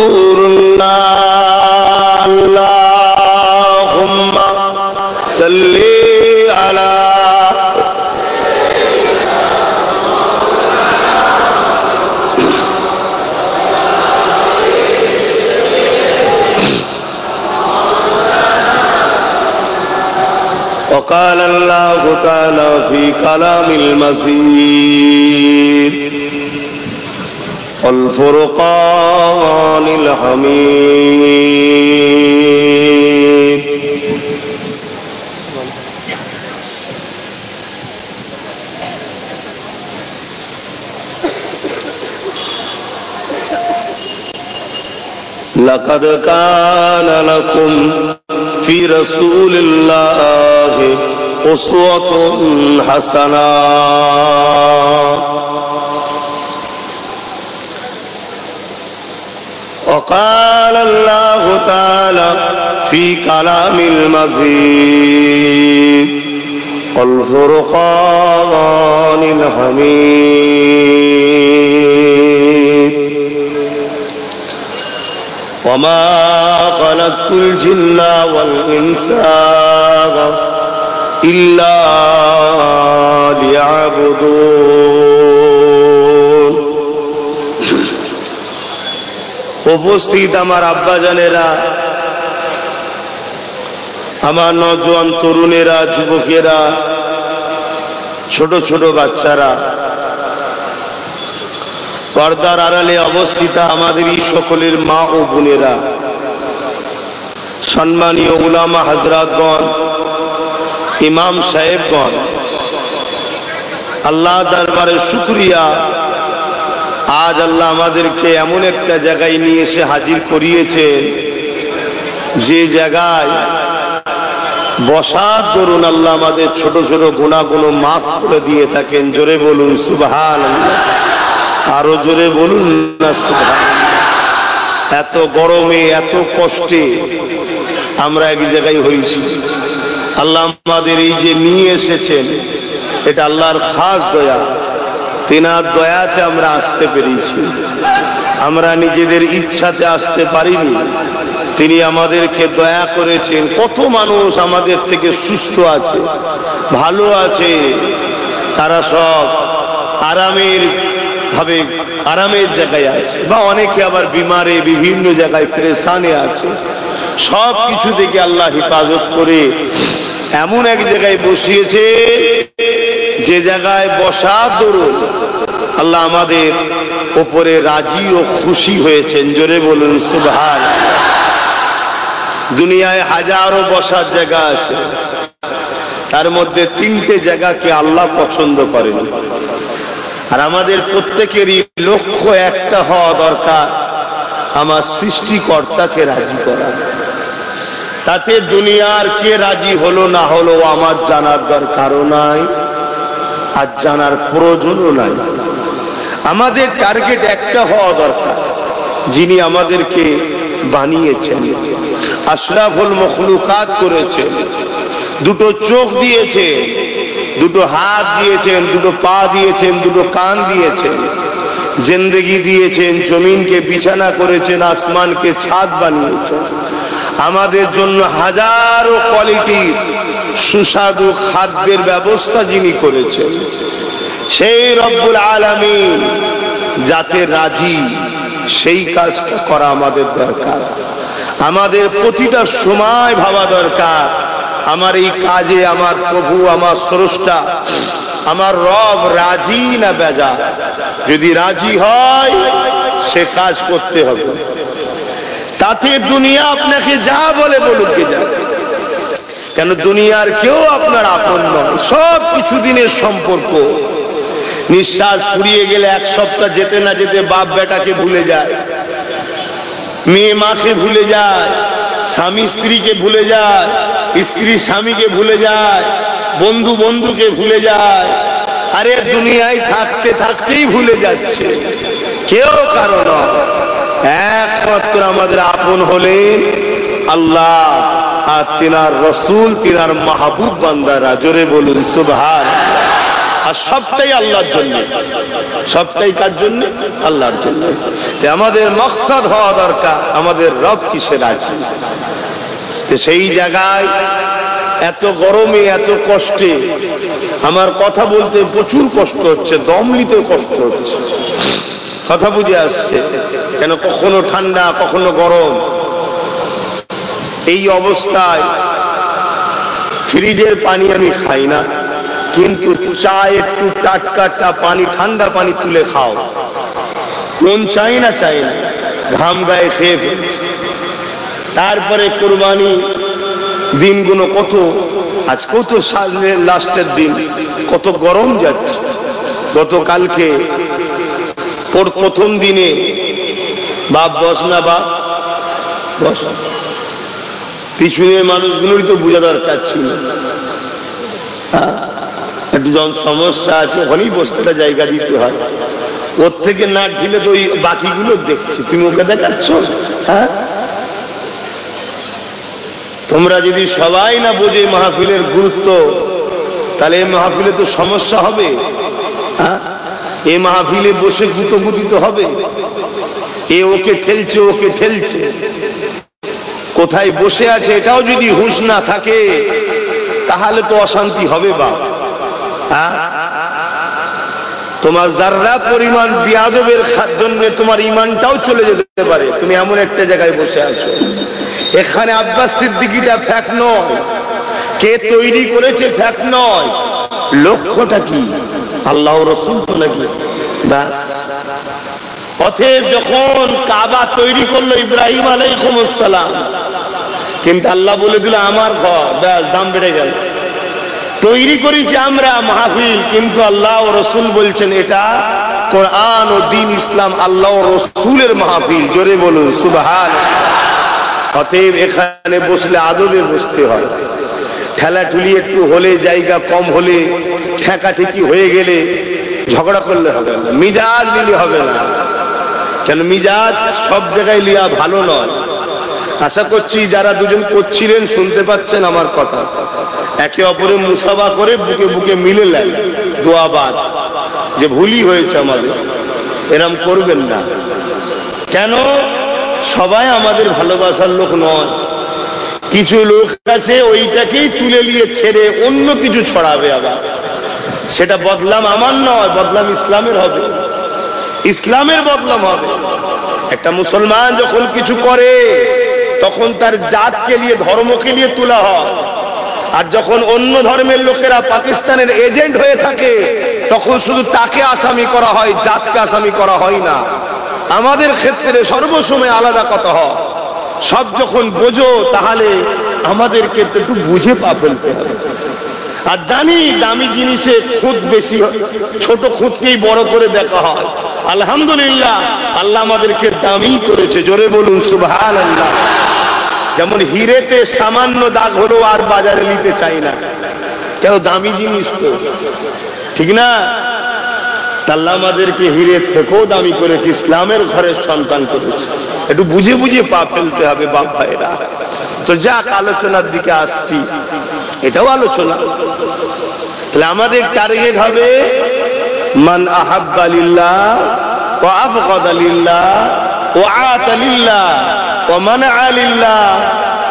রাসূলুল্লাহ আল্লাহুম্মা সাল্লি আলা وقال الله تعالى في كلام المجيد والفرقان الحميد لقد كان لكم في رسول الله أسوة حسنة وقال الله تعالى في كلام المجيد والفرقان الحميد وما خلقت الجن والإنس إلا ليعبدون উপস্থিত আমার আব্বা জানেরা, আমার নওজোয়ান তরুণেরা, যুবকেরা, ছোট ছোট বাচ্চারা, পর্দার আড়ালে অবস্থিত আমাদের এই সকলের মা ও বোনেরা, সম্মানীয় উলামা হযরতগণ, ইমাম সাহেবগণ, আল্লাহ দরবারে শুকরিয়া, আজ আল্লাহ আমাদেরকে এমন একটা জায়গায় নিয়ে এসে হাজির করিয়েছেন যে জায়গায় বসার দরুন আল্লাহ আমাদের ছোট ছোট গুনাহগুলো মাফ করে দিয়ে থাকেন। জোরে বলুন সুবহানাল্লাহ, আরো জোরে বলুন না সুবহানাল্লাহ। এত গরমে এত কষ্টে আমরা এক জায়গায় হয়েছি, আল্লাহ আমাদের এই যে নিয়ে এসেছেন এটা আল্লাহর খাস দয়া, তিনার দয়াতে আমরা আসতে পেরেছি। আমরা নিজেদের ইচ্ছাতে আসতে পারিনি, তিনি আমাদেরকে দয়া করেছেন। কত মানুষ আমাদের থেকে সুস্থ আছে, ভালো আছে, তারা সব আরামের জায়গায় আছে, বা অনেকে আবার বিমারে বিভিন্ন জায়গায় পেরেশানে আছে। সব কিছু থেকে আল্লাহ হেফাজত করে এমন এক জায়গায় বসিয়েছে যে জায়গায় বসার দরুন আল্লাহ আমাদের উপরে রাজি ও খুশি হয়েছেন। জোরে বলুন সুবহানাল্লাহ। দুনিয়ায় হাজারো বসার জায়গা আছে, তার মধ্যে তিনটে জায়গাকে আল্লাহ পছন্দ করেন। আর আমাদের প্রত্যেকেরই লক্ষ্য একটা হওয়া দরকার, আমার সৃষ্টিকর্তাকে রাজি করা। তাতে দুনিয়ার কে রাজি হলো না হলো আমার জানার দরকারও নাই, আর জানার প্রয়োজনও নাই। আমাদের টার্গেট একটা হওয়া দরকার, যিনি আমাদেরকে বানিয়েছেন, আশরাফুল মখলুকাত করেছেন, দুটো চোখ দিয়েছে, দুটো হাত দিয়েছেন, দুটো পা দিয়েছেন, দুটো কান দিয়েছেন, জিন্দেগি দিয়েছেন, জমিনকে বিছানা করেছেন, আসমানকে ছাদ বানিয়েছেন। আমাদের জন্য হাজারো কোয়ালিটির সুস্বাদু খাদ্যের ব্যবস্থা যিনি করেছেন, সেই রব্বুল আলামিন যাতে রাজি, সেই কাজটা করা আমাদের দরকার। আমাদের প্রতিটা সময় ভাবা দরকার, আমার এই কাজে আমার প্রভু, আমার স্রষ্টা, আমার রব রাজি না বেজা। যদি রাজি হয় সে কাজ করতে হবে, তাতে দুনিয়া আপনাকে যা বলে বলুক যা, কেন দুনিয়ার কেউ আপনার আপন নয়। সব কিছু দিনের সম্পর্ক, নিঃশ্বাস ফুরিয়ে গেলে এক সপ্তাহ যেতে না যেতে বাপ বেটাকে ভুলে যায়, মেয়ে মাকে ভুলে যায়, স্বামী স্ত্রীকে ভুলে যায়, স্ত্রী স্বামীকে ভুলে যায়, বন্ধু বন্ধুকে ভুলে যায়। আরে দুনিয়ায় থাকতে থাকতেই ভুলে যাচ্ছে, কেউ কারো নয়। একমাত্র আমাদের আপন হলেন আল্লাহ আর তিনার রসুল, তিনার মাহবুব বান্দারা। জোরে বলুন সুবহানাল্লাহ। আর সবটাই আল্লাহর জন্য। সবটাই কার জন্য? আল্লাহর জন্য। আমাদের মকসদ হওয়া দরকার আমাদের রব কিসে রাজি। সেই জায়গায় এত গরমে এত কষ্টে আমার কথা বলতে প্রচুর কষ্ট হচ্ছে, দম নিতে কষ্ট হচ্ছে। কথা বুঝে আসছে? কেন কখনো ঠান্ডা কখনো গরম। এই অবস্থায় ফ্রিজের পানি আমি খাই না, কিন্তু চা একটু টাটকা পানি, ঠান্ডা পানি তুলে খাও, মন চাই না চাই না, ঘাম গায়ে খেয়ে ফেলছে। তারপরে কুরবানি দিনগুলো কত, আজকেও তো সালের লাস্টের দিন, কত গরম যাচ্ছে। গতকালকে প্রথম দিনে বাপ বস না, বাপ বস, পিছনের মানুষগুলোরই তো বোঝা দরকার ছিল। একটু যখন সমস্যা আছে ওখানেই বসতে জায়গা দিতে হয়, ওর থেকে না ঢিলে তো ওই বাকিগুলো দেখছি, তুমি ওকে দেখাচ্ছ। হ্যাঁ, তোমরা যদি সবাই না বোঝে মাহফিলের গুরুত্ব, তাহলে এই মাহফিলে তো সমস্যা হবে। হ্যাঁ, এই মাহফিলে বসে গুতগুতিত হবে, এ ওকে ঠেলছে ওকে ঠেলছে, কোথায় বসে আছে এটাও যদি হুঁশ না থাকে তাহলে তো অশান্তি হবে। বা তোমার যাররা পরিমাণ বিয়াদবের জন্য তোমার ইমানটাও চলে যেতে পারে। তুমি এমন একটা জায়গায় বসে আছো, এখানে আব্বাস সিদ্দিকীটা ফ্যাক্ট নয়, কে তৈরি করেছে ফ্যাক্ট নয়, লক্ষ্যটা কি? আল্লাহ রাসূল তো নাকি? ব্যাস। অতএব যখন কাবা তৈরি করলো ইব্রাহিম আলাইহিস সালাম, কিন্তু আল্লাহ বলে দিল আমার ঘর, ব্যাস, দাম বেড়ে গেল। তৈরি করেছি আমরা মাহফিল, কিন্তু আল্লাহ ও রাসূল বলছেন এটা কোরআন ও দ্বীন ইসলাম, আল্লাহ ও রাসূলের মাহফিল। জোরে বলুন সুবহানাল্লাহ। অতএব এখানে বসলে আদবে বসতে হয়। ঠেলাঠুলি একটু হলে, জায়গা কম হলে, ঠেকাঠেকি হয়ে গেলে ঝগড়া করলে হবে না, মিজাজ নিলে হবে না। কেন মিজাজ সব জায়গায় লিয়া ভালো নয়। আশা করছি যারা দুজন করছিলেন শুনতে পাচ্ছেন আমার কথা। একে অপরে মুসাফা করে বুকে বুকে মিলে নেন, দোয়াবাদ, যে ভুলই হয়েছে আমাদের, এরম করবেন না। কেন? সবাই আমাদের ভালোবাসার লোক নয়, কিছু লোক আছে ওইটাকেই তুলে নিয়ে ছেড়ে অন্য কিছু ছড়াবে। আবার সেটা বদলাম আমার নয়, বদলাম ইসলামের হবে, ইসলামের বদলাম হবে। একটা মুসলমান যখন কিছু করে তখন তার জাতকে নিয়ে, ধর্মকে নিয়ে তোলা হয়। আর যখন অন্য ধর্মের লোকেরা পাকিস্তানের এজেন্ট হয়ে থাকে তখন শুধু তাকে আসামি করা হয়, জাতকে আসামি করা হয় না। আমাদের ক্ষেত্রে সর্বসময় আলাদা কথা হয়। সব যখন বোঝো তাহলে আমাদেরকে একটু বুঝে পা ফেলতে হবে। আর জানি দামি জিনিসে খুদ বেশি, ছোট খুদকেই বড় করে দেখা হয়। আলহামদুলিল্লাহ, আল্লাহ আমাদেরকে দামি করেছে। জোরে বলুন সুবহানাল্লাহ। যেমন হিরেতে সামান্য দাগ হলো আর বাজারে নিতে চাই না, কেন? দামি জিনিস তো, ঠিক না? আল্লাহ আমাদেরকে হিরের থেকেও দামি করেছে, ইসলামের ঘরের সন্তান করেছে। একটু বুঝে বুঝে পা ফেলতে হবে বাপ ভাইরা। তো যাক, আলোচনার দিকে আসছি, এটাও আলোচনা। তাহলে আমাদের টার্গেট হবে মান আহাব্বা লিল্লাহ ওয়া আবগাদা লিল্লাহ ওয়া আতা লিল্লাহ ওয়া মানাআ লিল্লাহ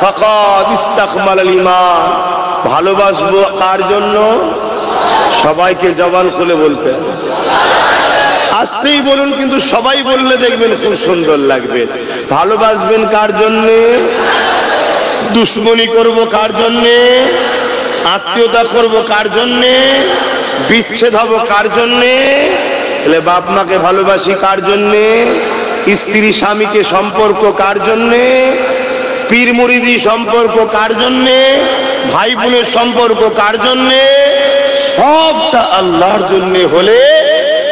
ফাকাদ ইস্তাকমালাল ঈমান। ভালোবাসবো কার জন্য? সবাইকে জবান খুলে বলতে, আস্তেই বলুন, কিন্তু সবাই বললে দেখবেন খুব সুন্দর লাগবে। ভালোবাসবেন কার জন্যে? দুশ্মনী করব কার জন্যে? আত্মীয়তা করব কার জন্যে? বিচ্ছেদ হব কার জন্যে? তাহলে বাপ মাকে ভালোবাসি কার জন্যে? স্ত্রী স্বামীকে সম্পর্ক কার জন্যে? পীর মুরিদি সম্পর্ক কার জন্যে? ভাই বোনের সম্পর্ক কার জন্যে? সবটা আল্লাহর জন্যে হলে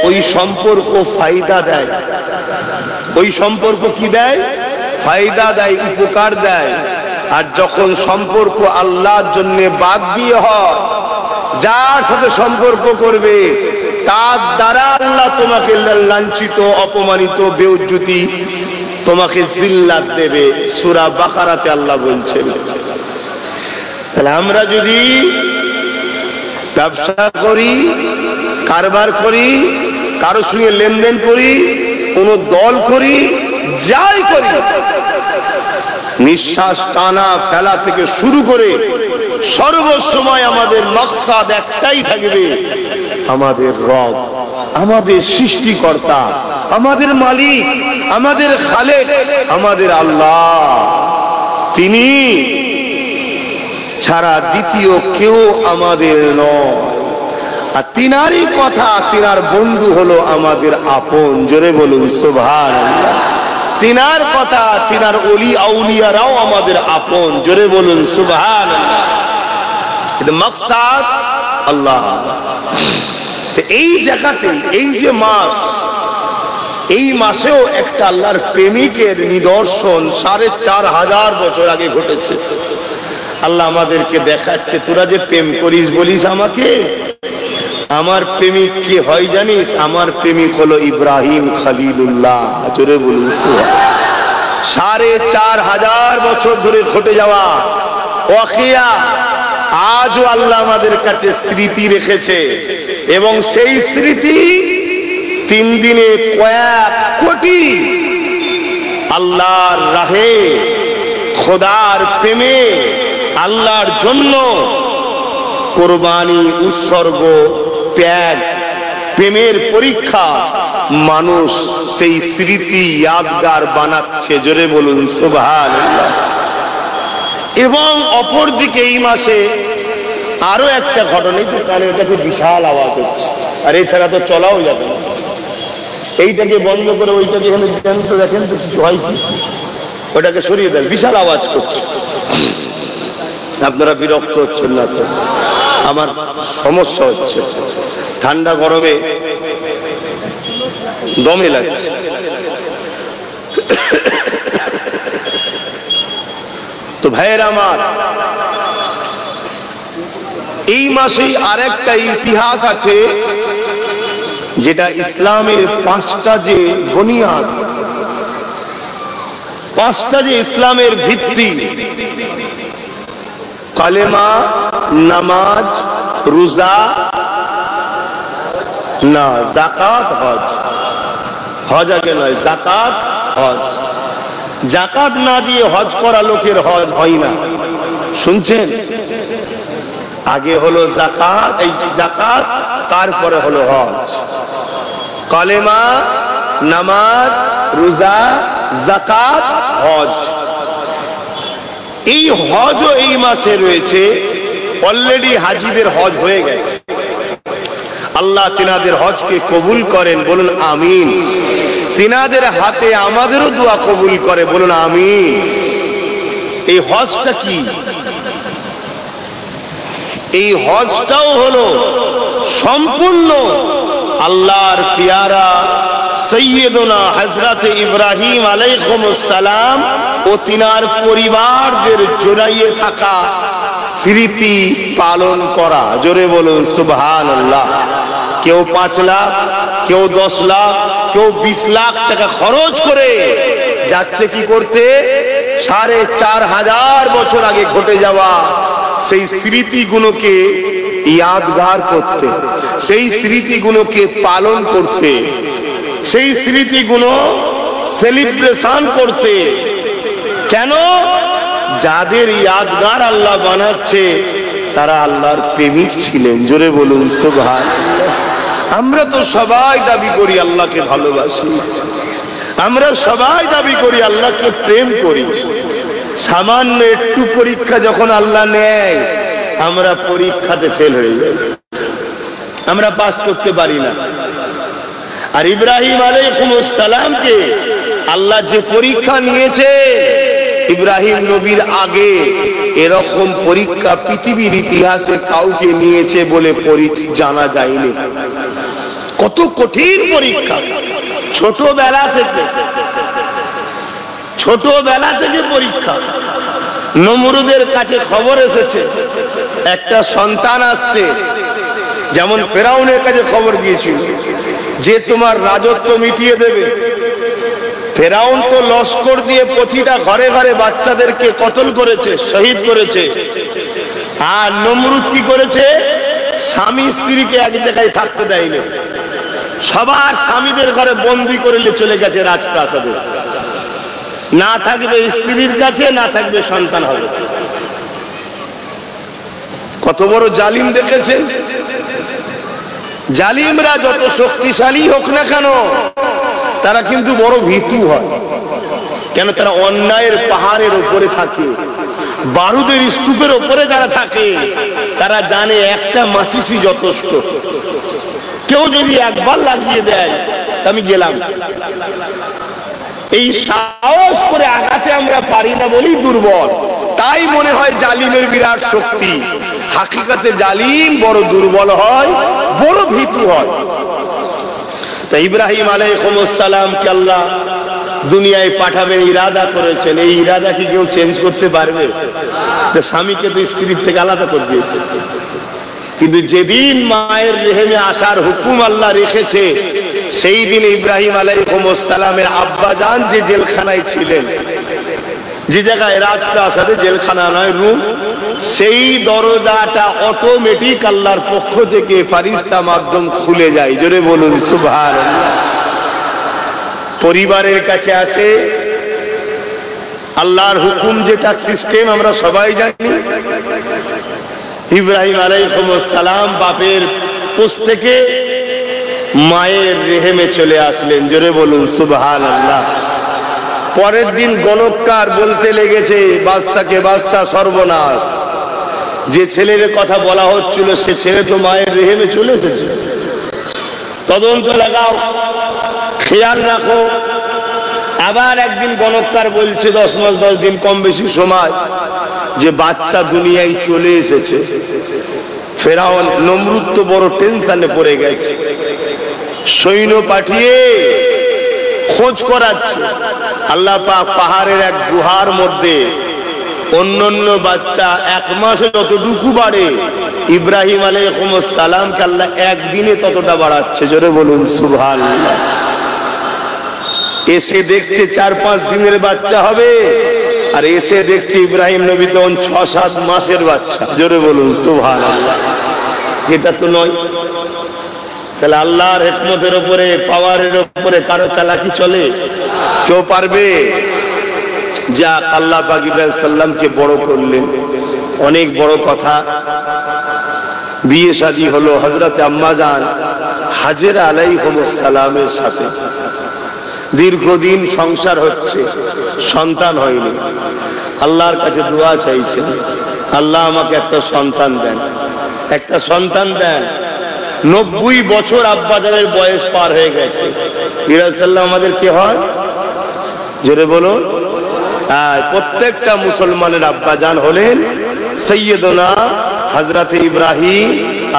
ওই সম্পর্ক ফায়দা দেয়। ওই সম্পর্ক কি দেয়? ফায়দা দেয়, উপকার দেয়। আর যখন সম্পর্ক আল্লাহর জন্য বাদ দিয়ে হয়, যার সাথে সম্পর্ক করবে তার দ্বারা আল্লাহ তোমাকে লাঞ্ছিত, অপমানিত, বেইজ্জতি, তোমাকে জিল্লাত দেবে। সূরা বাকারাতে আল্লাহ বলছেন। তাহলে আমরা যদি ব্যবসা করি, কারবার করি, কারোর সঙ্গে লেনদেন করি, কোন দল করি, যাই করি, নিঃশ্বাস টানা ফেলা থেকে শুরু করে সর্বসময় আমাদের মাকসাদ একটাই থাকবে, আমাদের রব, আমাদের সৃষ্টিকর্তা, আমাদের মালিক, আমাদের খালেক, আমাদের আল্লাহ, তিনি ছাড়া দ্বিতীয় কেউ আমাদের নয়। আর তিনারই কথা, তিনার বন্ধু হলো আমাদের আপন। জোরে বলুন সুবহানাল্লাহ। তিনার কথা, তিনার ওলি আউলিয়ারাও আমাদের আপন। জোরে বলুন সুবহানাল্লাহ। এটা মাকসাদ আল্লাহ। এই জায়গাতে, এই যে মাস, এই মাসেও একটা আল্লাহর প্রেমিকের নিদর্শন 4500 বছর আগে ঘটেছে। আল্লাহ আমাদেরকে দেখাচ্ছে, তোরা যে প্রেম করিস বলিস আমাকে, আমার প্রেমিক কি হয় জানিস? আমার প্রেমিক হলো ইব্রাহিম খলিলুল্লাহ। জোরে বলুন। 4500 বছর ধরে ঘটে যাওয়া ওয়াকিয়া আজও আল্লাহ আমাদের কাছে স্মৃতি রেখেছে, এবং সেই স্মৃতি 3 দিনে কয়েক কোটি আল্লাহর রাহে, খোদার প্রেমে, আল্লাহর জন্য কোরবানি, উৎসর্গ, ত্যাগ, প্রেমের পরীক্ষা, মানুষ সেই স্মৃতি ইয়াদগার বানাচ্ছে। জোরে বলুন সুবহানাল্লাহ। এবং অপরদিকে এই মাসে আরো একটা ঘটনা, তো কানের কাছে বিশাল আওয়াজ হচ্ছে, আর এছাড়া তো চলাও যাবে না। এইটাকে বন্ধ করে ওইটাকে এখানে দেন তো, দেখেন তো কিছু হয় কি, ওটাকে সরিয়ে দেন, বিশাল আওয়াজ করছে। আপনারা বিরক্ত হচ্ছেন না তো? আমার সমস্যা হচ্ছে, ঠান্ডা গরমে দমে লাগছে। তো ভাইয়ের আমার, এই মাসেই আরেকটা ইতিহাস আছে, যেটা ইসলামের 5টা যে বুনিয়াদ, 5টা যে ইসলামের ভিত্তি, কালেমা, নামাজ, রোজা, না যাকাত, হজ। হজ আগে নয়, যাকাত, হজ। যাকাত না দিয়ে হজ করা লোকের হজ হয় না, শুনছেন? আগে হলো যাকাত, এই যাকাত, তারপরে হলো হজ। কালেমা, নামাজ, রোজা, যাকাত, হজ। এই হজও এই মাসে রয়েছে। অলরেডি হাজিদের হজ হয়ে গেছে। আল্লাহ তিনাদের হজকে কবুল করেন, বলুন আমিন। তিনাদের হাতে আমাদেরও দোয়া কবুল করে, বলুন আমিন। এই হজটা কি? এই হজটাও হলো সম্পূর্ণ আল্লাহর পিয়ারা সৈয়দনা হযরত ইব্রাহিম আলাইহিস সালাম ও তিনার পরিবারদের জড়িয়ে থাকা স্মৃতি পালন করা। জোরে বলুন সুবহানাল্লাহ। কেউ 5 লাখ, কেউ 10 লাখ, কেউ 20 লাখ টাকা খরচ করে যাচ্ছে কি করতে? 4500 বছর আগে ঘটে যাওয়া সেই স্মৃতিগুলোকে ইয়াদগার করতে, সেই স্মৃতিগুলোকে পালন করতে, সেই স্মৃতিগুলো সেলিব্রেশন করতে। কেন? যাদের ইয়াদগার আল্লাহ বানাচ্ছে তারা আল্লাহর প্রেমিক ছিলেন। জোরে বলুন সুবহানাল্লাহ। আমরা তো সবাই দাবি করি আল্লাহকে ভালোবাসি, আমরা সবাই দাবি করি আল্লাহকে প্রেম করি। সামান্য একটু পরীক্ষা যখন আল্লাহ নেয়, আমরা পরীক্ষাতে ফেল হয়ে যাই, আমরা পাস করতে পারি না। আর ইব্রাহিম আলাইহিস সালামকে আল্লাহ যে পরীক্ষা নিয়েছে, ইব্রাহিম নবীর আগে এরকম পরীক্ষা পৃথিবীর ইতিহাসে কাউকে নিয়েছে বলে জানা যায়নি। কত কঠিন পরীক্ষা! ছোটবেলা থেকে পরীক্ষা। নমরুদের কাছে খবর এসেছে একটা সন্তান আসছে, যেমন ফেরাউনের কাছে খবর গিয়েছিল যে তোমার রাজত্ব মিটিয়ে দেবে। ফেরাউন তো লস্কর দিয়ে প্রতিটা ঘরে ঘরে বাচ্চাদেরকে কতল করেছে, শহীদ করেছে। আর নমরুদ কি করেছে? স্বামী স্ত্রীকে এক জায়গায় থাকতে দেয়নি। সবার স্বামীদের ঘরে বন্দি করে চলে গেছে রাজপ্রাসাদে, না থাকবে স্ত্রীর কাছে, না থাকবে সন্তান হবে। কত বড় জালিম দেখেছেন? জালিমরা যত শক্তিশালী হোক না কেন, তারা কিন্তু বড় ভীতু হয়। কেন? তারা অন্যায়ের পাহাড়ের উপরে থাকে, বারুদের স্তূপের উপরে যারা থাকে, তারা জানে একটা মাচিসই যথেষ্ট। কেউ যদি একবার লাগিয়ে দেয়, আমি গেলাম। এই সাহস করে আঘাতে আমরা পারি না বলেই দুর্বল। তাই মনে হয় জালিমের বিরাট শক্তি। হাকিকাতে জালিম বড় দুর্বল হয়, বড় ভীতু হয়। তা ইব্রাহিম আলাইহিস সালামকে আল্লাহ দুনিয়ায় পাঠাবেন ইরাদা করেছেন। এই ইরাদা কি কেউ চেঞ্জ করতে পারবে? স্বামীকে তো স্ত্রীর থেকে আলাদা করে দিয়েছে। কিন্তু যেদিন মায়ের রেহেমে আসার হুকুম আল্লাহ রেখেছে, সেই দিন ইব্রাহিম আলাইহিস সালামের আব্বা জান যে জেলখানায় ছিলেন, যে জায়গায় রাজপ্রাসাদে, জেলখানা নয় রুম, সেই দরজাটা অটোমেটিক আল্লাহর পক্ষ থেকে ফারিস্তা মাধ্যম খুলে যায়। জোরে বলুন সুবহানাল্লাহ। পরিবারের কাছে আসে আল্লাহর হুকুম, যেটা সিস্টেম আমরা সবাই জানি। ইব্রাহিম আলাইহিস সালাম বাপের পোষ থেকে মায়ের রেহেমে চলে আসলেন। জোরে বলুন সুবহানাল্লাহ। পরের দিন গণককার বলতে লেগেছে, বাদশাকে বাদশা সর্বনাশ, যে ছেলের কথা বলা হচ্ছিল সে ছেলে তো মায়ের রেহেমে চলে এসেছে, তদন্ত লাগাও, খেয়াল রাখো। আবার একদিন গণককার বলছে 10 মাস 10 দিন কম বেশি সময়, যে বাচ্চা দুনিয়ায় চলে এসেছে। ফেরাউন নমরুদ তো বড় টেনশনে পড়ে গেছে, সৈন্য পাঠিয়ে খোঁজ করাচ্ছে। আল্লাহ পাক পাহাড়ের এক গুহার মধ্যে অন্যান্য বাচ্চা 1 মাসে যতটুকু বাড়ে, ইব্রাহিম আলাইহিস সালামকে আল্লাহ একদিনে ততটা বাড়াচ্ছে। জোরে বলুন সুবহানাল্লাহ। এসে দেখছে 4-5 দিনের বাচ্চা হবে, আর এসে দেখছে ইব্রাহিম নবী তখন 6-7 মাসের বাচ্চা। জোরে বলুন সুবহানাল্লাহ। এটা তো নয়। তাহলে আল্লাহর হিকমতের উপরে, পাওয়ারের উপরে কারো চালাকি চলে? কেউ পারবে? যাক, আল্লাহ পাক ইব্রাহিম সাল্লামকে বড় করলেন। অনেক বড় কথা। বিয়ে শাদী হলো হযরত আম্মা জান হাজেরা আলাইহিস সালামের সাথে। দীর্ঘদিন সংসার হচ্ছে, সন্তান হয়নি। আল্লাহর কাছে দোয়া চাইছেন, আল্লাহ আমাকে একটা সন্তান দেন, একটা সন্তান দেন। 90 বছর আব্বাজানের বয়স পার হয়ে গেছে। ইরাসাল্লাহ আমাদের কি হয়? জোরে বলুন। প্রত্যেকটা মুসলমানের আব্বাজান হলেন সৈয়দনা হযরত ইব্রাহিম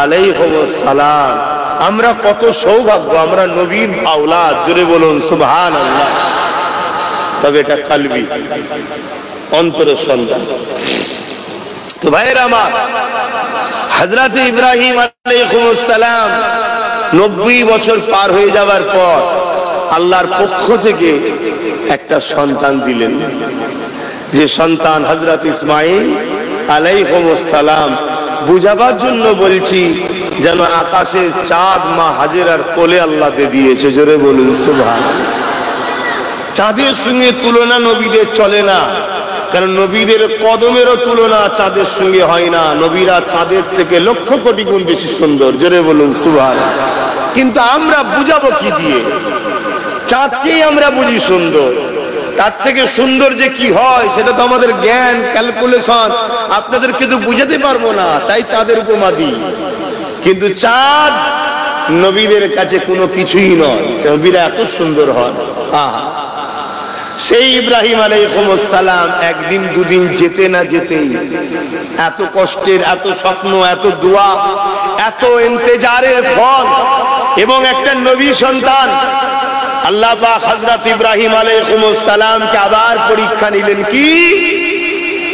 আলাইহিস সালাম। আমরা কত সৌভাগ্য, আমরা নবীর আওলাদ। জোরে বলুন সুবহানাল্লাহ। তবে এটা কলবি, অন্তরের সন্তান। তো ভাইরা আমার, হযরত ইব্রাহিম আলাইহিস সালাম 90 বছর পার হয়ে যাওয়ার পর আল্লাহর পক্ষ থেকে একটা সন্তান দিলেন, যে সন্তান হযরত ইসমাঈল আলাইহিস সালাম। বুঝাবার জন্য বলছি, যেন আকাশের চাঁদ মা হাজেরার কোলে আল্লাহ দিয়েছে। জোরে বলুন সুবহানাল্লাহ। চাঁদের সঙ্গে তুলনা নবীদের চলে না, কারণ নবীদের কদমেরও তুলনা চাঁদের সঙ্গে হয় না। নবীরা চাঁদের থেকে লক্ষ কোটি গুণ বেশি সুন্দর। জোরে বলুন সুবহানাল্লাহ। কিন্তু আমরা বুঝাবো কি দিয়ে? চাঁদকেই আমরা বুঝি সুন্দর, তার থেকে সুন্দর যে কি হয় সেটা তো আমাদের জ্ঞান, ক্যালকুলেশন, আপনাদেরকে তো বুঝাতে পারবো না, তাই চাঁদের উপমা দিই। কিন্তু চাঁদ নবীদের কাছে কোনো কিছুই নয়, নবীরা এত সুন্দর হয়। সেই ইব্রাহিম আলাইহিস সালাম একদিন দুদিন যেতে না যেতেই এত কষ্টের, এত স্বপ্ন, এত দোয়া, এত ইন্তেজারের ফল এবং একটা নবী সন্তান, আল্লাহ পাক হযরত ইব্রাহিম আলাইহিস সালামকে আবার পরীক্ষা নিলেন। কি?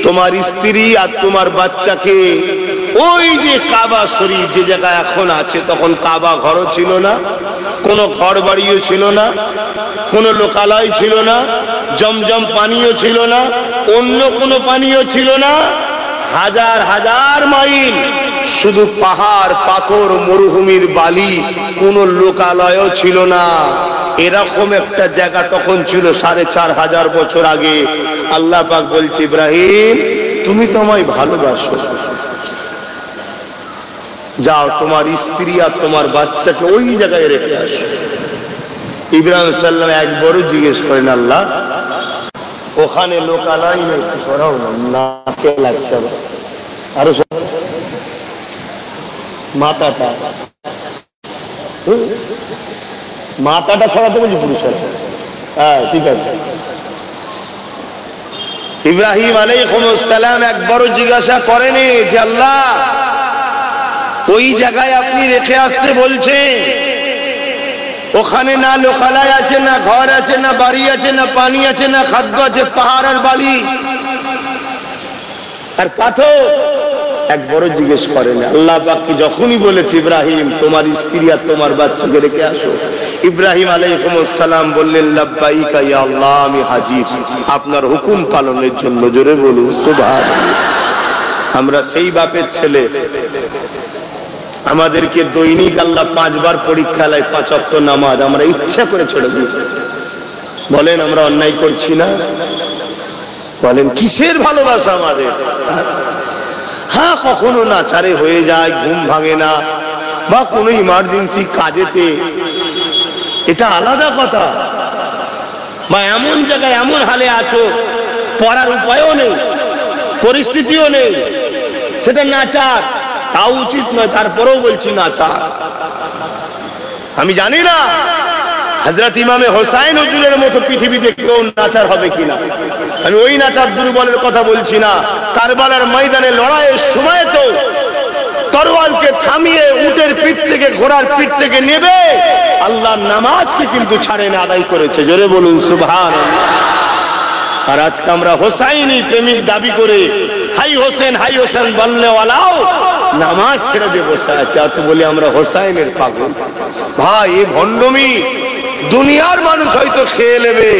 তোমার স্ত্রী আর তোমার বাচ্চাকে ওই যে কাবা শরীফ যে জায়গায় এখন আছে, তখন কাবা ঘরও ছিল না, কোনো ঘর বাড়িও ছিল না, কোনো লোকালয় ছিল না, জমজম পানিও ছিল না, অন্য কোনো পানিও ছিল না। হাজার হাজার মাইল শুধু পাহাড় পাথর মরুভূমির বালি, কোনো লোকালয়ও ছিল না। এরকম একটা জায়গা তখন ছিল 4500 বছর আগে। আল্লাহ পাক বলছে, ইব্রাহিম তুমি তো আমায় ভালোবাসো, যাও তোমার স্ত্রী আর তোমার বাচ্চাকে ওই জায়গায় রেখে আসো। ইব্রাহিম সাল্লাম একবারও জিজ্ঞেস করেন, আল্লাহ ওখানে লোকালয় নেই, করাও না লাগছে আরো মাথাটা মাথাটা সরাতে বলছি পুরুষের। হ্যাঁ ঠিক আছে। ইব্রাহিম আলাইহিস সালাম একবারও জিজ্ঞাসা করেনি যে আল্লাহ ওই জায়গায় আপনি রেখে আসতে বলছেন, ওখানে না লোকালয় আছে, না ঘর আছে, না বাড়ি আছে, না পানি আছে, না খাদ্য আছে, পাহাড় আর বালি আর পাথর। একবারও জিজ্ঞেস করেন। আল্লাহ পাক যখনই বলেছে ইব্রাহিম তোমার স্ত্রী আর তোমার বাচ্চাকে রেখে আসো, ইব্রাহিম আলাইহিস সালাম বললেন, লাব্বাইকা ইয়া আল্লাহ, আমি হাজির আপনার হুকুম পালনের জন্য। জোরে বলুন সুবহানাল্লাহ। আমরা সেই বাপের ছেলে, আমাদেরকে দৈনিক আল্লাহ 5 বার পরীক্ষা নেয়, 5 ওয়াক্ত নামাজ আমরা ইচ্ছা করে ছেড়ে দিই। বলেন আমরা অন্যায় করছি না? বলেন কিসের ভালোবাসা আমাদের? হ্যাঁ কখনো নাচারে হয়ে যায়, ঘুম ভাঙে না, বা কোনো ইমার্জেন্সি কাজেতে, এটা আলাদা কথা। বা এমন জায়গায় এমন হালে আছো পড়ার উপায়ও নেই, পরিস্থিতিও নেই, সেটা নাচার, তাও উচিত নয়। তারপরেও বলছি নাচার। আমি জানি না হযরত ইমামে হোসাইন হুজুরের মতো পৃথিবীতে কেউ নাচার হবে কিনা। আমি ওই নাচার দুর্বলের কথা বলছি না। কারবালার ময়দানে লড়াইয়ের সময় তো তরোয়ালকে থামিয়ে উটের পিঠ থেকে, ঘোড়ার পিঠ থেকে নেবে আল্লাহর নামাজকে কিন্তু ছাড়ে না, আদায় করেছে। জোরে বলুন সুবহানাল্লাহ। আর আজকে আমরা হোসাইনি প্রেমিক দাবি করে হাই হোসেন বললেওয়ালাও নামাজ ছেড়ে দিয়ে বসে আছে, আর তো বলি আমরা হোসাইনের পাগল। ভাই এই ভণ্ডমি দুনিয়ার মানুষ হয়তো খেয়ে নেবে,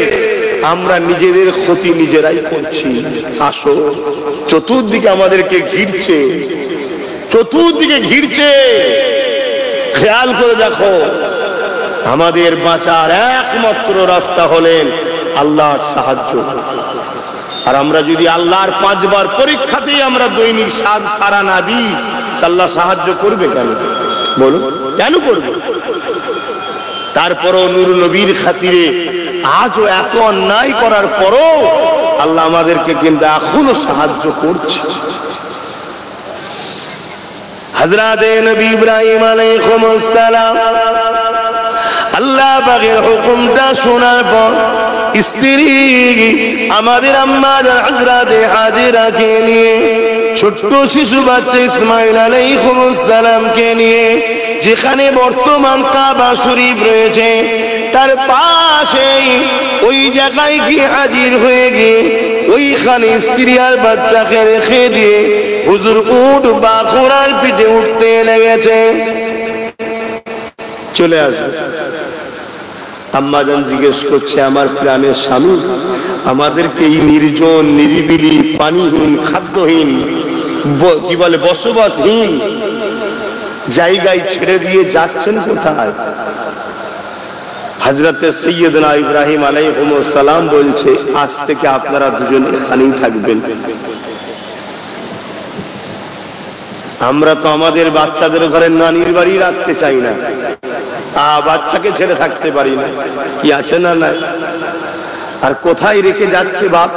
আমরা নিজেদের ক্ষতি নিজেরাই করছি। আসো, চতুর্দিকে আমাদেরকে ঘিরছে, চতুর্দিকে ঘিরছে, খেয়াল করে দেখো। আমাদের বাঁচার একমাত্র রাস্তা হলেন আল্লাহর সাহায্য। আর আমরা যদি আল্লাহর 5 বার পরীক্ষাতেই আমরা দৈনিক সারা না দিই, আল্লাহ সাহায্য করবে কেন? বলুন কেন করবে? তারপরও নূর নবীর খাতিরে আজও এত অন্যায় করার পরও আল্লাহ আমাদেরকে কিন্তু এখনো সাহায্য করছে। হযরত নবী ইব্রাহিম আলাইহিস সালাম আল্লাহ পাকের হুকুমটা শোনার পর স্ত্রী আমাদের আম্মা হযরত হাজেরাকে নিয়ে, ছোট্ট শিশু বাচ্চা ইসমাইল আলাইহিস সালামকে নিয়ে, যেখানে বর্তমান কাবা শরীফ রয়েছে তার পাশেই ওই জায়গায় গিয়ে হাজির হয়ে গিয়ে ওইখানে স্ত্রী আর বাচ্চাকে রেখে দিয়ে হুজুর উট বা ঘোড়ার পিঠে উঠতে লেগেছে। চলে আসবে। আম্মা জান জিজ্ঞেস করছে, আমার প্রাণের স্বামী আমাদেরকে এই নির্জন নিরিবিলি পানিহীন খাদ্যহীন কি বলে বসবাসহীন জায়গায় ছেড়ে দিয়ে যাচ্ছেন কোথায়? হযরত সাইয়্যিদনা ইব্রাহিম আলাইহিস সালাম বলছে, আজ থেকে আপনারা দুজন এখানেই থাকবেন। আমরা তো আমাদের বাচ্চাদের ঘরে নানির বাড়ি রাখতে চাই না, বাচ্চাকে ছেড়ে থাকতে পারি না, কি আছে না নাই? আর কোথায় রেখে যাচ্ছে বাপ?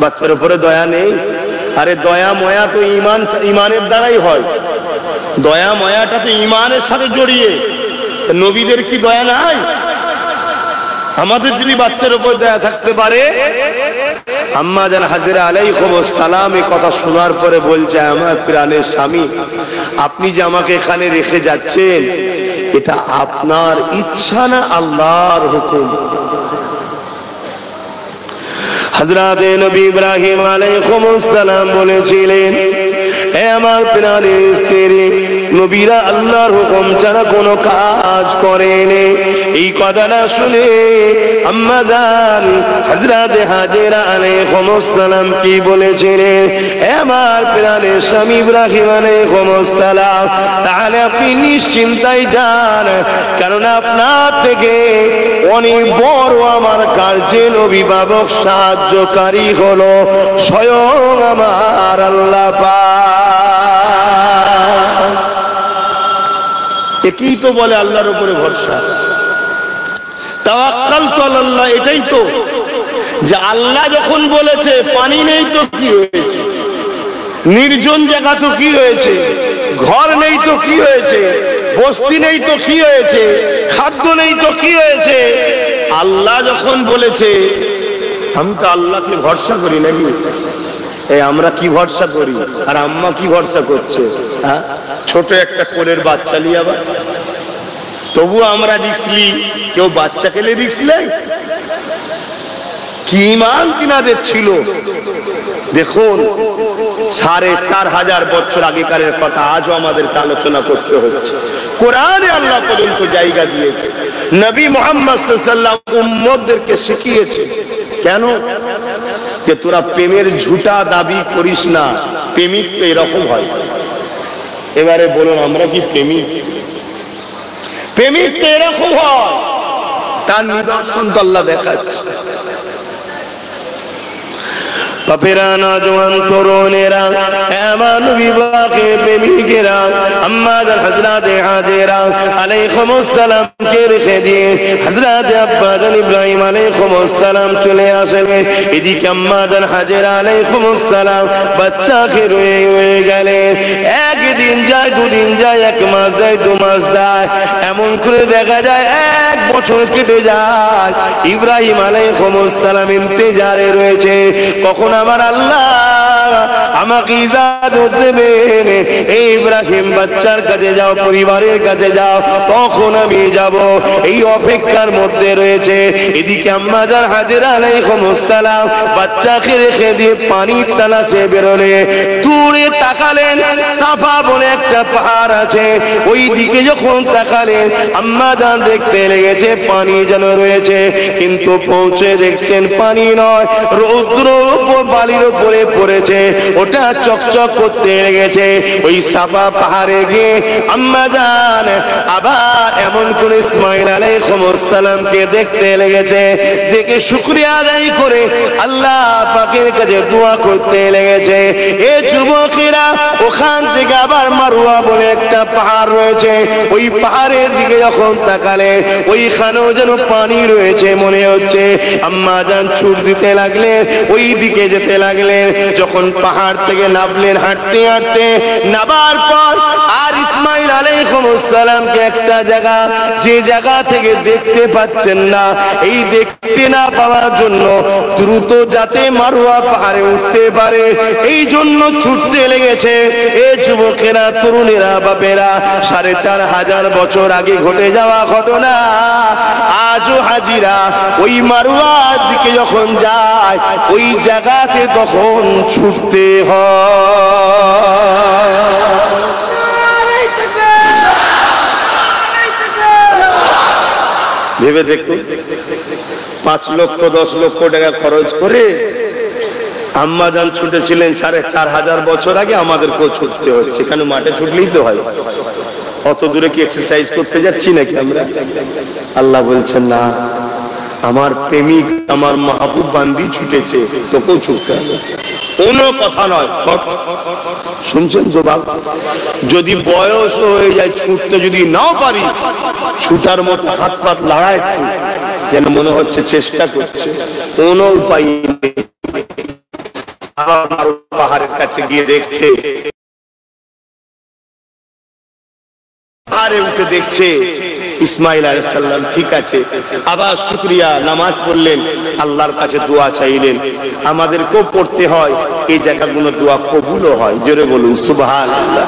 বাচ্চার উপরে দয়া নেই? আরে দয়া ময়া তো ইমানের দ্বারাই হয়, দয়া ময়াটা তো ইমানের সাথে জড়িয়ে। নবীদের কি দয়া নাই? আমাদের যদি বাচ্চার উপর দয়া থাকতে পারে। আম্মা জান হাজেরা আলাইহিস সালাম এই কথা শোনার পরে বলছে, আমার প্রাণের স্বামী আপনি যে আমাকে এখানে রেখে যাচ্ছেন এটা আপনার ইচ্ছা না আল্লাহর হুকুম? হযরত নবী ইব্রাহিম আলাইহিস সালাম বলেছিলেন, এ আমার প্রাণের স্ত্রী, নবীরা আল্লাহর হুকুম ছাড়া কোনো কাজ করেনি। এই কথাটা শুনে আম্মা জান হযরত হাজেরা আলাইহিস সালাম কি বলেছিলেন? এ আমার প্রাণের স্বামী ইব্রাহিম আলাইহিস সালাম, তাহলে আপনি নিশ্চিন্তায় যান, কারণ আপনার থেকে অনেক বড় আমার কার্যের অভিভাবক সাহায্যকারী হলো স্বয়ং আমার আল্লাহ পাক। একই তো বলে আল্লাহর উপরে ভরসা, তাওয়াক্কালতু আলাল্লাহ। এটাই তো, যে আল্লাহ যখন বলেছে পানি নেই তো কি হয়েছে, নির্জন জায়গা তো কি হয়েছে, ঘর নেই তো কি হয়েছে, বস্তি নেই তো কি হয়েছে, খাদ্য নেই তো কি হয়েছে, আল্লাহ যখন বলেছে। আমি তো আল্লাহকে ভরসা করি নাকি? এই আমরা কি ভরসা করি, আর আম্মা কি ভরসা করছে? হ্যাঁ, ছোট একটা কোলের বাচ্চা নিয়ে আবার, তবু আমরা রিস্কলি, কেউ বাচ্চা খেলে রিস্ক নেয়? কি ইমান তিনাদের ছিল দেখুন। 4500 বছর আগেকারের কথা আজও আমাদেরকে আলোচনা করতে হচ্ছে। কোরআনে আল্লাহ পর্যন্ত জায়গা দিয়েছে, নবী মুহাম্মদ সাল্লাল্লাহু আলাইহি ওয়াসাল্লাম উম্মতদেরকে শিখিয়েছে। কেন? যে তোরা প্রেমের ঝুটা দাবি করিস না, প্রেমিক তো এরকম হয়। এবারে বলুন, আমরা কি প্রেমিক? প্রেমিক তো এরকম হয়, তার নিদর্শন তো আল্লাহ দেখাচ্ছে। বাপেরা, নওজোয়ান তরুণেরা, এমন বিবাহে প্রেমিকেরা, আম্মা জান হযরত হাজেরা আলাইহিস সালামকে রেখে দিয়ে হযরত আব্বা জান ইব্রাহিম আলাইহিস সালাম চলে আসেন। এদিকে আম্মা জান হাজেরা আলাইহিস সালাম বাচ্চাকে রয়ে গেলেন। একদিন যায়, দুদিন যায়, 1 মাস যায়, 2 মাস যায়, এমন করে দেখা যায় 1 বছর কেটে যায়। ইব্রাহিম আলাইহিস সালাম ইন্তজারে রয়েছে, কখন আমার আল্লাহ আমাকে ইজাজত দেবেন, এই ইব্রাহিম বাচ্চার কাছে যাও, পরিবারের কাছে যাও, তখন আমি যাব। এই অপেক্ষার মধ্যে রয়েছে। এদিকে আম্মা জান হাজেরা আলাইহিস সালাম বাচ্চাকে রেখে দিয়ে পানির তালাশে বেরোলে, দূরে তাকালেন, সাফা বলে একটা পাহাড় আছে, ওই দিকে যখন তাকালেন আম্মা জান দেখতে লেগেছে পানি যেন রয়েছে, কিন্তু পৌঁছে দেখছেন পানি নয়, রৌদ্র বালির উপরে পড়েছে, ওটা চকচক করতে লেগেছে। ওই সাফা পাহাড়ে গিয়ে আম্মা জান আবার এমন করে ইসমাঈল আলাইহিস সালামকে দেখতে লেগেছে, দেখে শুকরিয়া আদায় করে আল্লাহ পাকের কাছে দোয়া করতে লেগেছে। এ যুবকেরা, ওখান থেকে আবার মারওয়া বলে একটা পাহাড় রয়েছে, ওই পাহাড়ের দিকে যখন তাকালে ওইখানেও যেন পানি রয়েছে মনে হচ্ছে। আম্মা জান ছুট দিতে লাগলেন, ওই দিকে যেতে লাগলেন। যখন পাহাড় থেকে নামলেন, হাঁটতে হাঁটতে নামার পর আর ইসমাঈল আলাইহিস সালামকে একটা জায়গা, যে জায়গা থেকে দেখতে পাচ্ছেন না, এই দেখতে না পাওয়ার জন্য দ্রুত যাতে মারওয়া পাহাড়ে উঠতে পারে এই জন্য ছুটতে লেগেছে। এ যুবকেরা, তরুণেরা, বাপেরা, 4500 বছর আগে ঘটে যাওয়া ঘটনা আজও হাজিরা ওই মারওয়ার দিকে যখন যায়, ওই জায়গাতে তখন ছুটতে হয়। ভেবে দেখুন, 5 লক্ষ 10 লক্ষ টাকা খরচ করে আম্মা জান ছুটেছিলেন 4500 বছর আগে, আমাদেরকেও ছুটতে হচ্ছে। কেন? মাঠে ছুটলেই তো হয়, অত দূরে কি এক্সারসাইজ করতে যাচ্ছি নাকি আমরা? আল্লাহ বলছেন না, আমার প্রেমিক, আমার মাহবুব বান্দি ছুটেছে, তোকেও ছুটতে হবে। কোনো কথা নয়। শুনছেন তো বাবা? যদি বয়স হয়ে যায়, ছুটতে যদি নাও পারিস, ছুটার মতো হাত পাত লড়াই যেন মনে হচ্ছে চেষ্টা করছে, কোনো উপায় নেই। আবার পাহাড়ের কাছে গিয়ে দেখছে, পাহাড়ে উঠে দেখছে ইসমাঈল আলাইহিস সালাম ঠিক আছে। আবার শুকরিয়া, নামাজ পড়লেন, আল্লাহর কাছে দোয়া চাইলেন। আমাদেরকেও পড়তে হয়, এই জায়গাগুলো দোয়া কবুলও হয়। জোরে বলুন সুবহানাল্লাহ।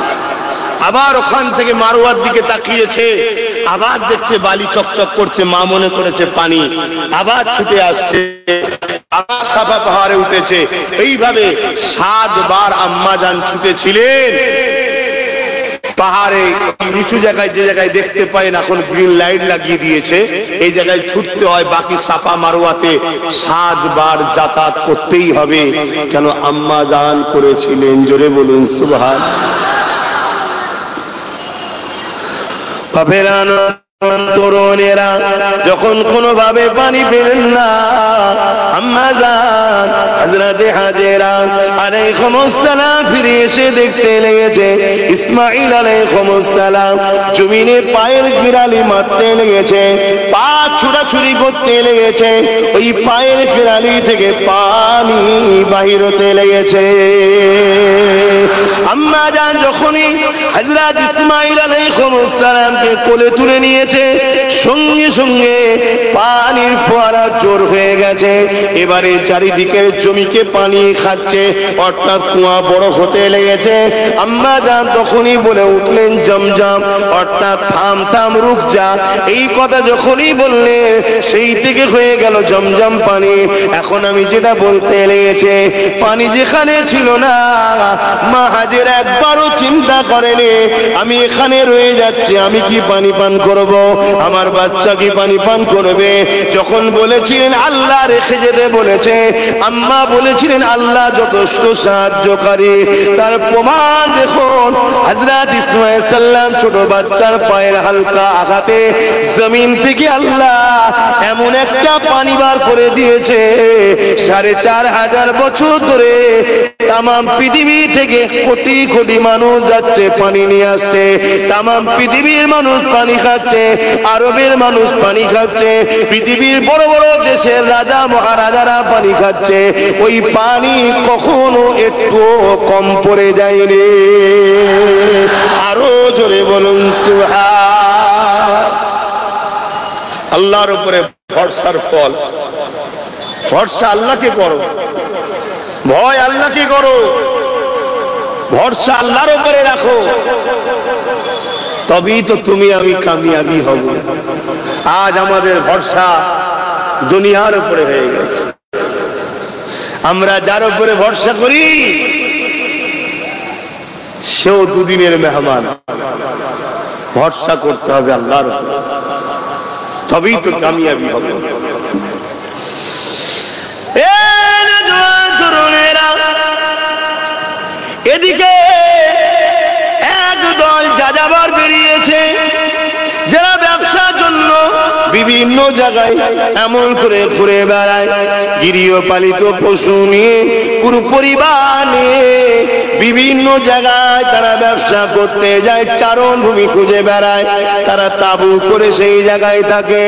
আবার ওখান থেকে মারওয়ার দিকে তাকিয়েছে, আবার দেখছে বালি চকচক করছে, মা মনে করেছে পানি, আবার ছুটে আসছে, সাফা পাহাড়ে উঠেছে। এইভাবে 7 বার আম্মা জান ছুটেছিলেন পাহাড়ে। উঁচু জায়গায়, যে জায়গায় দেখতে পাইন এখন গ্রিন লাইট লাগিয়ে দিয়েছে, এই জায়গায় ছুটতে হয়। বাকি সাফা মারওয়াতে 7 বার যাতায়াত করতেই হবে। কেন? আম্মা জান করেছিলেন। জোরে বলুন সুবহান। তরুণেরা যখন কোনোভাবে পানি পেলেন না, আম্মা জান হযরতে হাজেরা আলাইহিস সালাম ফিরে এসে দেখতে লেগেছে ইসমাঈল আলাইহিস সালাম জমিনে পায়ের গিরালি মারতে লেগেছে, পা ছুড়াছুড়ি করতে লেগেছে। ওই পায়ের গিরালি থেকে পানি বাহির হতে লেগেছে। আম্মা জান যখনই হযরত ইসমাঈল আলাইহিস সালামকে কোলে তুলে নিয়ে সঙ্গে সঙ্গে পানির ফোয়ারা জোর হয়ে গেছে। এবারে চারিদিকের জমিকে পানি খাচ্ছে, অর্থাৎ কুয়া বড় হতে লেগেছে। আম্মা জান তখনই বলে উঠলেন জমজম, অর্থাৎ থাম থাম রুক যা। এই কথা যখনই বললেন সেই থেকে হয়ে গেল জমজম পানি। এখন আমি যেটা বলতে লেগেছে, পানি যেখানে ছিল না, মা হাজেরা একবারও চিন্তা করেনি আমি এখানে রয়ে যাচ্ছি, আমি কি পানি পান করব, আমার বাচ্চা কি পানি পান করবে। যখন বলেছিলেন আল্লাহ রেখে যেতে বলেছে, আম্মা বলেছিলেন আল্লাহ যথেষ্ট সাহায্যকারী। তার প্রমাণ দেখুন, হযরত ইসমাঈল সাল্লাম ছোট বাচ্চার পায়ের হালকা আঘাতে জমিন থেকে আল্লাহ এমন একটা পানি বার করে দিয়েছে, 4500 বছর ধরে তাম পৃথিবী থেকে কোটি কোটি মানুষ যাচ্ছে পানি নিয়ে আসছে। তাম পৃথিবীর মানুষ পানি খাচ্ছে, আরবের মানুষ পানি খাচ্ছে, পৃথিবীর বড় বড় দেশের রাজা মহারাজারা পানি খাচ্ছে। ওই পানি কখনো একটু কম পড়ে যায়নি। আরো জোরে বলুন সুবহান। আল্লাহর উপরে ভরসার ফল। ভরসা আল্লাহকে করো, ভয় আল্লাহকে করো, ভরসা আল্লাহর উপরে রাখো, তবেই তো তুমি আমি কামিয়াবি হব। আজ আমাদের ভরসা দুনিয়ার উপরে হয়ে গেছে। আমরা যার উপরে ভরসা করি সেও দুদিনের মেহমান। ভরসা করতে হবে আল্লাহর উপরে, তবেই তো কামিয়াবি হবে। এদিকে একদল যাযাবর বেরিয়েছে, যারা ব্যবসার জন্য বিভিন্ন জায়গায় এমন করে ঘুরে বেড়ায়, গৃহপালিত পশু নিয়ে পুরো পরিবার নিয়ে বিভিন্ন জায়গায় তারা ব্যবসা করতে যায়, চারণ ভূমি খুঁজে বেড়ায়, তারা তাবু করে সেই জায়গায় থাকে।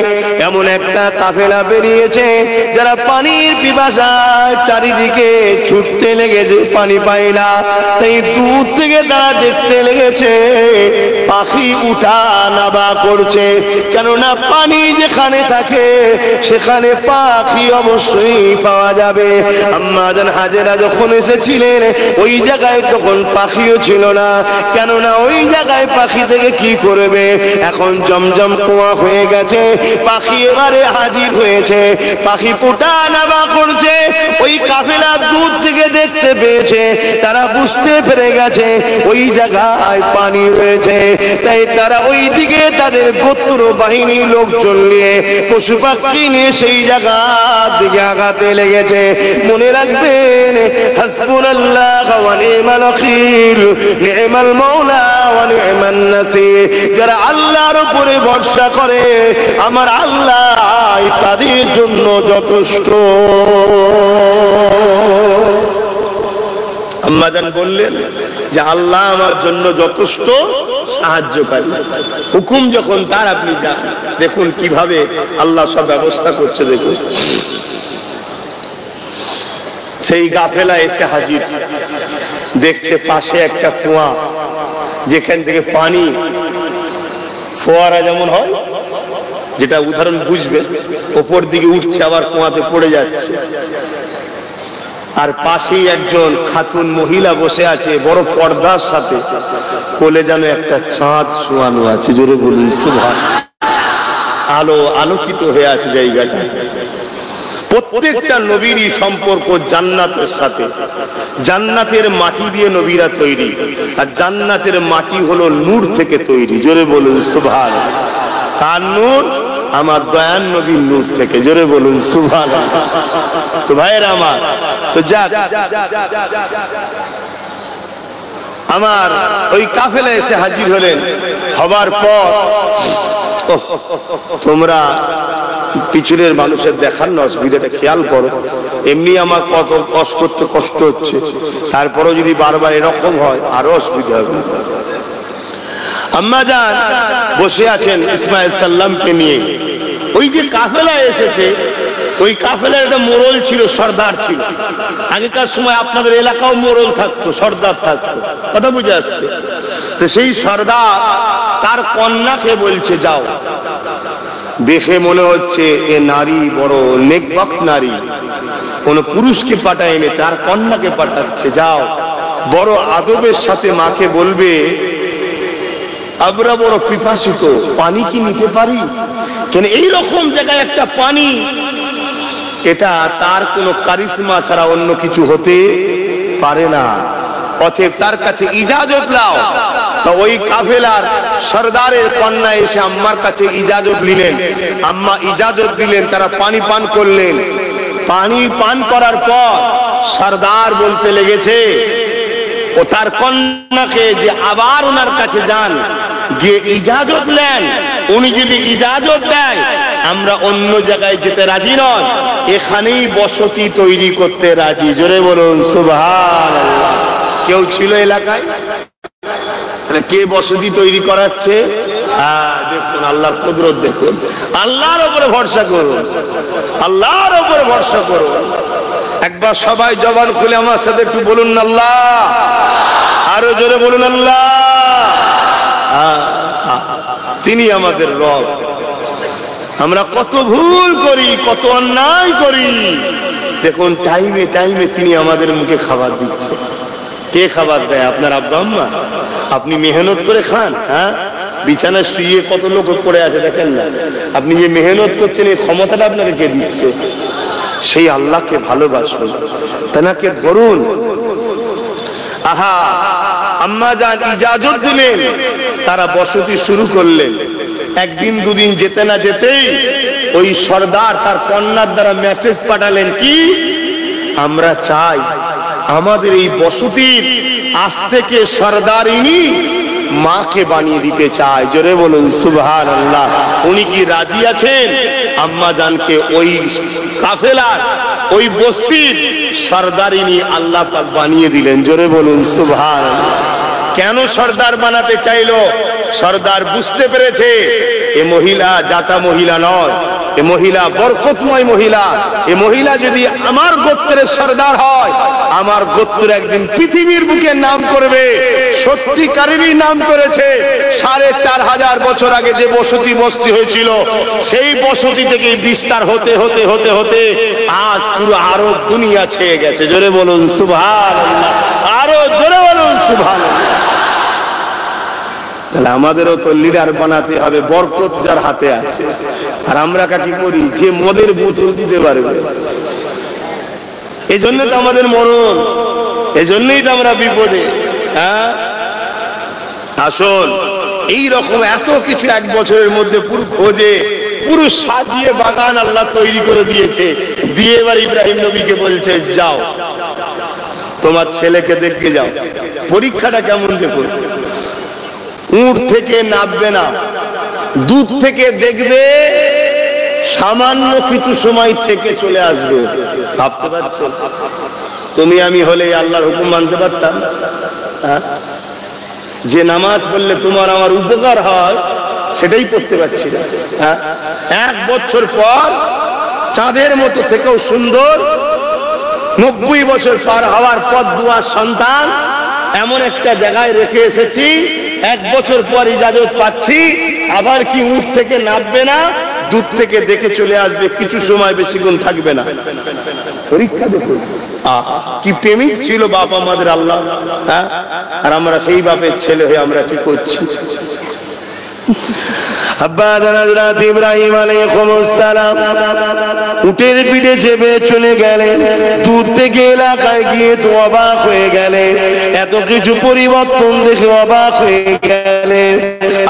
এমন একটা কাফেলা বেরিয়েছে যারা পানির পিপাসায় চারিদিকে ছুটতে লেগেছে, পানি পায় না। তাই দূর থেকে তারা দেখতে লেগেছে পাখি উঠা নামা করছে, কেননা পানি যেখানে থাকে সেখানে পাখি অবশ্যই পাওয়া যাবে। আম্মা জান হাজেরা যখন এসেছিলেন ওই জায়গায় তখন পাখিও ছিল না, কেননা ওই জায়গায় পাখি থেকে কি করবে। এখন জমজম কুয়া হয়ে গেছে, পাখি এবারে হাজির হয়েছে, পাখি পোটা নামা করছে। ওই কাফেলা দূর থেকে দেখতে পেয়েছে, তারা বুঝতে পেরে গেছে ওই জায়গায় পানি রয়েছে। তাই তারা ওই দিকে তাদের গোত্র বাহিনী লোকজন নিয়ে পশু পাখি নিয়ে সেই জায়গার দিকে আগাতে লেগেছে। মনে রাখবেন, হাসবুনাল্লাহ ওয়া নি'মাল ওয়াকিল, নি'মাল মাওলা ওয়া নি'মান নাসির। যারা আল্লাহর উপরে ভরসা করে আমার আল্লাহ তাদের জন্য যথেষ্ট। আম্মা জান বললেন যে আল্লাহ আমার জন্য যথেষ্ট সাহায্যকারী। হুকুম যখন তার, আপনি যান। দেখুন কিভাবে আল্লাহ সব ব্যবস্থা করছে। দেখুন সেই কাফেলা এসে হাজির, দেখছে পাশে একটা কুয়া, যেখান থেকে পানি ফোয়ারা যেমন হয়, যেটা উদাহরণ বুঝবে, ওপর দিকে উঠছে আবার কুয়াতে পড়ে যাচ্ছে। আর পাশেই একজন খাতুন মহিলা বসে আছে বড় পর্দার সাথে, কোলে যেন একটা চাঁদ শোয়ানো আছে। জোরে বলুন সুবহান। আলো আলোকিত হয়ে আছে জায়গাটা। প্রত্যেকটা নবীরই সম্পর্ক জান্নাতের সাথে। জান্নাতের মাটি দিয়ে নবীরা তৈরি, আর জান্নাতের মাটি হলো নূর থেকে তৈরি। জোরে বলুন সুবহানাল্লাহ। কার নূর? আমার দয়ান নবীর নূর থেকে। জোরে বলুন সুবহানাল্লাহ। তো ভাইয়েরা আমার, তো যাক, আমার ওই কাফেলা এসে হাজির হলেন। হবার পর তোমরা পিছনের মানুষের দেখার না অসুবিধাটা খেয়াল করো। এমনি আমার কত কষ্ট হচ্ছে, তারপরেও যদি বারবার এরকম হয় আরো অসুবিধা হবে। আম্মা জান বসে আছেন ইসমাইল সাল্লামকে নিয়ে। ওই যে কাফেলা এসেছে, ওই কাফেলার একটা মোড়ল ছিল, সর্দার ছিল। আগেকার সময় আপনাদের এলাকাও মোড়ল থাকতো, সর্দার থাকতো, কথা বুঝে আসছে? তো সেই সর্দার তার কন্যাকে বলছে যাও। দেখে মনে হচ্ছে এ নারী বড় নেকবখ নারী, কোন পুরুষকে পাঠায়নি, তার কন্যাকে পাঠাচ্ছে। যাও, বড় আদবের সাথে মাকে বলবে আমরা বড় পিপাসিত, পানি কি নিতে পারি? কেন এই রকম জায়গায় একটা পানি, এটা তার কোনো কারিশমা ছাড়া অন্য কিছু হতে পারে না। অতএব তার কাছে ইজাজত নাও। তো ওই কাফেলার সর্দারের কন্যা এসে আম্মার কাছে ইজাজত নিলেন। আম্মা ইজাজত দিলেন, তারা পানি পান করলেন। পানি পান করার পর সর্দার বলতে লেগেছে ও তার কন্যাকে যে আবার ওনার কাছে যান, গিয়ে ইজাজত নেন। উনি যদি ইজাজত দেয় আমরা অন্য জায়গায় যেতে রাজি নয়, এখানেই বসতি তৈরি করতে রাজি। জোরে বলুন সুবহানাল্লাহ। কেউ ছিল এলাকায়? কে বসতি তৈরি করাচ্ছে? দেখুন আল্লাহর কুদরত, দেখুন। আল্লাহর উপরে ভরসা করুন, আল্লাহর উপরে ভরসা করুন। একবার সবাই জবান খুলে আমার সাথে একটু বলুন আল্লাহ, আরো জোরে বলুন আল্লাহ। তিনি আমাদের রব। আমরা কত ভুল করি, কত অন্যায় করি। দেখুন টাইমে টাইমে তিনি আমাদের মুখে খাবার দিচ্ছে। কে খাবার দেয়? আপনার আব্বা আম্মা। আপনি মেহনত করে খান। হ্যাঁ, বিছানায় শুয়ে কত লোক পড়ে আছে দেখেন না? আপনি যে মেহনত করছেন এই ক্ষমতাটা আপনাকে কে দিচ্ছে? সেই আল্লাহকে ভালোবাসুন, তেনাকে ধরুন। আহা, আম্মা জান ইজাজত দিলেন, তারা বসতি শুরু করলেন। একদিন দুদিন যেতে না যেতেই ওই সর্দার তার কন্যার দ্বারা মেসেজ পাঠালেন, কি আমরা চাই আমাদের এই বসতির আজ থেকে সর্দারিনী মাকে বানিয়ে দিতে চায়। জোরে বলুন সুবহানাল্লাহ। উনি কি রাজি আছেন? আম্মা জানকে ওই কাফেলার ওই বস্তির সর্দারিনী আল্লাহ পাক বানিয়ে দিলেন। জোরে বলুন সুবহানাল্লাহ। কেন সর্দার বানাতে চাইলো? সর্দার বুঝতে পেরেছে এ মহিলা জাতা মহিলা নয়, এ মহিলা বরকতময় মহিলা। এ মহিলা যদি আমার গোত্রের সর্দার হয়, আমার গোত্র একদিন পৃথিবীর বুকে নাম করবে। সত্যিকারেরই নাম করেছে। ৪৫০০ বছর আগে যে বসতি বস্তি হয়েছিল, সেই বসতি থেকে বিস্তার হতে হতে হতে হতে আজ পুরো আরব দুনিয়া ছেয়ে গেছে। জোরে বলুন সুবহানাল্লাহ, আরো জোরে বলুন সুবহানাল্লাহ। তাহলে আমাদেরও তো লিডার বানাতে হবে, বরকত যার হাতে আছে। আর আমরা কি করি? যে মদের বোতল দিতে পারবে। এই জন্য তো আমাদের মরণ, এই জন্যই তো আমরা বিপদে। হ্যাঁ, আসুন এই রকম এত কিছু এক বছরের মধ্যে পুরো খোঁজে, পুরো সাজিয়ে বাগান আল্লাহ তৈরি করে দিয়েছে। দিয়ে এবার ইব্রাহিম নবীকে বলছে যাও তোমার ছেলেকে দেখতে যাও। পরীক্ষাটা কেমন দেখুন। উট থেকে নামবে না, দুধ থেকে দেখবে, সামান্য কিছু সময় থেকে চলে আসবে। ভাবতে পারছো? তুমি আমি হলে আল্লাহর হুকুম মানতে পারতাম? যে নামাজ পড়লে তোমার আমার উপকার হয় সেটাই পড়তে পারছি না। হ্যাঁ, 1 বছর পর চাঁদের মতো থেকেও সুন্দর, 90 বছর পার হওয়ার পর দুয়ার সন্তান এমন একটা জায়গায় রেখে এসেছি। 1 বছর পর ইজাজত পাচ্ছি, আবার কি উঠ থেকে নামবে না, দুধ থেকে দেখে চলে আসবে, কিছু সময় বেশিক্ষণ থাকবে না। পরীক্ষা দেখুন, কি প্রেমিক ছিল বাপ আমাদের আল্লাহ। হ্যাঁ, আর আমরা সেই বাপের ছেলে হয়ে আমরা কি করছি? আব্বা হযরত ইব্রাহিম আলাইহিস সালাম উটের পিঠে চেপে চলে গেলেন। দূর থেকে এলাকায় গিয়ে তো অবাক হয়ে গেলেন, এত কিছু পরিবর্তন দেখে অবাক হয়ে গেলেন।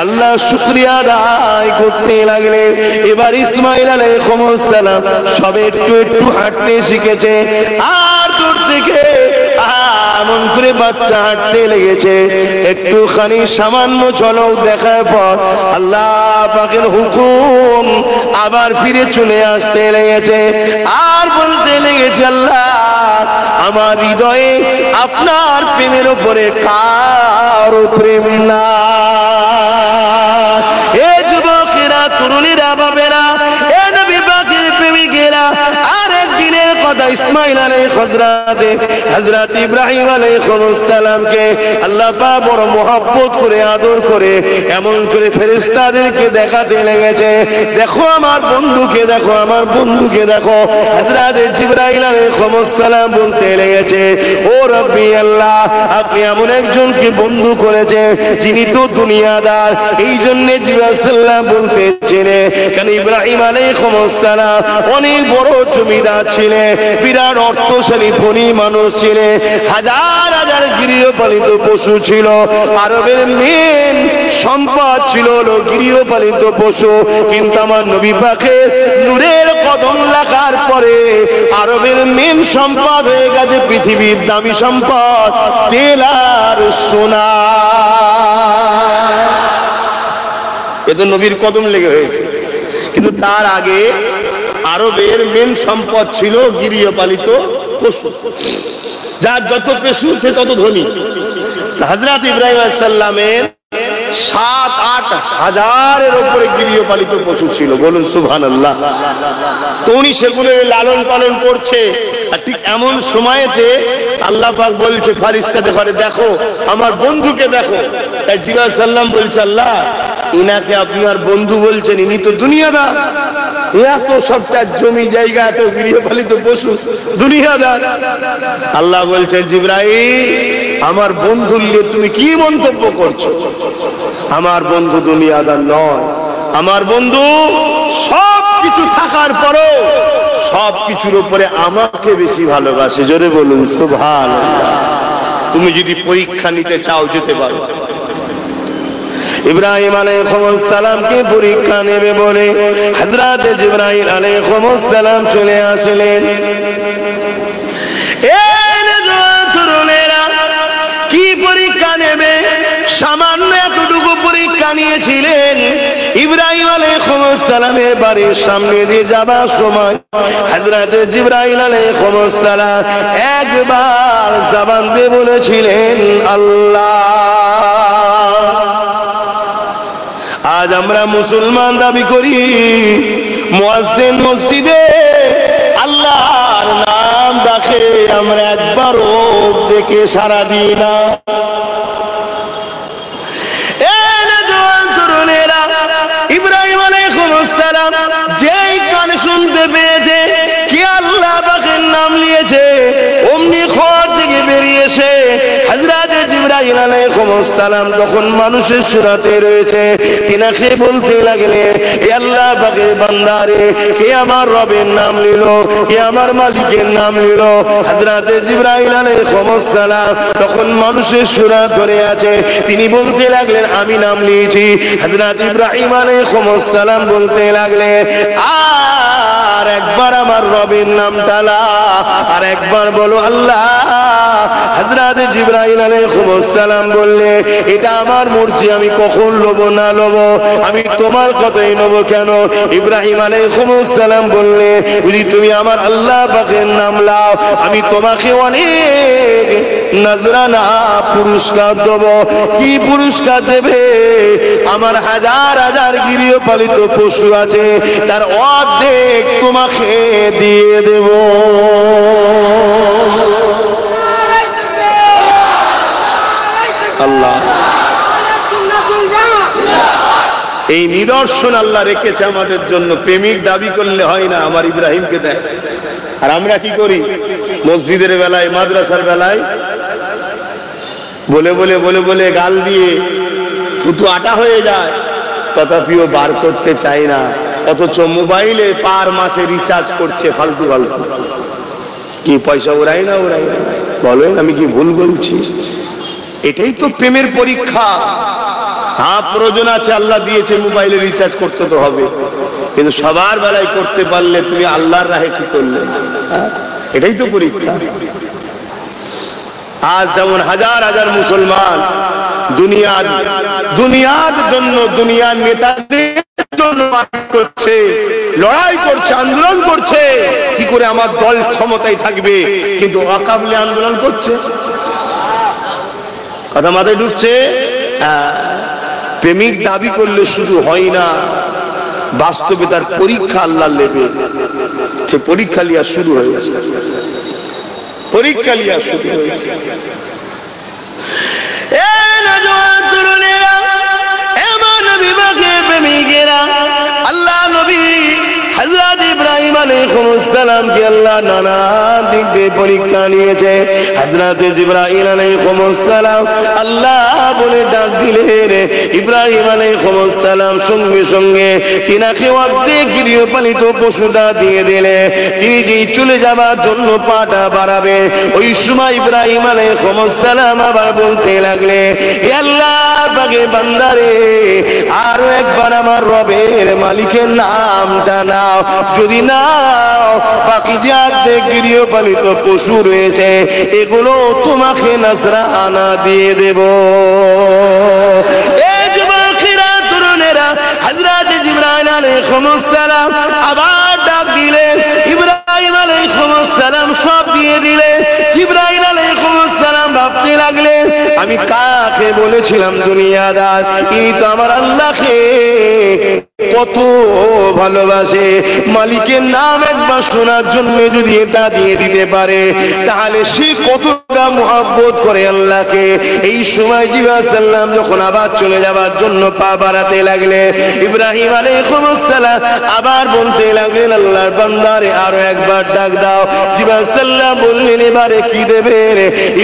আল্লাহ শুকরিয়া আদায় করতে লাগলেন। এবার ইসমাইল আলাইহিস সালাম সবে একটু একটু হাঁটতে শিখেছে, আর দূর থেকে এমন করে বাচ্চা হাঁটতে লেগেছে। একটুখানি সামান্য ঝলক দেখার পর আল্লাহ পাকের হুকুম আবার ফিরে চলে আসতে লেগেছে, আর বলতে লেগেছে, আল্লাহ আমার হৃদয়ে আপনার প্রেমের উপরে কারো প্রেম না। এ যুবকেরা, তরুণীরা, বাবেরা, এ নবী পাকের প্রেমিকেরা, আরেকদিনের কথা, ইসমাইল আলাইহিস হযরত ইব্রাহিম আলাইহিস সালামকে আল্লাহ পাক বড় মহব্বত করে আদর করে এমন করে ফেরেশতাদেরকে দেখাতে লেগেছে, দেখো আমার বন্ধুকে, দেখো আমার বন্ধুকে দেখো। হযরত জিবরাইল আলাইহিস সালাম বলতে লেগেছে, ও রব্বি আল্লাহ, আপনি এমন একজনকে বন্ধু করেছে যিনি তো দুনিয়াদার। এই জন্য জিবরাইল সাল্লাম বলতেছিলেন, কারণ ইব্রাহিম আলাইহিস সালাম অনেক বড় জমিদার ছিলেন, বিরাট অর্থশালী ধনী মানুষ ছিলেন, হাজার হাজার গৃহপালিত পশু ছিল। আরবের মেন সম্পদ ছিল গৃহপালিত পশু। কিন্তু আমার নবী পাকের নূরের কদম লাগার পরে আরবের মেন সম্পদ হয়ে গেছে পৃথিবীর দামি সম্পদ তেল আর সোনা। এ তো নবীর কদম লেগে হয়েছে। কিন্তু তার আগে আরবের মেন সম্পদ ছিল গৃহপালিত পশু, যার যত পশু সে তত ধনী। হযরত ইব্রাহিম আলাইহিস সালামের ৭-৮ হাজারের উপরে গৃহপালিত পশু ছিল, বলুন সুবহানাল্লাহ। তো উনি সেগুলো লালন পালন করছে, আর ঠিক এমন সময়তে আল্লাহ পাক বলছে ফেরেশতাদের ঘরে, দেখো আমার বন্ধুকে দেখো। তাই জিবরাইল সাল্লাম বলছে, আল্লাহ ইনাকে আপনি আর বন্ধু বলছেন, ইনি তো দুনিয়াদার, এত সবটা জমি জায়গা, এত গৃহপালিত পশু, দুনিয়াদার। আল্লাহ বলছেন, জিবরাইল আমার বন্ধু নিয়ে তুমি কি মন্তব্য করছো? আমার বন্ধু দুনিয়াদার নয়, আমার বন্ধু সব কিছু থাকার পরও সব কিছুর উপরে আমাকে বেশি ভালোবাসে। জোরে বলুন সুবহানাল্লাহ। তুমি যদি পরীক্ষা নিতে চাও যেতে পারো। ইব্রাহিম আলাইহিস সালামকে পরীক্ষা নেবে বলে হযরত জিবরাইল আলাইহিস সালাম চলে আসলেন। কি পরীক্ষা নেবে? সামান্য এতটুকু পরীক্ষা নিয়েছিলেন। ইব্রাহিম আলাইহিস সালামের বাড়ির সামনে দিয়ে যাবার সময় হযরত জিবরাইল আলাইহিস সালাম একবার জবান দিয়ে বলেছিলেন, আল্লাহ। আজ আমরা মুসলমান দাবি করি, মুয়াজ্জিন মসজিদে আল্লাহর নাম ডাকে, আমরা একবারও দেখে সাড়া দিই না। ইব্রাহিম আলাইহিস সালাম যেই কান শুনতে পেয়েছে কি আল্লাহ পাকের নাম নিয়েছে, অমনি ঘর থেকে বেরিয়েছে হযরত জিবরাইল আলাইহিস সালাম তখন মানুষের সুরাতে রয়েছে, তিনাকে বলতে লাগলেন, হে আল্লাহ পাকের বান্দারে, কে আমার রবের নাম নিল, কে আমার মালিকের নাম নিল। হযরত জিবরাইল আলাইহিস সালাম তখন মানুষের সুরা ধরে আছে, তিনি বলতে লাগলেন, আমি নাম নিয়েছি। হযরত ইব্রাহিম আলাইহিস সালাম বলতে লাগলেন, আর একবার আমার রবের নামটা লা, আর একবার বলো আল্লাহ। হযরত জিবরাইল আলাইহিস সালাম বললে, এটা আমার মর্জি, আমি কখন লব না লব, আমি তোমার কথাই নেব কেন? ইব্রাহিম আলাইহিস সালাম বললে, যদি তুমি আমার আল্লাহ পাকের নাম লাও, আমি তোমাকে অনেক নজরানা পুরস্কার দেব। কি পুরস্কার দেবে? আমার হাজার হাজার গৃহপালিত পশু আছে, তার অর্ধেক তোমাকে দিয়ে দেব। আল্লাহ এই নিদর্শন আল্লাহ রেখেছে আমাদের জন্য। প্রেমিক দাবি করলে হয় না, আমার ইব্রাহিমকে দেয়। আর আমরা কি করি? মসজিদের বেলায়, মাদ্রাসার বেলায় বলে বলে বলে বলে গাল দিয়ে থুতু আটা হয়ে যায়। তথাপিও বার করতে চায় না, অথচ মোবাইলে পার মাসে রিচার্জ করছে ফালতু ফালতু। কি পয়সা ওরাই না? বলেন আমি কি ভুল বলছি? এটাই তো প্রেমের পরীক্ষা। হ্যাঁ, প্রয়োজন আছে, আল্লাহ দিয়েছে, মোবাইলে রিচার্জ করতে তো হবে, কিন্তু সবার বেলায় করতে পারলে তুমি আল্লাহর রাহে কি করলে? এটাই তো পরীক্ষা। আজ যেমন হাজার হাজার মুসলমান দুনিয়ার জন্য, দুনিয়ার নেতাদের জন্য করছে, লড়াই করছে, আন্দোলন করছে, কি করে আমার দল ক্ষমতায় থাকবে, কিন্তু অকাবলে আন্দোলন করছে। কথা মাথায় ঢুকছে? প্রেমিক দাবি করলে শুধু হয় না, বাস্তবে তার পরীক্ষা আল্লাহ নেবে। সে পরীক্ষা লিয়া শুরু হয়েছে, পরীক্ষা লিয়া শুরু হয়েছে। আল্লাহ নবী হযরত ইব্রাহিম আলাইহিস সালাম কে আল্লাহ নানা দিক দিয়ে পরীক্ষা নিয়েছে। হযরত জিবরাইল আলাইহিস সালাম আল্লাহ বলে ডাক দিলেন, ইব্রাহিম আলাইহিস সালাম সঙ্গে সঙ্গে তিনাকে অর্ধেক গৃহপালিত পশুটা দিয়ে দিলে। তিনি যেই চলে যাবার জন্য পাটা বাড়াবে, ওই সময় ইব্রাহিম আলাইহিস সালাম আবার বলতে লাগলে, হে আল্লাহ পাকের বান্দারে, আরো একবার আমার রবের মালিকের নামটা নাও, যদি নাও বাকি যে অর্ধেক গৃহপালিত পশু রয়েছে এগুলো তোমাকে নাজরানা দিয়ে দেব। এই যুবকেরা, তরুণেরা, হযরত জিবরাইল আলাইহিস সালাম আবার ডাক দিলেন, ইব্রাহিম আলাইহিস সালাম সব দিয়ে দিলেন। জিবরাইল আলাইহিস সালাম ভাবতে লাগলেন, আমি কাকে বলেছিলাম দুনিয়াদার, ইনি তো আমার আল্লাহকে কত ভালোবাসে। মালিকের নাম একবার শোনার জন্য যদি এটা দিয়ে দিতে পারে, তাহলে সে কতটা মুহাব্বত করে আল্লাহকে। এই সময় জিবরাইল সাল্লাম যখন আবার চলে যাবার জন্য পা বাড়াতে লাগলে, ইব্রাহিম আলাইহিস সালাম আবার বলতে লাগলেন, আল্লাহর বান্দারে আরো একবার ডাক দাও। জিবরাইল সাল্লাম বললেন, এবারে কি দেবে?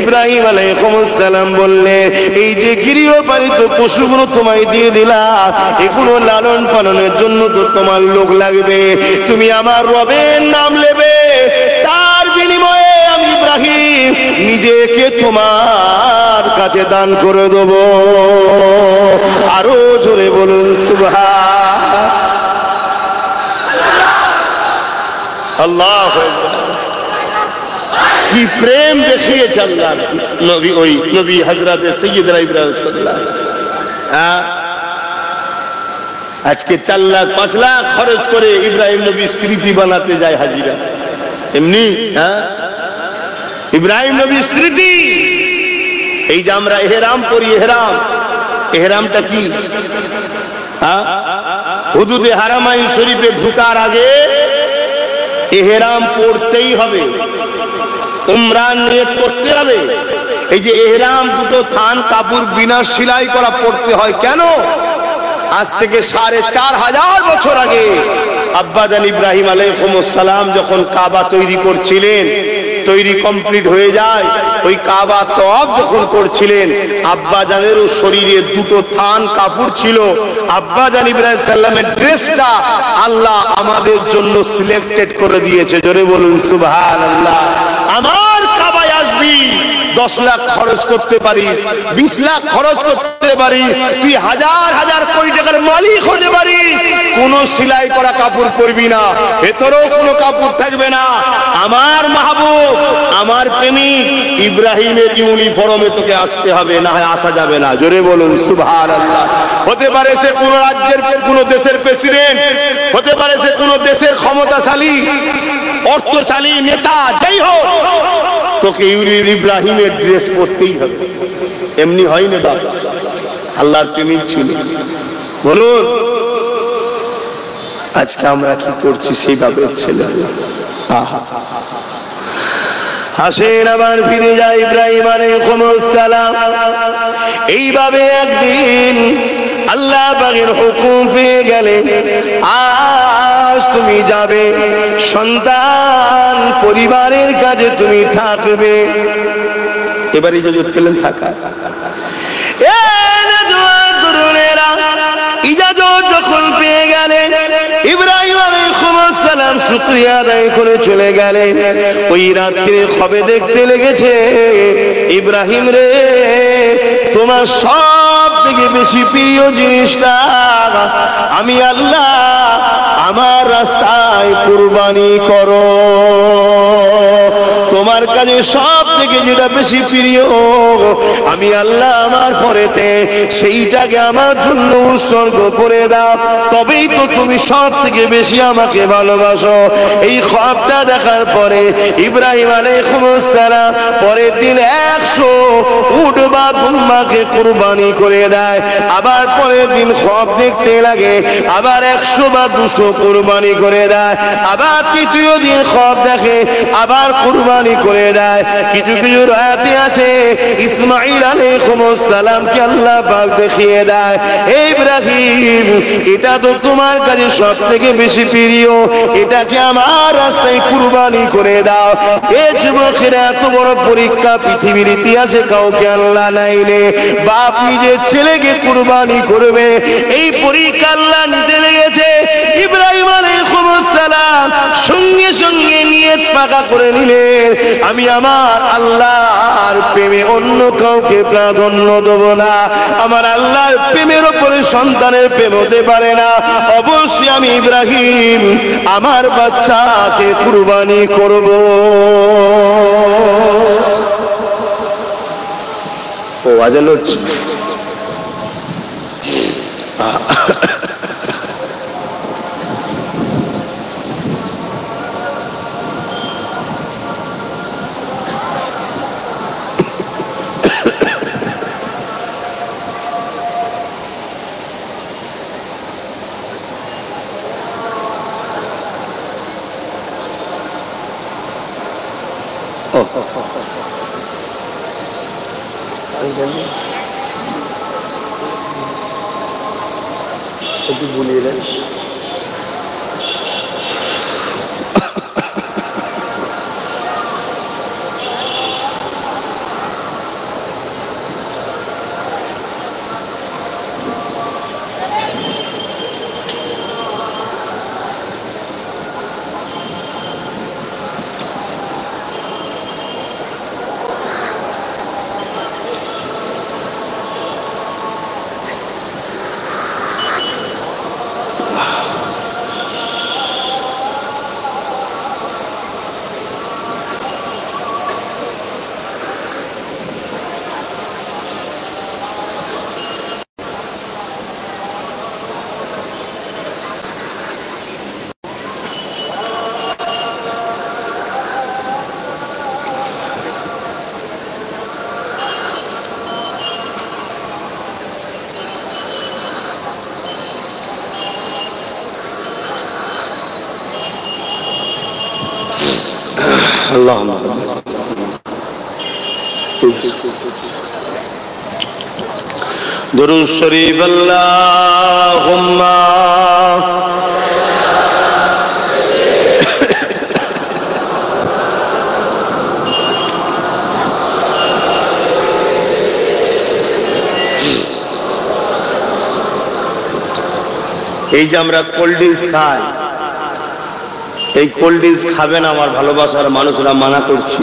ইব্রাহিম আলাইহিস সালাম বললেন, এই যে গৃহপালিত পশুগুলো তোমায় দিয়ে দিলাম, এগুলো লালন পালনের জন্য তো তোমার লোক লাগবে, তুমি আমার রবের নাম নেবে, তার বিনিময়ে আমি ইব্রাহিম নিজেকে তোমার কাছে দান করে দেব। আরো জোরে বলুন সুবহান আল্লাহ। কি প্রেম দেখিয়েছে আল্লাহ নবী, ওই নবী হযরত সাইয়্যিদনা ইব্রাহিম সাল্লাল্লাহু আলাইহি ওয়াসাল্লাম। আজকে 4 লাখ 5 লাখ খরচ করে ইব্রাহিম নবীর স্মৃতি বানাতে যায় হাজিরা, এমনি ইব্রাহিম নবীর স্মৃতি। এই যে আমরা ইহরাম পরি, ইহরামটা কি? হুদুদে হারামাইন শরীফে ঢোকার আগে ইহরাম পড়তেই হবে, উমরান নিয়ত করতে হবে। এই যে ইহরাম দুটো থান কাপড় বিনা সেলাই করা পড়তে হয় কেন? আজ থেকে 4500 বছর আগে আব্বাজান ইব্রাহিম আলাইহিস সালাম যখন কাবা তৈরি করছিলেন, তৈরি কমপ্লিট হয়ে যায়, ওই কাবা তওয়াফ যখন করছিলেন, আব্বাজানেরও শরীরে দুটো থান কাপড় ছিল। আব্বাজান ইব্রাহিম সাল্লামের ড্রেসটা আল্লাহ আমাদের জন্য সিলেক্টেড করে দিয়েছে। জোরে বলুন সুবহানাল্লাহ। আমার কাবায় আসবি, 10 লাখ খরচ করতে পারিস, 20 লাখ খরচ করতে পারিস, তুই হাজার হাজার কোটি টাকার মালিক হতে পারিস, কোন সেলাই করা কাপড় পরবি না, ভেতরেও কোনো কাপড় থাকবে না। আমার মাহবুব, আমার প্রেমিক ইব্রাহিমের ইউনিফর্মে তোকে আসতে হবে, না হয় আসা যাবে না। জোরে বলুন সুবহানাল্লাহ। হতে পারে সে কোন রাজ্যের, কোন দেশের প্রেসিডেন্ট, হতে পারে সে কোন দেশের ক্ষমতাশালী অর্থশালী নেতা, যাই হোক, তোকে ইব্রাহিমের ড্রেস পরতেই হবে। এমনি হয় না বাবা, আল্লাহর প্রেমিক ছিল। বলুন আজকে আমরা কি করছি সেইভাবে ছেলে। হাসেন আবার ফিরে যায় ইব্রাহিম আলাইহিস সালাম। এইভাবে একদিন আল্লাহ পাকের হুকুম পেয়ে গেলেন, আজ তুমি যাবে, সন্তান পরিবারের কাছে তুমি থাকবে। এবার ইজাজত পেলেন থাকা। ইজাজত যখন পেয়ে গেলেন, ইব্রাহিম আলাইহিস সালাম শুকরিয়া আদায় করে চলে গেলেন। ওই রাত্রে খবে দেখতে লেগেছে, ইব্রাহিম রে, তোমার সব থেকে বেশি প্রিয় জিনিসটা আমি আল্লাহ আমার রাস্তায় কুরবানি করো। তোমার কাছে সব থেকে যেটা বেশি প্রিয় আমি আল্লাহ আমার পরেতে সেইটাকে আমার জন্য উৎসর্গ করে দাও, তবেই তো তুমি সব থেকে বেশি আমাকে ভালোবাসো। এই খ্বাবটা দেখার পরে ইব্রাহিম আলাইহিস সালাম পরের দিন 100 উট বা দুম্বাকে কুরবানি করে দেয়। আবার পরের দিন খ্বাব দেখতে লাগে, আবার 100 বা 200 কুরবানি করে দেয়। আবার তৃতীয় দিন খ্বাব দেখে, আবার কুরবানি করে দেয়। কিছু কিছু রাতে আছে ইসমাঈল আলাইহিস সালামকে আল্লাহ পাক দেখিয়ে দেয়, ইব্রাহিম এটা তো তোমার কাছে সব থেকে বেশি প্রিয়, এটাকে আমার রাস্তায় কুরবানি করে দাও। এই যুবকেরা এত বড় পরীক্ষা পৃথিবীর ইতিহাসে কাউকে আল্লাহ নাইলে। বাপ নিজের ছেলেকে কুরবানি করবে, এই পরীক্ষা আল্লাহ নিতে লেগেছে। ইব্রাহিম আলাইহিস সালাম সঙ্গে সঙ্গে নিয়ত পাকা করে নিলেন, আমি আমার আল্লাহর প্রেমে অন্য কাউকে প্রাধান্য দেব না। আমার আল্লাহর প্রেমের উপরে সন্তানের প্রেম হতে পারে না। অবশ্যই আমি ইব্রাহিম আমার বাচ্চাকে কুরবানি করব। ও আজান হচ্ছে। একটু বলিয়ে দেন। اللهم درود شریف اللهم এই যে আমরা কোল্ড ড্রিঙ্কস খাই, এই কোল্ড ড্রিঙ্কস খাবেন আমার ভালোবাসার মানুষরা মানা করছি।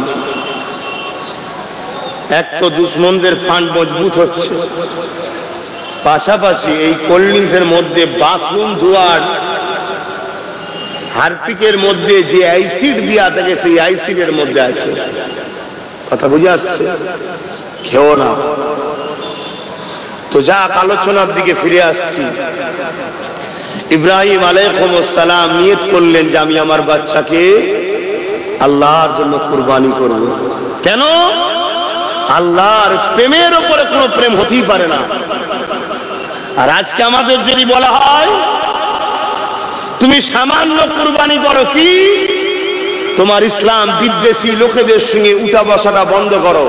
এক তো দুশ্মনদের ফান্ড মজবুত হচ্ছে, পাশাপাশি এই কোল্ড ড্রিঙ্কসের মধ্যে বাথরুম ধোয়ার হারপিকের মধ্যে যে অ্যাসিড দেওয়া থাকে সেই অ্যাসিডের মধ্যে আছে। কথা বুঝে আসছে? খেও না। তো যাক, আলোচনার দিকে ফিরে আসছি। ইব্রাহিম আলাইহিস সালাম নিয়ত করলেন যে আমি আমার বাচ্চাকে আল্লাহর জন্য কুরবানি করব। কেন? আল্লাহর প্রেমের উপরে কোনো প্রেম হতেই পারে না। আর আজকে আমাদের যদি বলা হয় তুমি সামান্য কুরবানি করো, কি তোমার ইসলাম বিদ্বেষী লোকেদের সঙ্গে উঠা বসাটা বন্ধ করো,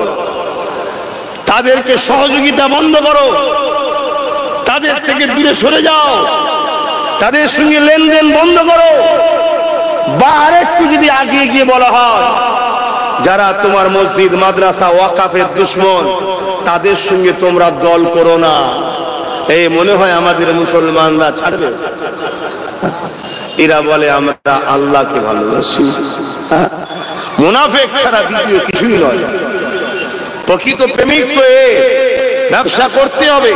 তাদেরকে সহযোগিতা বন্ধ করো, তাদের থেকে দূরে সরে যাও, তাদের সঙ্গে লেনদেন বন্ধ করো। বা আরেকটু যদি আগিয়ে গিয়ে বলা হয় যারা তোমার মসজিদ মাদ্রাসা ওয়াকাফের দুশমন, তাদের সঙ্গে তোমরা দল করো না, এই মনে হয় আমাদের মুসলমানরা ছাড়বে? এরা বলে আমরা আল্লাহকে ভালোবাসি। মুনাফিক ছাড়া দ্বিতীয় কিছুই নয়। প্রকৃত প্রেমিক তো ব্যবসা করতে হবে,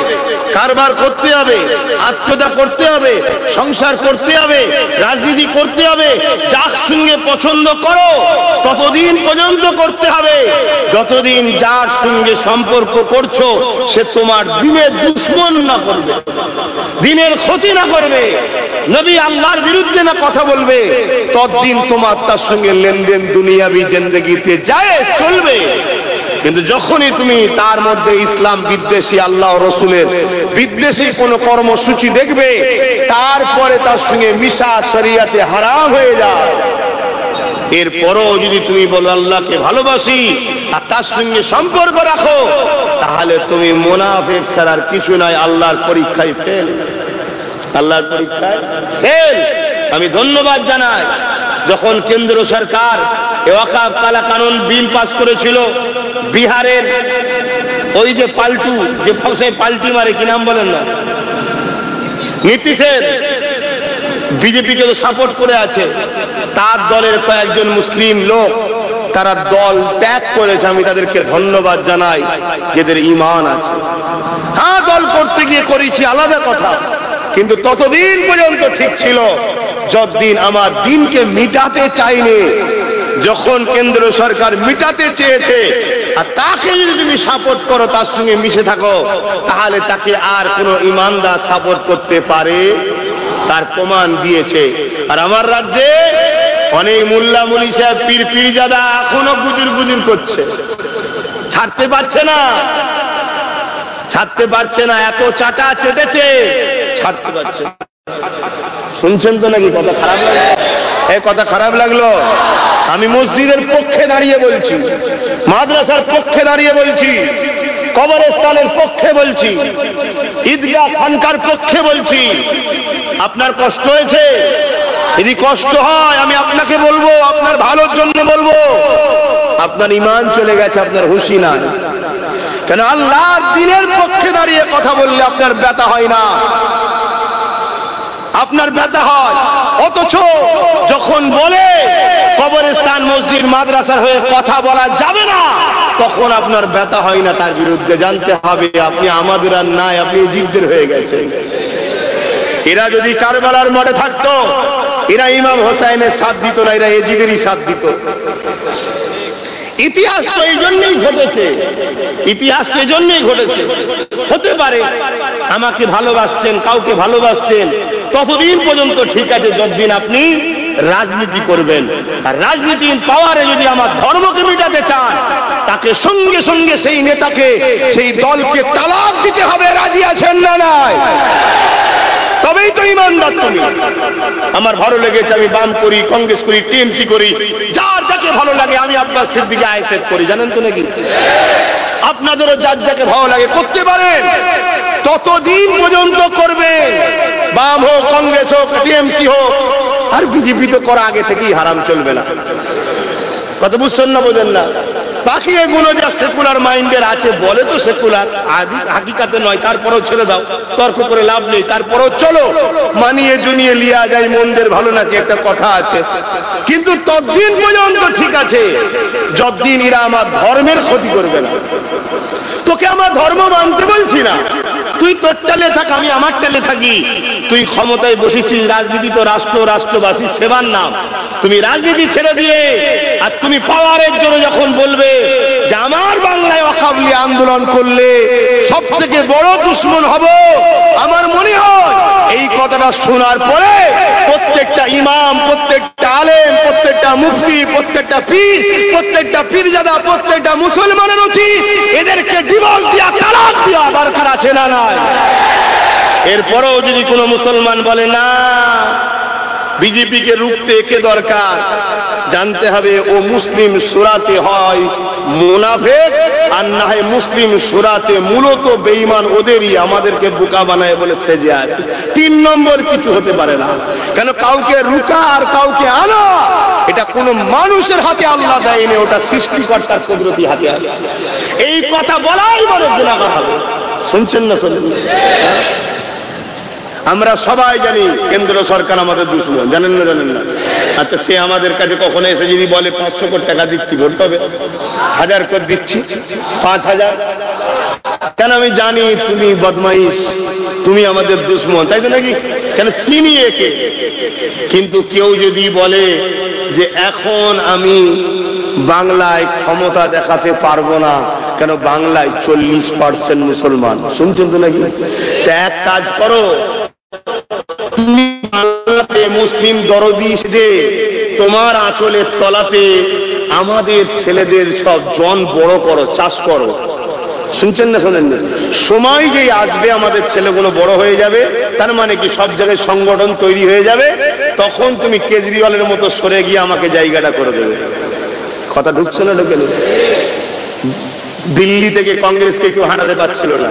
কারবার করতে হবে, আত্মীয়তা করতে হবে, সংসার করতে হবে, রাজনীতি করতে হবে। যার সঙ্গে পছন্দ করো ততদিন পর্যন্ত করতে হবে যতদিন যার সঙ্গে সম্পর্ক করছো সে তোমার দিনের দুশ্মন না করবে, দিনের ক্ষতি না করবে, নবী আল্লাহর বিরুদ্ধে না কথা বলবে, ততদিন তোমার তার সঙ্গে লেনদেন দুনিয়াবি জিন্দেগিতে যায় চলবে। কিন্তু যখনই তুমি তার মধ্যে ইসলাম বিদ্বেষী, আল্লাহ রসুলের বিদ্বেষী কোন কর্মসূচি দেখবে, তারপরে তার সঙ্গে মিশা শরিয়াতে হারাম হয়ে যায়। এরপরও যদি তুমি বলো আল্লাহকে ভালোবাসি আর তার সঙ্গে সম্পর্ক রাখো, তাহলে তুমি মুনাফিক ছাড়ার কিছু নাই। আল্লাহর পরীক্ষায় ফেল, আল্লাহর পরীক্ষায় ফেল। আমি ধন্যবাদ জানাই যখন কেন্দ্র সরকার ওয়াকফ কালা কানুন বিল পাস করেছিল, বিহারের ওই যে পাল্টু, যে ফসে পাল্টি মারে, কি নাম বলেন না, নীতিশের বিজেপিকে সাপোর্ট করে আছে, তার দলের কয়েকজন মুসলিম লোক তারা দল ত্যাগ করেছে। আমি তাদেরকে ধন্যবাদ জানাই, যাদের ঈমান আছে। হ্যাঁ, দল করতে গিয়ে করেছি আলাদা কথা, কিন্তু ততদিন পর্যন্ত ঠিক ছিল যতদিন আমার দিনকে মিটাতে চাইনি। যখন কেন্দ্র সরকার মিটাতে চেয়েছে আর তাকে যদি তুমি সাপোর্ট করো, তার সঙ্গে মিশে থাকো, তাহলে তাকে আর কোনো ইমানদার সাপোর্ট করতে পারে? তার প্রমাণ দিয়েছে। আর আমার রাজ্যে অনেক মোল্লা মুলি সাহেব, পীর পীরজাদা এখনো গুজুর গুজুর করছে, ছাড়তে পারছে না, ছাড়তে পারছে না, এত চাটা চেটেছে, ছাড়তে পারছে। শুনছেন তো নাকি? কথা খারাপ লাগলো? এই কথা খারাপ লাগলো? আমি মসজিদের পক্ষে দাঁড়িয়ে বলছি, মাদ্রাসার পক্ষে দাঁড়িয়ে বলছি, কবরস্থানের পক্ষে বলছি, ঈদগাহ খানকার পক্ষে বলছি। আপনার কষ্ট হয়েছে? যদি কষ্ট হয় আমি আপনাকে বলবো, আপনার ভালোর জন্য বলবো। আপনার ঈমান চলে গেছে, আপনার হুঁশি নাই। কেন আল্লাহর দ্বীনের পক্ষে দাঁড়িয়ে কথা বললে আপনার ব্যথা হয় না, আপনার ব্যথা হয়। অথচ যখন বলে কবরস্থান মসজিদ মাদ্রাসার হয়ে কথা বলা যাবে না, তখন আপনার ব্যথা হয় না। তার বিরুদ্ধে জানতে হবে আপনি আমাদের আর নাই, আপনি ইজিপ্টের হয়ে গেছেন। এরা যদি কারবালার মঠে থাকতো, এরা ইমাম হোসাইনের সাথ দিত না, এরা এজিদেরই সাথ দিত। ইতিহাস তো এই জন্যই ঘটেছে, ইতিহাস তো এই জন্যই ঘটেছে। হতে পারে আমাকে ভালোবাসছেন, কাউকে ভালোবাসছেন, ততদিন পর্যন্ত ঠিক আছে যতদিন আপনি রাজনীতি করবেন। আর রাজনীতির পাওয়ারে যদি আমার ধর্মকে মিটাতে চান, তাকে সঙ্গে সঙ্গে সেই নেতাকে, সেই দলকে তালাক দিতে হবে। রাজি আছেন না নাই? তবেই তো ইমানদার তুমি। আমার ভালো লেগেছে, আমি বাম করি, কংগ্রেস করি, টিএমসি করি, যার যাকে ভালো লাগে। আমি আব্বাস সিদ্দিকী আইএসএফ করি, জানেন তো নাকি? আপনাদেরও যার যাকে ভালো লাগে করতে পারেন, ততদিন পর্যন্ত করবে। বাম হোক, কংগ্রেস হোক, টিএমসি হোক, আর বিজেপি তো করা আগে থেকেই হারাম, চলবে না। কথা বুঝছেন না? বোঝেন না? বাকি এগুলো যা সেকুলার মাইন্ডের আছে বলে তো সেকুলার, হাকিকাতে নয়। তারপরেও ছেড়ে দাও, তর্ক করে লাভ নেই। তারপরেও চলো, মানিয়ে জুনিয়ে লিয়া যায়, মন্দের ভালো নাকি একটা কথা আছে। কিন্তু ততদিন পর্যন্ত ঠিক আছে যতদিন এরা আমার ধর্মের ক্ষতি করবে না। তোকে আমার ধর্ম মানতে বলছি না, তুই তোর টালে থাক, আমি আমার টালে থাকি। তুই ক্ষমতায় বসেছিস, রাজনীতি তো রাষ্ট্র, রাষ্ট্রবাসীর সেবার নাম। তুমি রাজনীতি ছেড়ে দিয়ে আর তুমি পাওয়ারের জন্য যখন বলবে যে আমার বাংলায় ওয়াকফ নিয়ে আন্দোলন করলে সব থেকে বড় দুশ্মন হব, আমার মনে হয় এই কথাটা শোনার পরে প্রত্যেকটা ইমাম, প্রত্যেকটা আলেম, প্রত্যেকটা মুফতি, প্রত্যেকটা পীর, প্রত্যেকটা পীরজাদা, প্রত্যেকটা মুসলমানের উচিত এদেরকে ডিভোর্স দিয়া, তালাক দিয়া দরকার আছে না নাই? এরপরেও যদি কোনো মুসলমান বলে না বিজেপিকে রুখতে কে দরকার, জানতে হবে ও মুসলিম সুরাতে হয় মুনাফিক, আর না হয় মুসলিম সুরাতে মূলত বেঈমান। ওদেরই আমাদেরকে বোকা বানায় বলে সেজে আছে। 3 নম্বর কিছু হতে পারে না। কেন কাউকে রুকা আর কাউকে আনা, এটা কোন মানুষের হাতে আল্লাহ দেয়নি, ওটা সৃষ্টিকর্তার কুদরতি হাতে আছে। এই কথা বলাই বড় গুনাহ হবে। শুনছেন না শুনছেন? আমরা সবাই জানি কেন্দ্র সরকার আমাদের দুশমন, জানেন না জানেন না? আচ্ছা, সে আমাদের কাছে কখনো এসে যদি বলে 500 কোটি টাকা দিচ্ছি, ভোট হবে? 1000 কোটি দিচ্ছি, 5000, কেন? আমি জানি তুমি বদমাইশ, তুমি আমাদের দুশমন, তাই তো নাকি? কেন? চিনি একে। কিন্তু কেউ যদি বলে যে এখন আমি বাংলায় ক্ষমতা দেখাতে পারবো না, কেন? বাংলায় 40% মুসলমান, শুনছেন তো নাকি? তা এক কাজ করো, তুমি বাংলাতে মুসলিম দরদি দে, তোমার আঁচলের তলাতে আমাদের ছেলেদের সব জন বড় করো, চাষ করো। শুনছেন না শোনেন না? সময় যেই আসবে আমাদের ছেলেগুলো বড় হয়ে যাবে, তার মানে কি সব জায়গায় সংগঠন তৈরি হয়ে যাবে, তখন তুমি কেজরিওয়ালের মতো সরে গিয়ে আমাকে জায়গাটা করে দেবে। কথা ঢুকছে না লোকে? দিল্লি থেকে কংগ্রেসকে কেউ হাঁটাতে পারছিল না,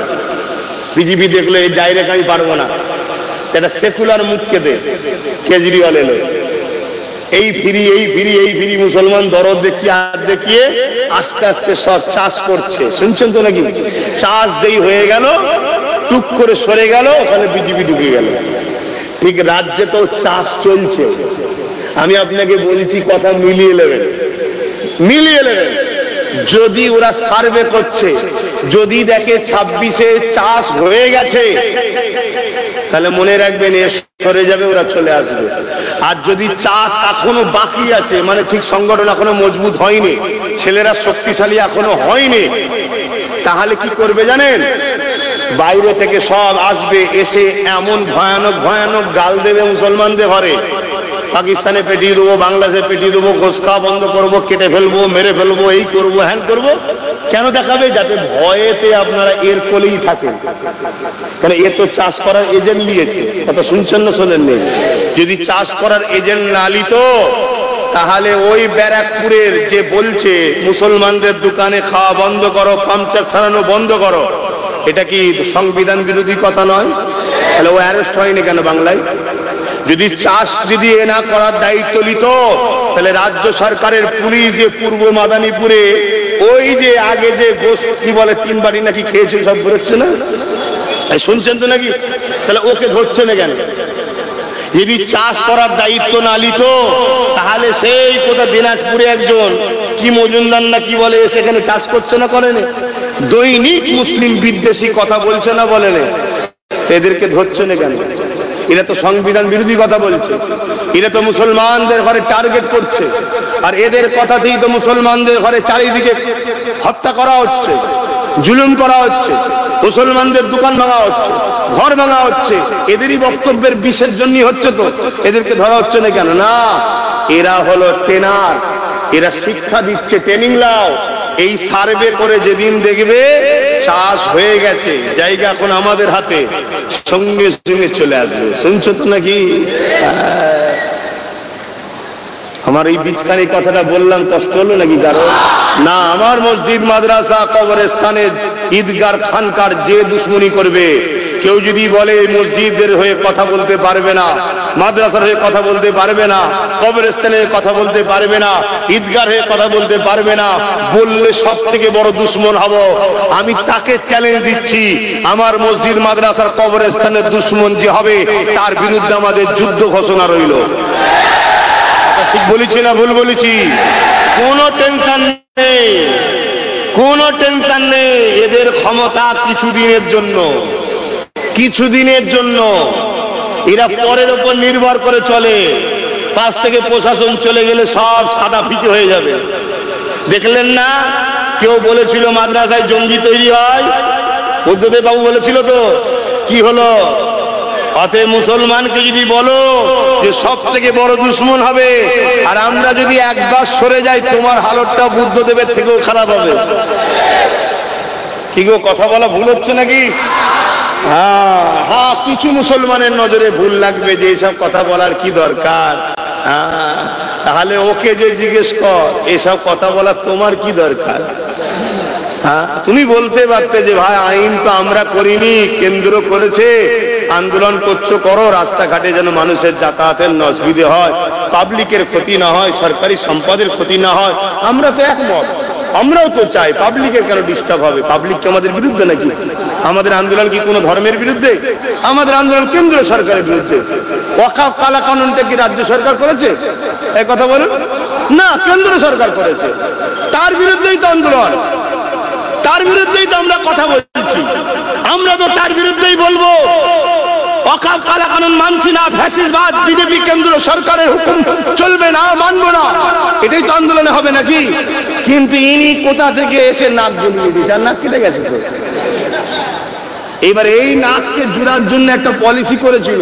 বিজেপি দেখলো এই ডাইরেক্ট আমি পারবো না, এটা সেকুলার মুখকে দে, কেজরিওয়াল এলো, এই ফ্রি মুসলমান দরদ দেখিয়ে হাত দেখিয়ে আস্তে আস্তে সব চাষ করছে। শুনছেন তো নাকি? চাষ যেই হয়ে গেল, টুক করে সরে গেল, ওখানে বিজেপি ঢুকে গেল। ঠিক রাজ্যে তো চাষ চলছে। আমি আপনাকে বলছি, কথা মিলিয়ে নেবেন, মিলিয়ে নেবেন। যদি ওরা সার্ভে করছে, যদি দেখে 26-এ চাষ হয়ে গেছে, তাহলে মনে রাখবেন এ সরে যাবে, ওরা চলে আসবে। আর যদি চাষ এখনো বাকি আছে, মানে ঠিক সংগঠন এখনো মজবুত হয়নি, ছেলেরা শক্তিশালী এখনো হয়নি, তাহলে কি করবে জানেন? বাইরে থেকে সব আসবে, এসে এমন ভয়ানক ভয়ানক গাল দেবে মুসলমানদের ঘরে, পাকিস্তানে পেটিয়ে দেবো, বাংলাদেশে পেটিয়ে দেবো, ঘোষ খাওয়া বন্ধ করবো, কেটে ফেলবো, মেরে ফেলবো, এই করবো, হ্যান করবো। কেন দেখাবে? যাতে ভয়েতে আপনারা এর কোলেই থাকেন। কারণ এ তো চাষ করার এজেন্ট নিয়েছে। কথা শুনছেন না শোনেন নেই? যদি চাষ করার এজেন্ট না নিত, তাহলে ওই ব্যারাকপুরের যে বলছে মুসলমানদের দোকানে খাওয়া বন্ধ করো, পাম্পচার সারানো বন্ধ করো, এটা কি সংবিধান বিরোধী কথা নয়? তাহলে ও অ্যারেস্ট হয়নি কেন বাংলায়? যদি চাষ যদি এ না করার দায়িত্ব নিত, তাহলে রাজ্য সরকারের পুলিশ যে পূর্ব মাদানীপুরে ওই যে আগে যে গোষ্ঠ কি বলে 3 বাড়ি নাকি খেয়েছে, সব বেরোচ্ছে না, শুনছেন তো নাকি? তাহলে ওকে ধরছে না কেন? যদি চাষ করার দায়িত্ব না নিত, তাহলে সেই কোথা দিনাজপুরে একজন কি মজুমদার না কি বলে, সেখানে চাষ করছে না, করেন? দৈনিক মুসলিম বিদ্বেষী কথা বলছে না, বলেন? এদেরকে ধরছে না কেন? এরা তো সংবিধান বিরোধী কথা বলছে, এরা তো মুসলমানদের ঘরে টার্গেট করছে, আর এদের কথাতেই তো মুসলমানদের ঘরে চারিদিকে হত্যা করা হচ্ছে, জুলুম করা হচ্ছে, মুসলমানদের দোকান ভাঙা হচ্ছে, ঘর ভাঙা হচ্ছে। এদেরই বক্তব্যের বিষের জন্য হচ্ছে। তো এদেরকে ধরা হচ্ছে না কেন? না, এরা হলো ট্রেনার, এরা শিক্ষা দিচ্ছে, ট্রেনিং লাও। এই সার্ভে করে যেদিন দেখবে চাষ হয়ে গেছে, জায়গা এখন আমাদের হাতে, সঙ্গে সঙ্গে চলে আসবে। শুনছো তো নাকি? আমার এই বীজখানি কথাটা বললাম, কষ্ট হলো নাকি কারো? না, আমার মসজিদ, মাদ্রাসা, কবরস্থানে, ঈদগার, খানকার যে দুশ্মনী করবে, কেউ যদি বলে মসজিদের হয়ে কথা বলতে পারবে না, মাদ্রাসার হয়ে কথা বলতে পারবে না, কবরস্থানের কথা বলতে পারবে না, ঈদগার হয়ে কথা বলতে পারবে না, বললে সব থেকে বড় দুশ্মন হব। আমি তাকে চ্যালেঞ্জ দিচ্ছি, আমার মসজিদ, মাদ্রাসার, কবরস্থানের দুশ্মন যে হবে, তার বিরুদ্ধে আমাদের যুদ্ধ ঘোষণা রইল। ঠিক বলেছি না ভুল বলেছি? কোনো টেনশন নেই, কোনো টেনশন নেই। এদের ক্ষমতা কিছুদিনের জন্য, কিছুদিনের জন্য। এরা পরের উপর নির্ভর করে চলে। পাশ থেকে প্রশাসন চলে গেলে সব সাদা ফিকে হয়ে যাবে। দেখলেন না, কেউ বলেছিল মাদ্রাসায় জঙ্গি তৈরি হয়, বুদ্ধদেব বাবু বলেছিল তো, কি হলো? অতএব মুসলমানকে যদি বলো যে সব থেকে বড় দুশ্মন হবে, আর আমরা যদি একবার সরে যাই, তোমার হালতটা বুদ্ধদেবের থেকেও খারাপ হবে। কি গো, কথা বলা ভুল হচ্ছে নাকি? হ্যাঁ, কিছু মুসলমানের নজরে ভুল লাগবে যে এসব কথা বলার কি দরকার। তাহলে ওকে যে জিজ্ঞেস কর, এসব কথা বলার তোমার কি দরকার? তুমি বলতে পারতে যে ভাই, আইন তো আমরা করিনি, কেন্দ্র করেছে, আন্দোলন করছো, করো, রাস্তাঘাটে যেন মানুষের যাতায়াতের অসুবিধে হয়, পাবলিকের ক্ষতি না হয়, সরকারি সম্পদের ক্ষতি না হয়, আমরা তো একমত। আমরাও তো চাই পাবলিকের কেন ডিস্টার্ব হবে? পাবলিক কি আমাদের বিরুদ্ধে নাকি? আমাদের আন্দোলন কি কোনো ধর্মের বিরুদ্ধে? আমাদের আন্দোলন কেন্দ্র সরকারের বিরুদ্ধে। ওয়াকফ কালা কানুনটা কি রাজ্য সরকার করেছে? এই কথা বলুন না, কেন্দ্র সরকার করেছে। তার বিরুদ্ধেই তো আন্দোলন, তার বিরুদ্ধেই তো আমরা কথা বলছি। আমরা তো তার বিরুদ্ধেই বলবো। ওয়াকফ কালা কানুন মানছি না, ফ্যাসিস্টবাদ বিজেপি কেন্দ্র সরকারের হুকুম চলবে না, মানবো না, এটাই তো আন্দোলনে হবে নাকি? কিন্তু ইনি কোথা থেকে এসে নাক গলিয়ে দিয়েছে, আর নাক কেটে গেছে তো। এবার এই নাককে জুড়ার জন্য একটা পলিসি করেছিল,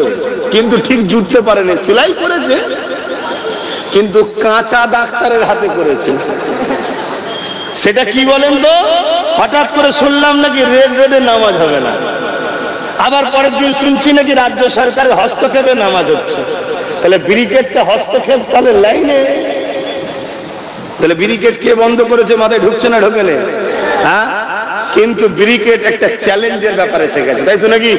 কিন্তু ঠিক জুড়তে পারেনি। সেলাই করেছে, কিন্তু কাঁচা ডাক্তারের হাতে করেছে। সেটা কি বলেন তো? হঠাৎ করে শুনলাম নাকি রেড রোডে নামাজ হবে না, আবার পরের দিন শুনছি নাকি রাজ্য সরকারের হস্তক্ষেপে নামাজ হচ্ছে। তাহলে ব্যারিকেডটা হস্তক্ষেপ, তাহলে লাইনে, তাহলে ব্যারিকেড কে বন্ধ করেছে? মাথায় ঢুকছে না, ঢোকে না? হ্যাঁ, কিন্তু ব্যারিকেড একটা চ্যালেঞ্জের ব্যাপারে এসে গেছে, তাই তো নাকি?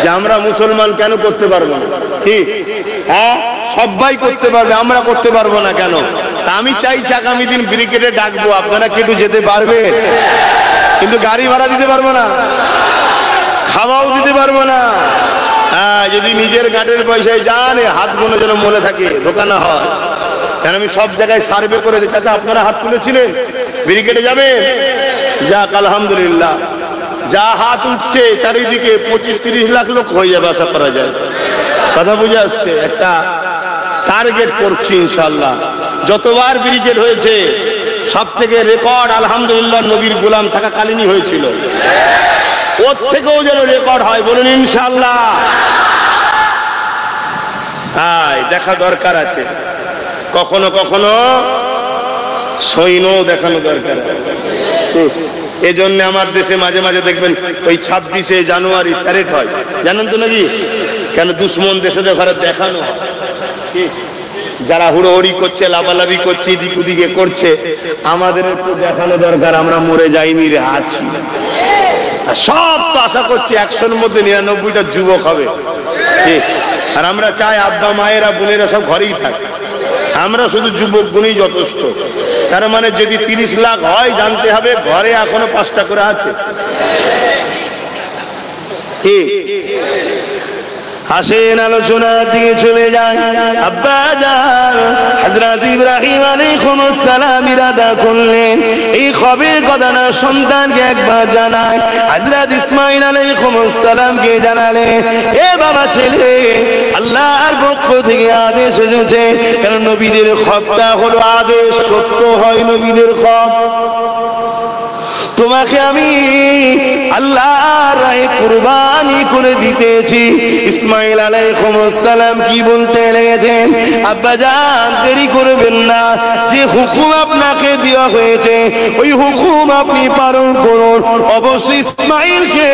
যে আমরা মুসলমান কেন করতে পারবো না? কি হ্যাঁ, সবাই করতে পারবে, আমরা করতে পারবো না কেন? আমি চাইছি আগামী দিন ব্যারিকেডে ডাকবো, আপনারা কি একটু যেতে পারবেন? কিন্তু গাড়ি ভাড়া দিতে পারবো না, খাওয়াও দিতে পারবো না। হ্যাঁ, যদি নিজের গাড়ির পয়সায় যান, হাত গুলো যেন মনে থাকে, দোকানা হয়। কেন আমি সব জায়গায় সার্ভে করে দিই, তাতে আপনারা হাত তুলেছিলেন ব্যারিকেডে যাবেন। যাক, আলহামদুলিল্লাহ, যা হাত উঠছে চারিদিকে 25-30 লাখ লোক হয়ে যাবে আশা করা যায়। কথা বুঝে আসছে? একটা টার্গেট করছি ইনশাআল্লাহ। যতবার ব্যারিকেড হয়েছে সব থেকে রেকর্ড আলহামদুলিল্লাহ নবীর গোলাম থাকাকালীনই হয়েছিল, ওর থেকেও যেন রেকর্ড হয়, বলুন ইনশাআল্লাহ। দেখা দরকার আছে, কখনো কখনো সৈন্য দেখানো দরকার। এজন্য আমার দেশে মাঝে মাঝে দেখবেন ওই 26শে জানুয়ারি প্যারেড হয়, জানেন তো নাকি? কেন? দুশ্মন দেশে ঘরে দেখানো হয়। যারা হুড়োহুড়ি করছে, লাফালাফি করছে, এদিক ওদিকে করছে, আমাদের একটু দেখানো দরকার আমরা মরে যাইনি রে, আছি। সব তো আশা করছি 100-র মধ্যে 99টা যুবক হবে। আর আমরা চাই আব্বা মায়েরা বোনেরা সব ঘরেই থাকে, আমরা শুধু যুবক গুণেই যথেষ্ট। তার মানে যদি 30 লাখ হয়, জানতে হবে ঘরে এখনো 5টা করে আছে। আসেন আলোচনার দিকে চলে যায়। আব্বা জান হযরত ইব্রাহিম আলাইহিস সালাম ইরাদা করলেন এই খবরের কথা না সন্তানকে একবার জানায়। হযরত ইসমাঈল আলাইহিস সালামকে জানালেন, এ বাবা ছেলে, আল্লাহর পক্ষ থেকে আদেশ এসেছে। কারণ নবীদের খবরটা হলো আদেশ, সত্য হয় নবীদের খবর। তোমাকে আমি আল্লাহর রাহে কুরবানি করে দিতেছি। ইসমাঈল আলাইহিস সালাম কি বলতে লেগেছেন? আব্বা জান, দেরি করবেন না, যে হুকুম আপনাকে দেওয়া হয়েছে ওই হুকুম আপনি পালন করুন। অবশ্যই ইসমাঈলকে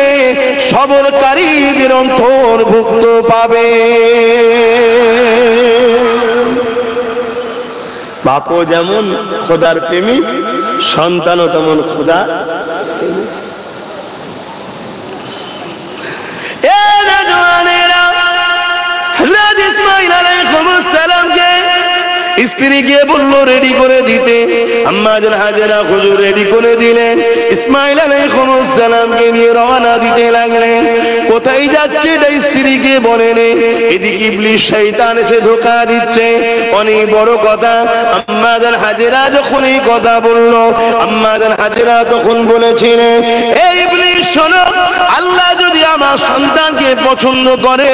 সবরকারীদের অন্তর্ভুক্ত পাবে। বাপও যেমন খোদার প্রেমিক, সন্তানও তেমন খোদা। হযরত ইসমাঈল আলাইহিস সালামকে স্ত্রীকে বললো রেডি করে দিতে। আম্মা জান হাজেরা হুজুর রেডি করে দিলেন। ইসমাঈল আলাইহিস সালামকে নিয়ে রওনা দিতে লাগলেন। কোথায় যাচ্ছে এটা স্ত্রীকে বলেন। এদিকে ইবলিস শয়তান এসে ধোঁকা দিচ্ছে। অনেক বড় কথা। আম্মা জান হাজেরা যখন এই কথা বললো, আম্মা জান হাজেরা তখন বলেছিলেন, এই ইবলিস শোনো, আল্লাহ যদি আমার সন্তানকে পছন্দ করে,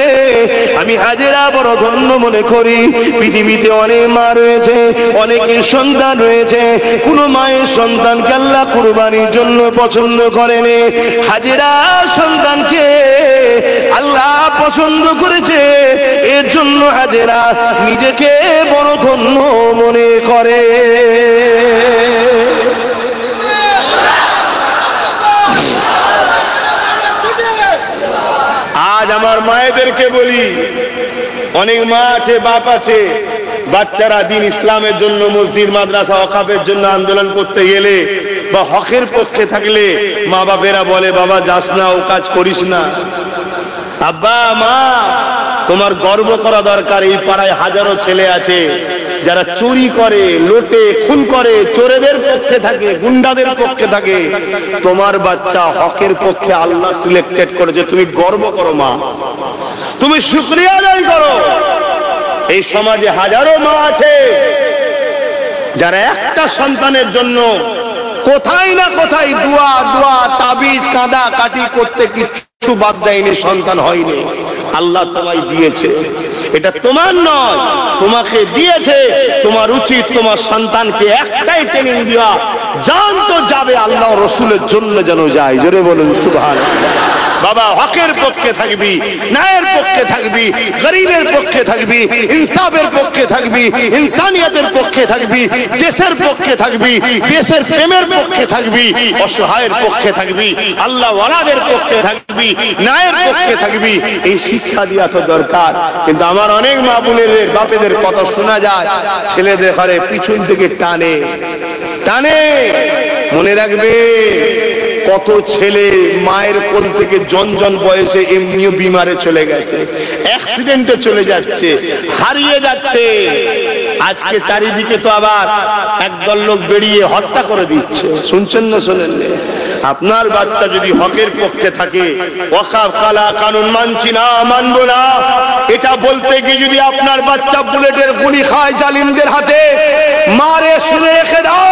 আমি হাজেরা বড় ধন্য মনে করি। পৃথিবীতে অনেক মা রয়েছে, অনেকের সন্তান রয়েছে, কোন মায়ের সন্তানকে আল্লাহ কুরবানির জন্য পছন্দ করেন। হাজেরা সন্তানকে আল্লাহ পছন্দ করেছে, এর জন্য হাজেরা নিজেকে বড় ধন্য মনে করে। আজ আমার মায়েদেরকে বলি, অনেক মা আছে, বাপ আছে, বাচ্চারা দিন ইসলামের জন্য মসজিদ মাদ্রাসা ওয়াকফের জন্য আন্দোলন করতে গেলে বা হকের পক্ষে থাকলে মা বাপেরা বলে, বাবা যাস না, ও কাজ করিস না। আব্বা মা তোমার গর্ব করা দরকার। এই পাড়ায় হাজারো ছেলে আছে যারা চুরি করে, লোটে, খুন করে, চোরেদের পক্ষে থাকে, গুন্ডাদের পক্ষে থাকে। তোমার বাচ্চা হকের পক্ষে আল্লাহ সিলেক্টেড করেছে, তুমি গর্ব করো মা, তুমি শুকরিয়া আদায় করো। এই সমাজে হাজারো মা আছে যারা একটা সন্তানের জন্য কোথায় না কোথায় দোয়া দোয়া তাবিজ কাঁদা কাটি করতে কিচ্ছু বাদ দেয়নি, সন্তান হয়নি। আল্লাহ তোমায় দিয়েছে, এটা তোমার নয়, তোমাকে দিয়েছে। তোমার উচিত তোমার সন্তানকে একটাই ট্রেনিং দেওয়া, জান তো যাবে আল্লাহ রসুলের জন্য যেন যায়। জোরে বলুন সুবহানাল্লাহ। বাবা হকের পক্ষে থাকবি, ন্যায়ের পক্ষে থাকবি, গরিবের পক্ষে থাকবি, ইনসাফের পক্ষে থাকবি, ইনসানিয়তের পক্ষে থাকবি, দেশের পক্ষে থাকবি, দেশের প্রেমের পক্ষে থাকবি, অসহায়ের পক্ষে থাকবি, আল্লাহ ওয়ালাদের পক্ষে থাকবি, ন্যায়ের পক্ষে থাকবি। এই শিক্ষা দেওয়া তো দরকার। কিন্তু আমার অনেক মা বোনেদের বাপেদের কথা শোনা যায়, ছেলেদের ঘরে পিছন থেকে টানে টানে। মনে রাখবে কত ছেলে মায়ের কোল থেকে জনজন বয়সে এমনিও বিমারে চলে গেছে, অ্যাক্সিডেন্টে চলে যাচ্ছে, হারিয়ে যাচ্ছে। আজকে চারিদিকে তো আবার একদল লোক বেরিয়ে হত্যা করে দিচ্ছে। শুনছেন না শোনেন? আপনার বাচ্চা যদি হকের পক্ষে থাকে, ওয়াকাফ কালা কানুন মানছি না, মানবো না, এটা বলতে গিয়ে যদি আপনার বাচ্চা বুলেটের গুলি খায় জালিমদের হাতে, মারে শুনে রেখে দাও,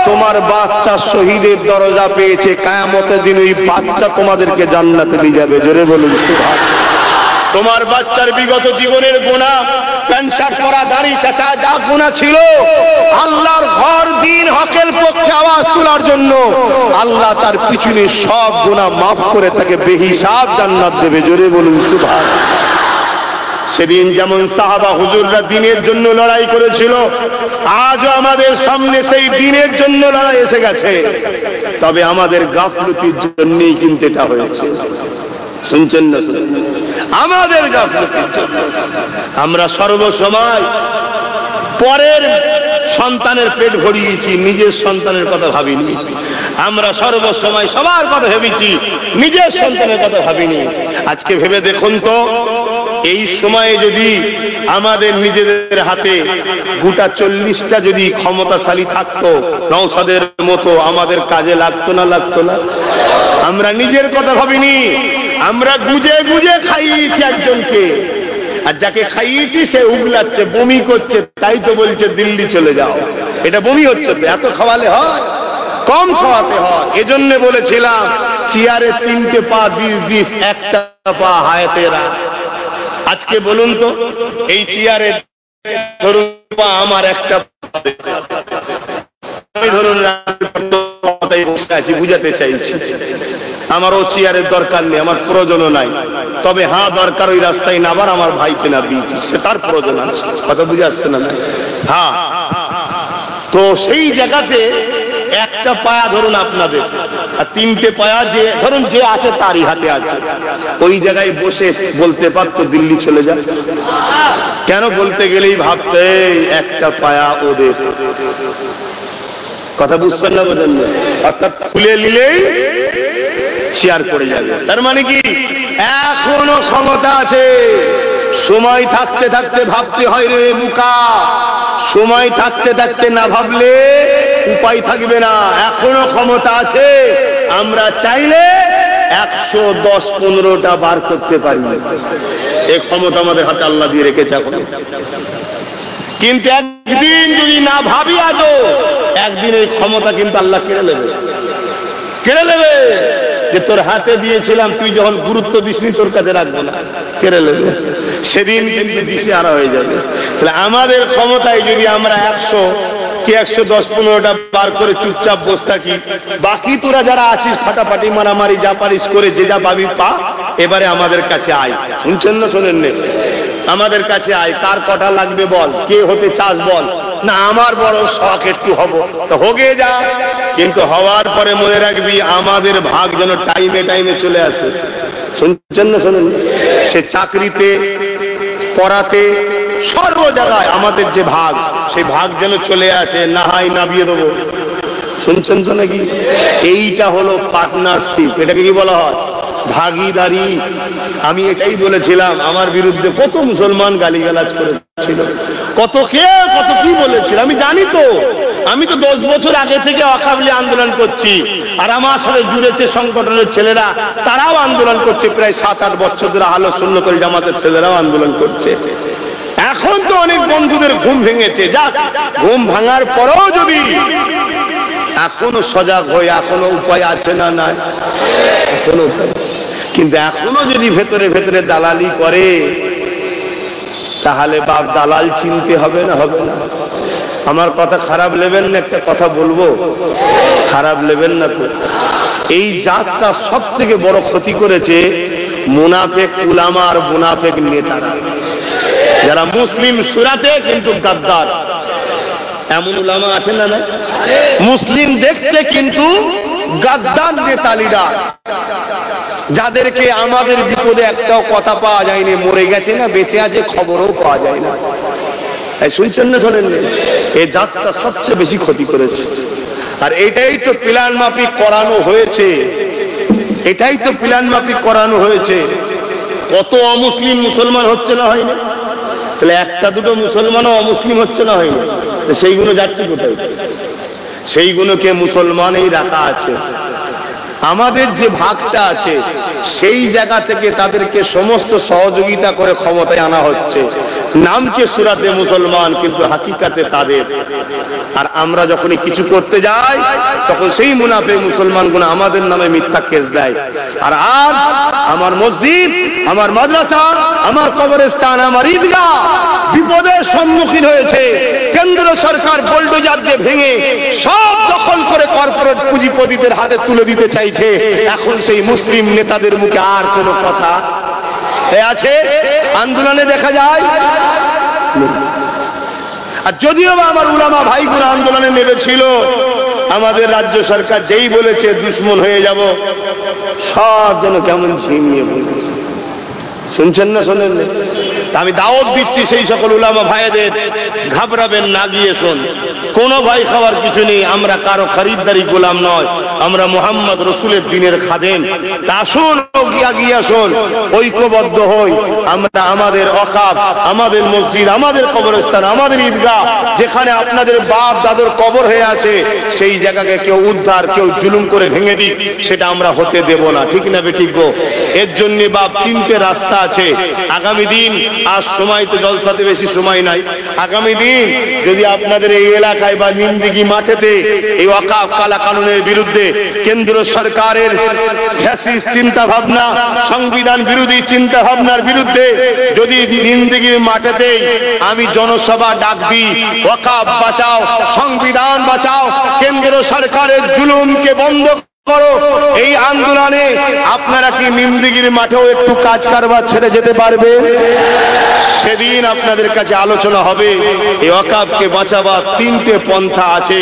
তোমার বাচ্চা শহীদের দরজা পেয়েছে। কিয়ামতের দিন ওই বাচ্চা তোমাদেরকে জান্নাতে নিয়ে যাবে। জোরে বলুন সুবহানাল্লাহ। তোমার বাচ্চার বিগত জীবনের গুনাহ, প্যান্ট শার্ট পরা, দাড়ি চাচা যা গুনাহ ছিল, আল্লাহর ঘর দিন হকের পক্ষে আওয়াজ তোলার জন্য আল্লাহ তার পিছনে সব গুনাহ মাফ করে তাকে বেহিসাব জান্নাত দেবে। জোরে বলুন সুবহানাল্লাহ। সেদিন যেমন সাহাবা হুজুররা দ্বীনের জন্য লড়াই করেছিল, আজও আমাদের সামনে সেই দ্বীনের জন্য লড়াই এসে গেছে। তবে আমাদের গাফলতির জন্যই কিন্তু এটা হয়েছে। শুনছেন না? আমাদের গাফলতির জন্য আমরা সর্বসময় পরের সন্তানের পেট ভরিয়েছি, নিজের সন্তানের কথা ভাবিনি। আমরা সর্বসময় সবার কথা ভেবেছি, নিজের সন্তানের কথা ভাবিনি। আজকে ভেবে দেখুন তো, এই সময়ে যদি আমাদের নিজেদের হাতে গোটা 40টা যদি ক্ষমতাশালী থাকতো নওশাদের মতো, আমাদের কাজে লাগতো না? লাগতো না? আমরা নিজের কথা ভাবিনি, আমরা গুজে গুজে খাইয়েছি একজনকে, আর যাকে খাইয়েছি সে উগলাচ্ছে, বমি করছে, তাই তো বলছে দিল্লি চলে যাও। এটা বমি হচ্ছে তো, এত খাওয়ালে হয়? কম খাওয়াতে হয়। এজন্য বলেছিলাম চেয়ারে 3টে পা দিস একটা পা হায়াতেরা। আজকে বলুন তো, এই চেয়ারে ধরুন পা আমার একটা, আমি ধরুন বসে আছি, বুঝাতে চাইছি আমারও চেয়ারের দরকার নেই, আমার প্রয়োজনও নাই। তবে হ্যাঁ দরকার ওই রাস্তায় নাবার আমার ভাইকে না দিয়েছি, সে তার প্রয়োজন আছে। কথা বুঝে আসছে না? হ্যাঁ, তো সেই জায়গাতে একটা পায়া ধরুন আপনাদের, আর 3টে পায়া যে ধরুন যে আছে তারই হাতে আছে। ওই জায়গায় বসে বলতে পারতো দিল্লি চলে যা। কেন? বলতে গেলেই ভাবতে একটা পায়া ওদের। কথা বুঝছেন না? বোঝেন না? অর্থাৎ খুলে নিলেই চেয়ার পড়ে যাবে। তার মানে কি এখনো ক্ষমতা আছে। সময় থাকতে থাকতে ভাবতে হয় রে বুকা, সময় থাকতে থাকতে না ভাবলে উপায় থাকবে না। এখনো ক্ষমতা আছে, আমরা চাইলে 110-15টা বার করতে পারি। এই ক্ষমতা আমাদের হাতে আল্লাহ দিয়ে রেখেছে এখন। কিন্তু একদিন যদি না ভাবি, আজও একদিন এই ক্ষমতা কিন্তু আল্লাহ কেড়ে নেবে, কেড়ে নেবে। যে তোর হাতে দিয়েছিলাম, তুই যখন গুরুত্ব দিসনি তোর কাছে রাখবো না, কেড়ে নেবে। সেদিন কিন্তু দিশে হারা হয়ে যাবে। তাহলে আমাদের ক্ষমতায় যদি আমরা 100 কি 110-15টা বার করে চুপচাপ বসে থাকি, বাকি তোরা যারা আছিস ফাটাফাটি মারামারি যা পারিস করে যে যা পাবি পা, এবারে আমাদের কাছে আয়। শুনছেন না শোনেন? আমাদের কাছে আয়, কার কটা লাগবে বল, কে হতে চাস বল। না আমার বড় শখ একটু হব, তো হোগে যা। কিন্তু হওয়ার পরে মনে রাখবি আমাদের ভাগ যেন টাইমে টাইমে চলে আসে। শুনছেন না শোনেন? সে চাকরিতে, পড়াতে, সর্ব জায়গায় আমাদের যে ভাগ, সেই ভাগ যেন চলে আসে, না হয় নামিয়ে দেবো। শুনছেন তো নাকি? এইটা হলো পার্টনারশিপ। এটাকে কি বলা হয়? ভাগীদারি। আমি এটাই বলেছিলাম, আমার বিরুদ্ধে কত মুসলমান গালিগালাজ করেছিল, কত কে কত কি বলেছিল আমি জানি তো। আমি তো 10 বছর আগে থেকে ওয়াকাবলি আন্দোলন করছি, আর আমার সাথে জুড়েছে সংগঠনের ছেলেরা, তারাও আন্দোলন করছে। প্রায় 7-8 বছর ধরে আলো সুন্নাতুল জামাতের ছেলেরাও আন্দোলন করছে। এখন তো অনেক বন্ধুদের ঘুম ভেঙেছে, যা ঘুম ভাঙার পরেও যদি এখনো সজাগ হই, এখনো উপায় আছে না নাই, এখনো উপায়। কিন্তু এখনো যদি ভেতরে ভেতরে দালালি করে, তাহলে বাপ দালাল চিনতে হবে না, হবে না? আমার কথা খারাপ নেবেন না, একটা কথা বলবো, খারাপ নেবেন না তো। এই জাতটা সব থেকে বড় ক্ষতি করেছে মুনাফেক উলামা আর মুনাফেক নেতারা, যারা মুসলিম সুরাতে কিন্তু গাদ্দার। এমন উলামা আছেন না? মুসলিম দেখতে কিন্তু গাদ্দার নেতা লিডার, যাদেরকে আমাদের বিপদে একটাও কথা পাওয়া যায়নি, মরে গেছে না বেঁচে আছে খবরও পাওয়া যায় না। শুনছেন না শোনেন? এই জাতটা সবচেয়ে বেশি ক্ষতি করেছে। আর এটাই তো প্ল্যান মাফিক করানো হয়েছে, এটাই তো প্ল্যান মাফিক করানো হয়েছে। কত অমুসলিম মুসলমান হচ্ছে না, হয়নি? তাহলে একটা দুটো মুসলমানও অমুসলিম হচ্ছে না, হয়নি? সেইগুলো যাচ্ছে কোথায়? সেইগুলোকে মুসলমানই রাখা আছে। আমাদের যে ভাগটা আছে সেই জায়গা থেকে তাদেরকে সমস্ত সহযোগিতা করে ক্ষমতায় আনা হচ্ছে। নামকে সুরাতে মুসলমান, কিন্তু হাকিকাতে তাদের। আর আমরা যখনই কিছু করতে যাই, তখন সেই মুনাফিক মুসলমানগুলো আমাদের নামে মিথ্যা কেস দেয়। আর আজ আমার মসজিদ, আমার মাদ্রাসা, আমার কবরস্থান, আমার ঈদগাহ বিপদের সম্মুখীন হয়েছে। কেন্দ্র সরকার বুলডোজার দিয়ে ভেঙে সব দখল করে কর্পোরেট পুঁজিপতিদের হাতে তুলে দিতে চাইছে। এখন সেই মুসলিম নেতাদের মুখে আর কোনো কথা আছে? আন্দোলনে দেখা যায়। আর যদিও বা আমার উলামা ভাইগুলো আন্দোলনে নেমেছিল, আমাদের রাজ্য সরকার যেই বলেছে দুশ্মন হয়ে যাব, সব যেন কেমন ঝিমিয়ে বলেছে। শুনছেন না শোনেন? আমি দাওয়াত দিচ্ছি সেই সকল উলামা ভাইদের, ঘাবড়াবেন না, গিয়ে শোন। কোনো ভাই খাওয়ার কিছু নেই, আমরা কারো খরিদ্দারি গোলাম নয়, আমরা মুহাম্মদ রসুলের দিনের খাদেম। তা শুন, গিয়া শোন, ঐক্যবদ্ধ হই আমরা। আমাদের ওয়াকাফ, আমাদের মসজিদ, আমাদের কবরস্থান, আমাদের ঈদগাহ, যেখানে আপনাদের বাপ দাদুর কবর হয়ে আছে, সেই জায়গাকে কেউ উদ্ধার, কেউ জুলুম করে ভেঙে দিক, সেটা আমরা হতে দেব না। ঠিক না বেঠিক গো? এর জন্য বাপ 3টে রাস্তা আছে। আগামী দিন, আজ সময় তো জলসাতে বেশি সময় নাই, আগামী দিন যদি আপনাদের এই এলাকায় বা নিমদিঘি মাঠেতে এই ওয়াকাফ কালা কানুনের বিরুদ্ধে, কেন্দ্র সরকারের ফ্যাসিস্ট চিন্তা ভাবনা, সংবিধান বিরোধী চিন্তা ভাবনার বিরুদ্ধে যদি নিমদিঘির মাঠেতে আমি জনসভা ডাক দিই, ওয়াকাফ বাঁচাও, সংবিধান বাঁচাও, কেন্দ্র সরকারের জুলুমকে বন্ধ করো, এই আন্দোলনে আপনারা কি নিমদিঘির মাঠেও একটু কাজ কারবার ছেড়ে যেতে পারবে? সেদিন আপনাদের কাছে আলোচনা হবে। এই ওয়াকাফকে বাঁচাবার 3টে পন্থা আছে,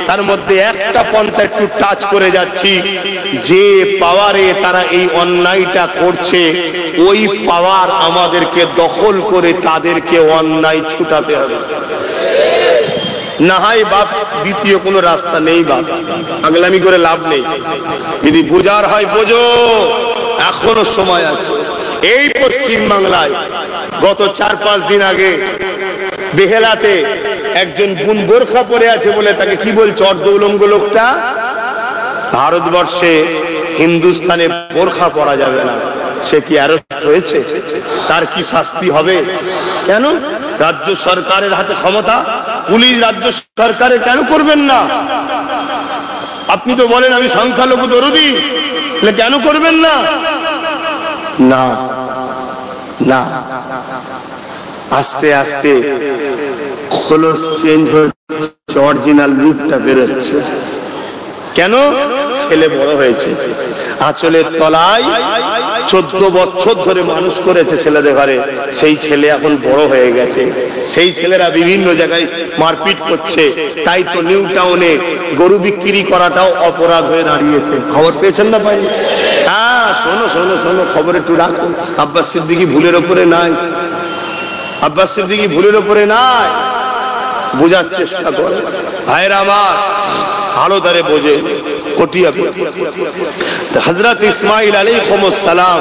তার মধ্যে একটা পন্থা একটু টাচ করে যাচ্ছি। যে পাওয়ারে তারা এই অন্যায়টা করছে, ওই পাওয়ার আমাদেরকে দখল করে তাদেরকে অন্যায় ছুটাতে হবে। না হয় বাপ, দ্বিতীয় কোনো রাস্তা নেই বাপ, পাগলামি করে লাভ নেই। যদি বোঝার হয় বোঝো, এখনো সময় আছে। এই পশ্চিম বাংলায় গত 4-5 দিন আগে বেহেলাতে একজন বোন বোরখা পরে আছে বলে তাকে কি বলছে, অর্ধউলঙ্গ লোকটা, ভারতবর্ষে হিন্দুস্তানে বোরখা পরা যাবে না। সে কি অ্যারেস্ট হয়েছে? তার কি শাস্তি হবে? কেন? রাজ্য সরকারের হাতে ক্ষমতা, পুলিশ রাজ্য সরকারে কেন করবেন না? আপনি তো বলেন আমি সংখ্যালঘু দরদি, কেন করবেন না? না না, আস্তে আস্তে খোলস চেঞ্জ হচ্ছে, অরিজিনাল রূপটা বেরোচ্ছে। কেন? ছেলে বড় হয়েছে, আঁচলের তলায় 14 বছর ধরে মানুষ করেছে ছেলেদের ঘরে, সেই ছেলে এখন বড় হয়ে গেছে। সেই ছেলেরা বিভিন্ন জায়গায় মারপিট করছে। তাই তো নিউ টাউনে গরু বিক্রি করাটাও অপরাধ হয়ে দাঁড়িয়েছে। খবর পেয়েছেন না ভাই? হ্যাঁ, শোনো শোনো শোনো, খবর একটু রাখো। আব্বাস সিদ্দিকী ভুলের ওপরে নাই, আব্বাস সিদ্দিকী ভুলের ওপরে নাই। বোঝার চেষ্টা করে ভাইরা আমার, ভালো তারে বোঝে। কটিয়াবে। হযরত ইসমাঈল আলাইহিস সালাম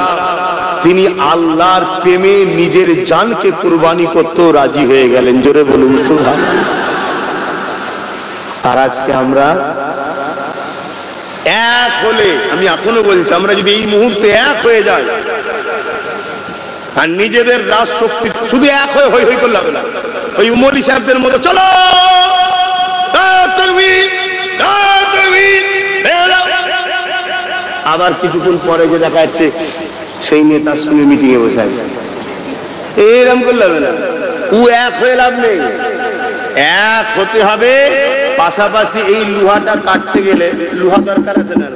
তিনি আল্লাহর প্রেমে নিজের জানকে কুরবানি করতেও রাজি হয়ে গেলেন। জোরে বলুন সুবহানাল্লাহ। আর আজকে আমরা এক হলে, আমি এখনো বলছি, আমরা যদি এই মুহূর্তে এক হয়ে যাই আর নিজেদের রাজ শক্তি শুধু এক হয়ে হই হই করলে হবে না, ওই মৌলভী সাহেবদের মতো চলো আবার কিছুক্ষণ পরে যে দেখা যাচ্ছে সেই নেতার সঙ্গে মিটিং এ বসে আছে, এরকম করলে হবে না। ও এক হয়ে লাভ নেই, এক হতে হবে। পাশাপাশি এই লোহাটা কাটতে গেলে লোহা দরকার আছে না?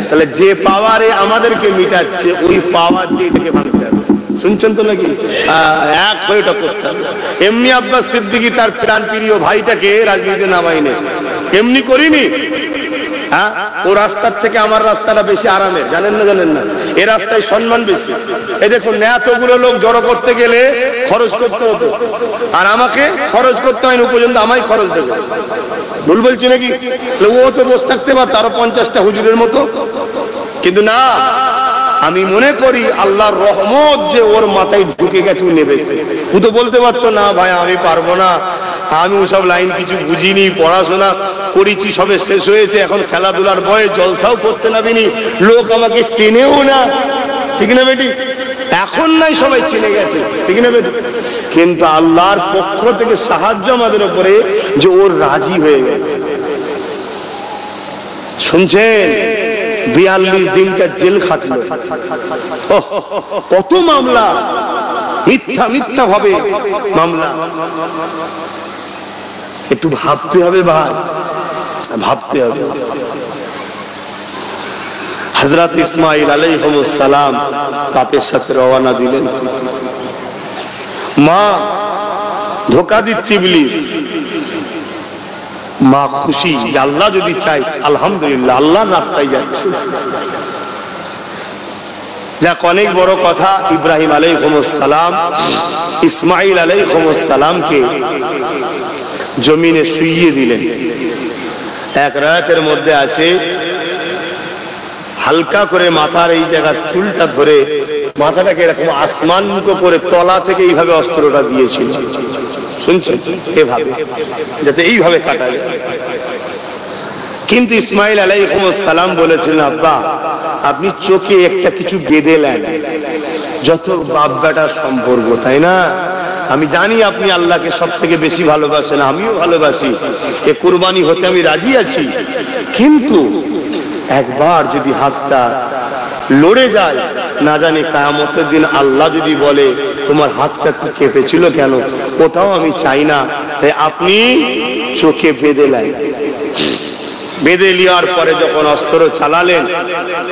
তাহলে যে পাওয়ারে আমাদেরকে মিটাচ্ছে ওই পাওয়ার দিয়ে এটাকে ভাঙতে হবে। শুনছেন তো নাকি? এক হয়ে এটা করতে হবে। এমনি আব্বাস সিদ্দিকী তার প্রাণ প্রিয় ভাইটাকে রাজনীতিতে নামাইনি, এমনি করিনি। হ্যাঁ, ও রাস্তার থেকে আমার রাস্তাটা বেশি আরামের, জানেন না? জানেন না? এ রাস্তায় সম্মান বেশি। এই দেখুন, এতগুলো লোক জড়ো করতে গেলে খরচ করতে হতো, আর আমাকে খরচ করতে হয়নি, পর্যন্ত আমায় খরচ দেবে। ভুল বলছি নাকি? ও তো বসে থাকতে পারত আরো 50টা হুজুরের মতো, কিন্তু না, আমি মনে করি আল্লাহর রহমত যে ওর মাথায় ঢুকে গেছে, ও নেবেছে। ও তো বলতে পারতো না ভাই আমি পারবো না, আমি ওসব লাইন কিছু বুঝিনি, পড়াশোনা করেছি সবে শেষ হয়েছে, এখন খেলাধুলার বয়স, জলসাও করতে নামিনি, লোক আমাকে চেনেও না, ঠিক না বেটি? এখন নাই সবাই চিনে গেছে, ঠিক না বেটি? কিন্তু আল্লাহর পক্ষ থেকে সাহায্য আমাদের উপরে যে ওর রাজি হয়ে গেছে। শুনছেন? 42 দিনটা জেল খাটলো। কত মামলা, মিথ্যা মিথ্যা ভাবে মামলা। একটু ভাবতে হবে ভাই, ভাবতে হবে। হযরত ইসমাঈল আলাইহিস সালাম বাপের সাথে রওনা দিলেন। মা ধোঁকা দিচ্ছে ইবলিস, মা খুশি যে আল্লাহ যদি চাই আলহামদুলিল্লাহ আল্লাহর রাস্তায় যাচ্ছে। যাক, অনেক বড় কথা। ইব্রাহিম আলাইহিস সালাম ইসমাঈল আলাইহিস সালামকে জমিনে শুইয়ে দিলেন। এক রাতের মধ্যে আছে হালকা করে মাথার এই জায়গার চুলটা ধরে মাথাটাকে এরকম আসমান মুখ করে তলা থেকে এইভাবে অস্ত্রটা দিয়েছিল। শুনছেন? এভাবে, যাতে এইভাবে কাটা যায়। কিন্তু ইসমাঈল আলাইহিস সালাম বলেছিলেন, আব্বা আপনি চোখে একটা কিছু বেঁধে নেন, যত বাপ বেটার সম্পর্ক, তাই না? আমি জানি আপনি আল্লাহকে সব থেকে বেশি ভালোবাসেন, আমিও ভালোবাসি, এ কুরবানি হতে আমি রাজি আছি, কিন্তু একবার যদি হাতটা লড়ে যায়, না জানি কিয়ামতের দিন আল্লাহ যদি বলে তোমার হাতটা একটু কেঁপেছিল কেন, ওটাও আমি চাই না। তাই আপনি চোখে বেঁধে নেন। বেঁধে নেওয়ার পরে যখন অস্ত্র চালালেন,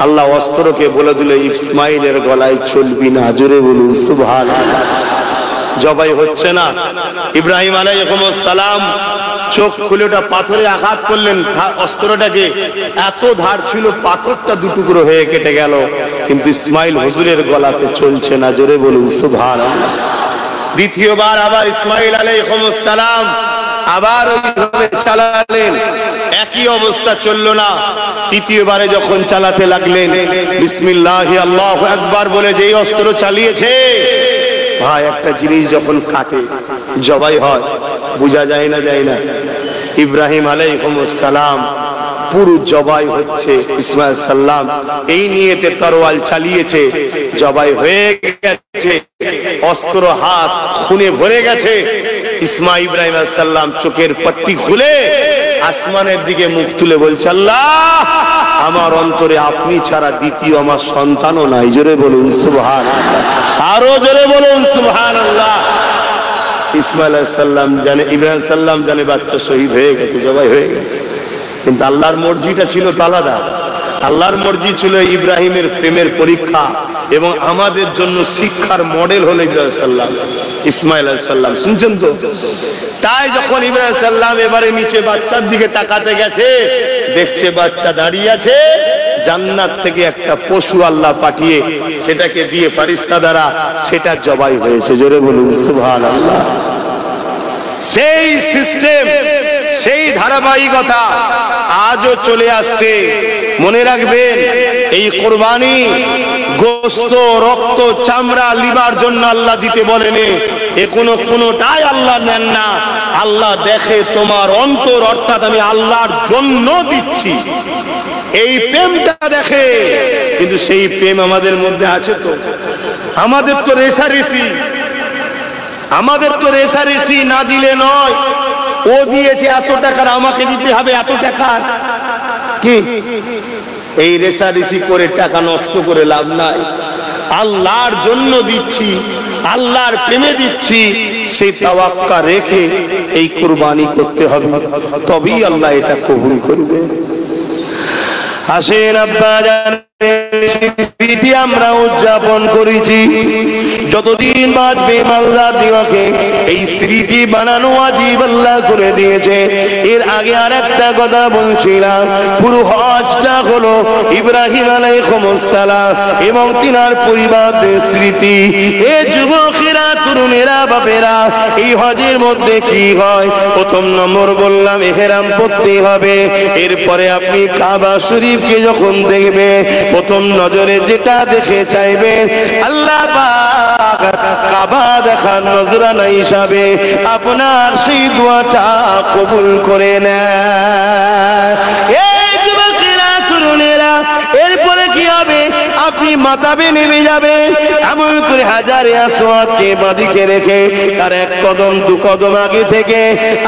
আল্লাহ অস্ত্রকে বলে দিল ইসমাঈলের গলায় চলবি না। জোরে বলুন সুবহানাল্লাহ। জবাই হচ্ছে না। ইব্রাহিম আলাইহিস সালাম চোখ খুলে ওটা পাথরে আঘাত করলেন, অস্ত্রটাকে এত ধার ছিল পাথরটা দুটুকরো হয়ে কেটে গেল, কিন্তু ইসমাঈল হুজুরের গলাতে চলছে না। জোরে বলুন সুবহানাল্লাহ। দ্বিতীয়বার আবার ইসমাঈল আলাইহিস সালাম আবার ওইভাবে চালালেন, একই অবস্থা, চলল না। তৃতীয়বারে যখন চালাতে লাগলেন, বিসমিল্লাহি আল্লাহু আকবার বলে যেই অস্ত্র চালিয়েছে, ভাই একটা জিনিস যখন কাটে জবাই হয় বোঝা যায় না, যায় না। ইব্রাহিম আলাইহিস সালাম পুরো জবাই হচ্ছে, ইসমাঈল সাল্লাম এই নিয়েতে তরোয়াল চালিয়েছে, জবাই হয়ে গেছে, অস্ত্র হাত খুনে ভরে গেছে। ইসমাঈল ইব্রাহিম আলাইহিস সালাম চোখের পট্টি খুলে আসমানের দিকে মুখ তুলে বলছে, আল্লাহ আমার অন্তরে আপনি ছাড়া দ্বিতীয় আমার সন্তানও নাই। জোরে বলুন সুবহানাল্লাহ, আরো জোরে বলুন সুবহানাল্লাহ। ইসমাঈল আলাইহিস সালাম জানে, ইব্রাহিম সাল্লাম জানে বাচ্চা শহীদ হয়ে গেছে, জবাই হয়ে গেছে, কিন্তু আল্লাহর মর্জিটা ছিল আলাদা। আল্লাহর মর্জি ছিল ইব্রাহিমের প্রেমের পরীক্ষা, এবং আমাদের জন্য শিক্ষার মডেল হলো ইব্রাহিম সাল্লাম, ইসমাঈল আলাইহিস সালাম। শুনছেন তো? তাই যখন ইব্রাহিম সাল্লাম এবারে নিচে বাচ্চার দিকে তাকাতে গেছে, দেখছে বাচ্চা দাঁড়িয়ে আছে, জান্নাত থেকে একটা পশু আল্লাহ পাঠিয়ে সেটাকে দিয়ে ফেরেশতা দ্বারা সেটা জবাই হয়েছে। জোরে বলুন সুবহানাল্লাহ। সেই সিস্টেম, সেই ধারাবাহিকতা আজও চলে আসছে। মনে রাখবেন এই কুরবানি গোশত রক্ত চামড়া লিবার জন্য আল্লাহ দিতে বলেনি, এ কোনোটাই আল্লাহ নেন না। আল্লাহ দেখে তোমার অন্তর, অর্থাৎ আমি আল্লাহর জন্য দিচ্ছি, এই প্রেমটা দেখে। কিন্তু সেই প্রেম আমাদের মধ্যে আছে তো? আমাদের তো রেসারেসি না দিলে নয়। ও দিয়েছে এত টাকার, আমাকে দিতে হবে এত টাকা। কি এই রেসারেসি করে টাকা নষ্ট করে লাভ নাই। আল্লাহর জন্য দিচ্ছি, আল্লাহর প্রেমে দিচ্ছি, সেই তাওয়াক্কা রেখে এই কুরবানি করতে হবে, তবেই আল্লাহ এটা কবুল করবে। আসেন আব্বা জান, স্মৃতি আমরা উদযাপন করেছি, যতদিন বাঁচবে আল্লাহ দিওয়াকে এই স্মৃতি বানানো ওয়াজিব আল্লাহ করে দিয়েছে। এর আগে আর একটা কথা বলছিলাম, পুরো হজটা হলো ইব্রাহিম আলাইহিস সালাম এবং তিনার পরিবারদের স্মৃতি। এ যুবকেরা, তরুণেরা, বাপেরা, এই হজের মধ্যে কি হয়? প্রথম নম্বর বললাম ইহরাম পড়তে হবে। এরপরে আপনি কাবা শরীফকে যখন দেখবে, প্রথম নজরে যেটা দেখে চাইবে আল্লাহ পাক কাবা দেখার নজরানা হিসাবে আপনার সেই দোয়াটা কবুল করে নেয়। এই যুবকেরা, তরুণেরা, এরপরে কি হবে? আপনি মাতাবে নেমে যাবে, এমন করে হাজারে আসওয়াদকে বাঁদিকে রেখে তার এক কদম দু কদম আগে থেকে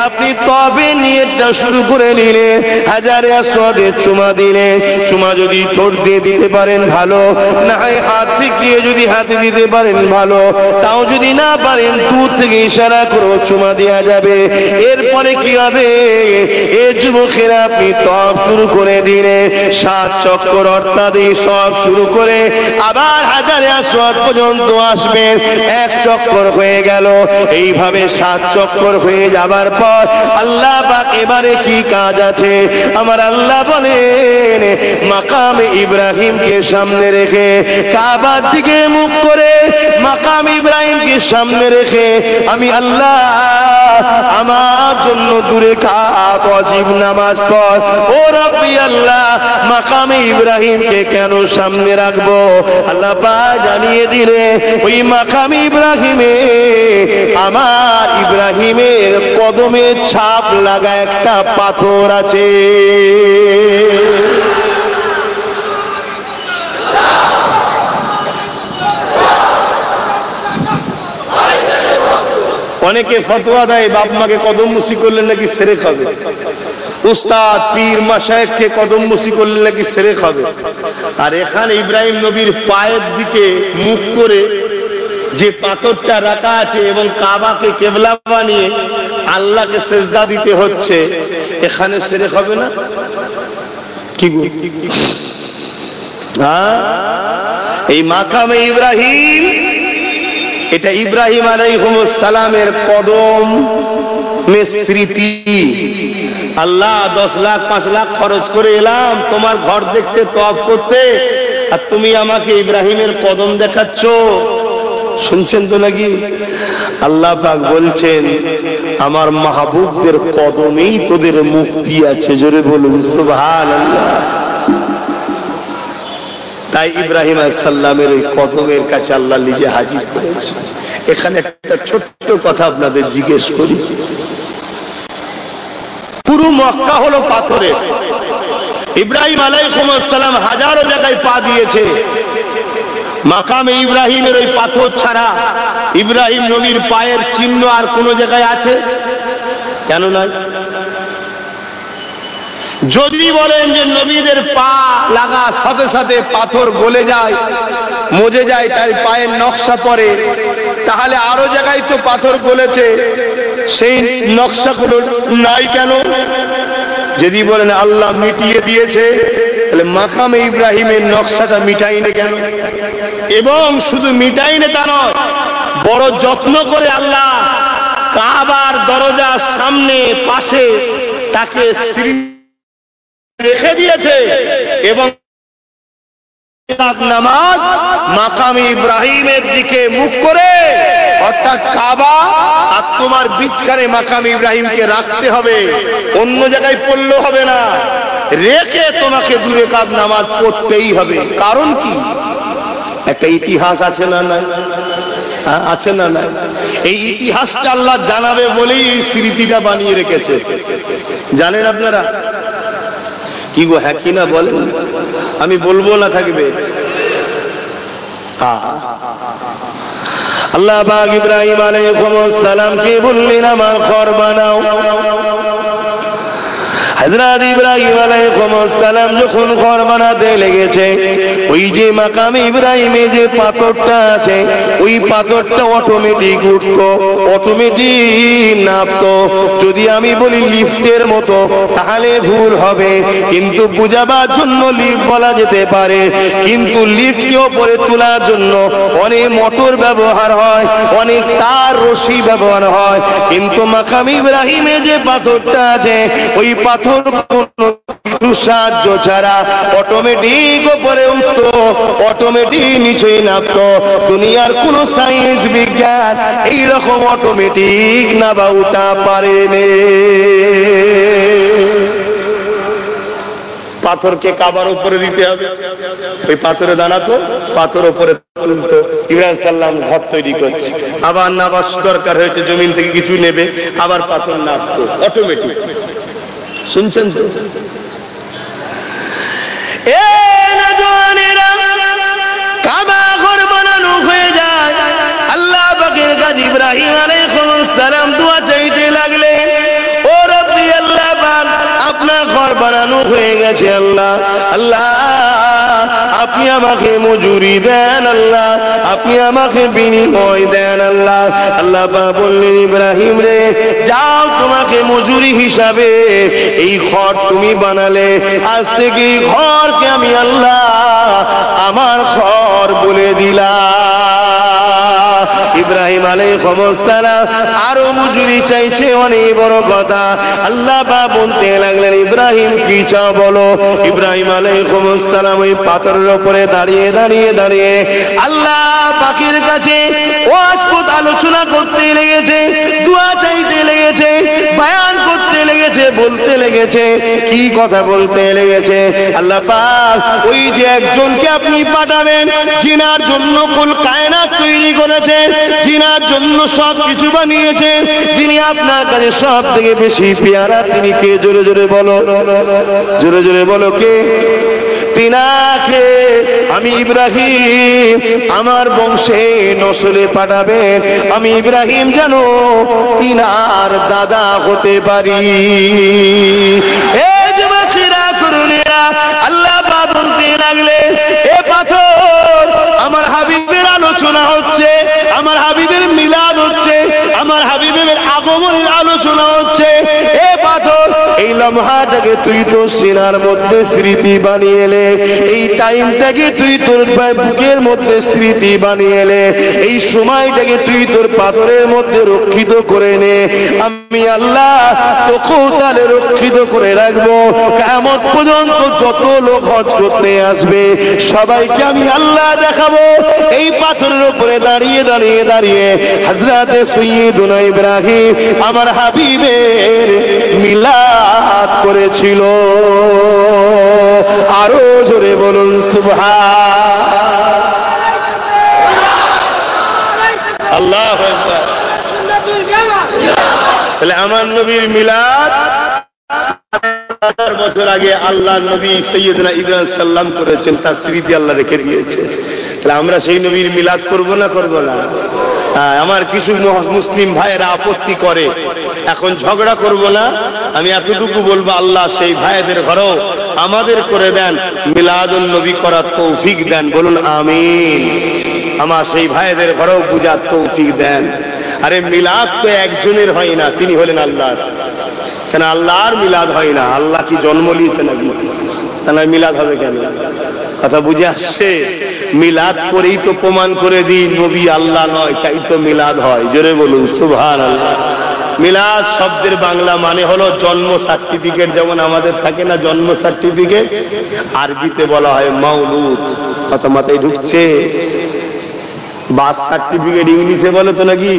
আপনি তবে নিয়তটা শুরু করে নিলে, হাজারে আসওয়াদে চুমা দিলে, চুমা যদি ঠোঁট দিয়ে দিতে পারেন ভালো, না হয় হাত থেকে যদি হাতে দিতে পারেন ভালো, তাও যদি না পারেন দূর থেকে ইশারা করে চুমা দেওয়া যাবে। এরপরে কি হবে? এ যুবকেরা, আপনি তওয়াফ শুরু করে দিলে, 7 চক্কর অর্থাৎ এই সব শুরু করে আবার হাজারে আসওয়াদ পর্যন্ত আসবেন। 1 চক্কর হয়ে গেল, এইভাবে 7 চক্কর হয়ে যাবার পর আল্লাহ পাক এবারে কি কাজ আছে? আমার আল্লাহ বলেন, মাকাম ইব্রাহিমকে সামনে রেখে, কাবার দিকে মুখ করে মাকাম ইব্রাহিমকে সামনে রেখে আমি আল্লাহ আমার জন্য দূরে কাত ওয়াজিব নামাজ পড়। ও রব্বি আল্লাহ, মাকামে ইব্রাহিমকে কেন সামনে রাখবো? আল্লাহ পাক জানিয়ে দিলে, ওই মাকামে ইব্রাহিমে আমার ইব্রাহিমের কদমের ছাপ লাগা একটা পাথর আছে। অনেকে ফতোয়া দেয় বাপ মাকে কদম মুসি করলে নাকি শিরক হবে, উস্তাদ পীর মাশায়েখকে কদম মুসি করলে নাকি শিরক হবে। আর এখানে ইব্রাহিম নবীর পায়ের দিকে মুখ করে যে পাথরটা রাখা আছে এবং কাবাকে কিবলা বানিয়ে আল্লাহকে সিজদা দিতে হচ্ছে, এখানে শিরক হবে না? কি গো? এই মাকামে ইব্রাহিম, এটা ইব্রাহিম আলাইহিস সালামের কদম স্মৃতি। আল্লাহ 10 লাখ 5 লাখ খরচ করে এলাম তোমার ঘর দেখতে, তওয়াফ করতে, আর তুমি আমাকে ইব্রাহিমের কদম দেখাচ্ছ। শুনছেন তো নাকি? আল্লাহ পাক বলছেন, আমার মাহবুবদের কদমেই তোদের মুক্তি আছে। জোরে বলুন সুবহানাল্লাহ। তাই ইব্রাহিম আলাইহিস সালামের ওই কদমের কাছে আল্লাহ নিজে হাজির করেছে। এখানে একটা ছোট্ট কথা আপনাদের জিজ্ঞেস করি, পুরো মক্কা হলো পাথরের। ইব্রাহিম আলাইহিস সালাম হাজারো জায়গায় পা দিয়েছে, মাকামে ইব্রাহিমের ওই পাথর ছাড়া ইব্রাহিম নবীর পায়ের চিহ্ন আর কোন জায়গায় আছে? কেন নয়? যদি বলেন যে নবীদের পা লাগা সাথে সাথে পাথর গলে যায়, মজে যায়, তার পায়ের নকশা পড়ে, তাহলে আরো জায়গায় তো পাথর গলেছে, সেই নকশাগুলো নাই কেন? যদি বলেন আল্লাহ মিটিয়ে দিয়েছে, তাহলে মাকামে ইব্রাহিমের নকশাটা মিটাইনে কেন? এবং শুধু মিটাইনে তা নয়, বড় যত্ন করে আল্লাহ কাবার দরজার সামনে পাশে তাকে রেখে দিয়েছে এবং নামাজ মাকামে ইব্রাহিমের দিকে মুখ করে, অর্থাৎ কাবা আর তোমার বিচকারে মাকামে ইব্রাহিমকে রাখতে হবে, অন্য জায়গায় পড়লেও হবে না। রেখে তোমাকে 2 রাকাত নামাজ পড়তেই হবে। কারণ কি? একটা ইতিহাস আছে না নাই? আছে না নাই? এই ইতিহাসটা আল্লাহ জানাবে বলেই এই স্মৃতিটা বানিয়ে রেখেছে। জানেন আপনারা? কি গো, হ্যাঁ কি না বলেন? আমি বলবো না থাকবে। আল্লাহ পাক ইব্রাহিম আলাইহিস সালাম কে বললেন আমার ঘর বানাও। হযরত ইব্রাহিম আলাইহিস সালাম যখন ঘর বানাতে লেগেছে, ওই যে মাকামে ইব্রাহিমে যে পাথরটা আছে, ওই পাথরটা অটোমেটিক উঠতো, অটোমেটিক নামতো। যদি আমি বলি লিফটের মতো তাহলে ভুল হবে, কিন্তু বুঝাবার জন্য লিফট বলা যেতে পারে। কিন্তু লিফটকে উপরে তোলার জন্য অনেক মোটর ব্যবহার হয়, অনেক তার রশি ব্যবহার হয়। কিন্তু মাকামে ইব্রাহিমে যে পাথরটা আছে, ওই পাথর সাহায্য ছাড়া অটোমেটিক উপরে উঠতো, অটোমেটিক নিচে নামতো। দুনিয়ার কোন সায়েন্স বিজ্ঞান এইরকম অটোমেটিক নাবা উঠা পারেনি। পাথরকে কাবার উপরে দিতে হবে, ওই পাথরে দাঁড়াতো, পাথর উপরে তুলতো। ইব্রাহিম সাল্লাম ঘর তৈরি করছে, আবার নাবার দরকার হয়েছে, জমিন থেকে কিছু নেবে, আবার পাথর নামতো অটোমেটিক। শুনছেন তো? কাবা ঘর বানানো হয়ে যায়, আল্লাহ পাকের কাছে ইব্রাহিম আলাইহিস সালাম দোয়া চাইতে লাগলেন, ও রব্বি আল্লাহ পাক, আপনার ঘর বানানো হয়ে গেছে আল্লাহ, আল্লাহ আপনি আমাকে মজুরি দেন আল্লাহ, আপনি আমাকে বিনিময় দেন আল্লাহ। আল্লাহ পাক বললেন, ইব্রাহিম রে যাও, তোমাকে মজুরি হিসাবে এই ঘর তুমি বানালে, আজ থেকে এই ঘরকে আমি আল্লাহ আমার ঘর বলে দিলাম। ইব্রাহিম আলাইহিস সালাম আরো মজুরি চাইছে, অনেক বড় কথা। আল্লাহ পাক বলতে লাগলেন, ইব্রাহিম কি চাও বলো। ইব্রাহিম আলাইহিস সালাম ওই পাথরের উপরে দাঁড়িয়ে দাঁড়িয়ে দাঁড়িয়ে আল্লাহ পাকের কাছে ওয়াজ আলোচনা করতে লেগেছে, দোয়া চাইতে লেগেছে, বয়ান করতে লেগেছে, বলতে লেগেছে। কি কথা বলতে লেগেছে? আল্লাহ পাক ওই যে একজনকে আপনি পাঠাবেন, জিনার জন্য কুল কায়নাত তৈরি করেছেন, জিনার জন্য সব কিছু বানিয়েছেন, যিনি আপনার কাছে সব থেকে বেশি পেয়ারা, তিনি কে? জোরে জোরে বলো, জোরে জোরে বলো কে? তিনাকে আমি ইব্রাহিম আমার বংশে নসলে পাঠাবেন, আমি ইব্রাহিম যেন তিনার দাদা হতে পারি। এই যুবকেরা, তরুণেরা, আল্লাহ পাক বলতে লাগলেন, এ পাথর আমার হাবিবের আলোচনা হচ্ছে, আমার হাবিবের মিলাদ হচ্ছে, আমার হাবিবের আগমনের আলোচনা হচ্ছে। এ পাথর, এই লম্হাটাকে তুই তো সিনার মধ্যে স্মৃতি বানিয়ে এলে, এই টাইমটাকে তুই তোর বুকের মধ্যে স্মৃতি বানিয়ে এলে, এই সময়টাকে তুই তোর পাথরের মধ্যে রক্ষিত করে নে। আমি আল্লাহ তোকেও তাহলে রক্ষিত করে রাখবো। কিয়ামত পর্যন্ত যত লোক হজ করতে আসবে সবাইকে আমি আল্লাহ দেখাবো এই পাথরের উপরে দাঁড়িয়ে দাঁড়িয়ে দাঁড়িয়ে হযরতে সাইয়্যিদুনা ইব্রাহিম আমার হাবিবের মিলাদ করেছিল। আরো জোরে বলুন সুবহান আল্লাহু আকবার। তাহলে আমার নবীর মিলাদ 7000 বছর আগে আল্লাহ নবী সাইয়্যিদুনা ইব্রাহিম সাল্লাম করেছেন, তার স্মৃতি আল্লাহ রেখে দিয়েছে। তাহলে আমরা সেই নবীর মিলাদ করব না করব না? আমার কিছু মুসলিম ভাইয়েরা আপত্তি করে, এখন ঝগড়া করব না, আমি এতটুকু বলবো, আল্লাহ সেই ভাইদের ঘরেও আমাদের করে দেন, মিলাদুন নবী করার তৌফিক দেন, বলুন আমিন। আমার সেই ভাইদের ঘরেও বুঝার তৌফিক দেন। আরে মিলাদ তো একজনের হয় না, তিনি হলেন আল্লাহর। কেন আল্লাহর মিলাদ হয় না? আল্লাহ কি জন্ম নিয়েছে নাকি? তাহলে মিলাদ হবে কেন? কথা বুঝে আসছে? মিলাদ করেই তো প্রমাণ করে দিই নবী আল্লাহ নয়, তাই তো মিলাদ হয়। জোরে বলুন সুবহানাল্লাহ। মিলাদ শব্দের বাংলা মানে হলো জন্ম সার্টিফিকেট। যেমন আমাদের থাকে না জন্ম সার্টিফিকেট, আরবিতে বলা হয় মাউলুদ। কথা মাথায় ঢুকছে? বার্থ সার্টিফিকেট ইংলিশে বলে তো নাকি,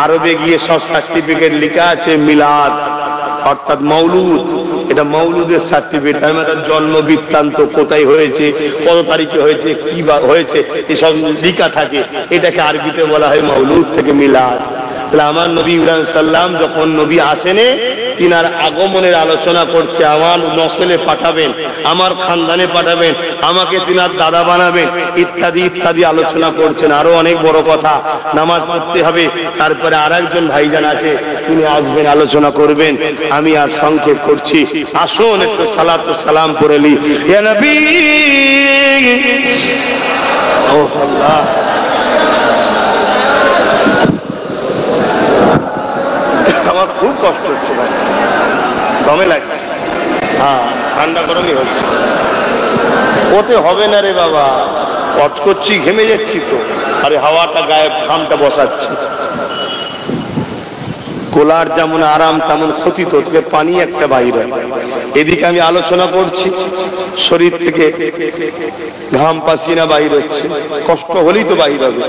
আরবে গিয়ে সব সার্টিফিকেট লেখা আছে মিলাদ অর্থাৎ মাউলুদ। এটা মৌলুদের সার্টিফিকেট, তার জন্ম বৃত্তান্ত কোথায় হয়েছে, কত তারিখে হয়েছে, কি হয়েছে, এসব লিখা থাকে। এটাকে আরবিতে বলা হয় মৌলুদ থেকে মিলাদ। তাহলে আমার নবী ইব্রাহিম সাল্লাম যখন নবী আসেনে, তিনার আগমনের আলোচনা করছে, আমার নসলে পাঠাবেন, আমার খানদানে পাঠাবেন, আমাকে তিনার দাদা বানাবেন, ইত্যাদি ইত্যাদি আলোচনা করছেন। আরো অনেক বড় কথা, নামাজ পড়তে হবে, তারপরে আর একজন ভাইজান আছে, তিনি আসবেন, আলোচনা করবেন। আমি আর সংক্ষেপ করছি, আসুন একটু সালাতু সালাম পড়ে নি। ইয়া নবী, ও আল্লাহ, আমার খুব কষ্ট হচ্ছে ভাই, দমে লাগছে। হ্যাঁ, ঠান্ডা গরমই হচ্ছে, ওতে হবে না রে বাবা, কচ করছি, ঘেমে যাচ্ছি তো, আরে হাওয়াটা গায়ে, ঘামটা বসাচ্ছে। কোলার যেমন আরাম তেমন ক্ষতি, তো থেকে পানি একটা বাইরে। এদিকে আমি আলোচনা করছি, শরীর থেকে ঘাম পাসিনা বাহির হচ্ছে, কষ্ট হলেই তো বাহির হবে,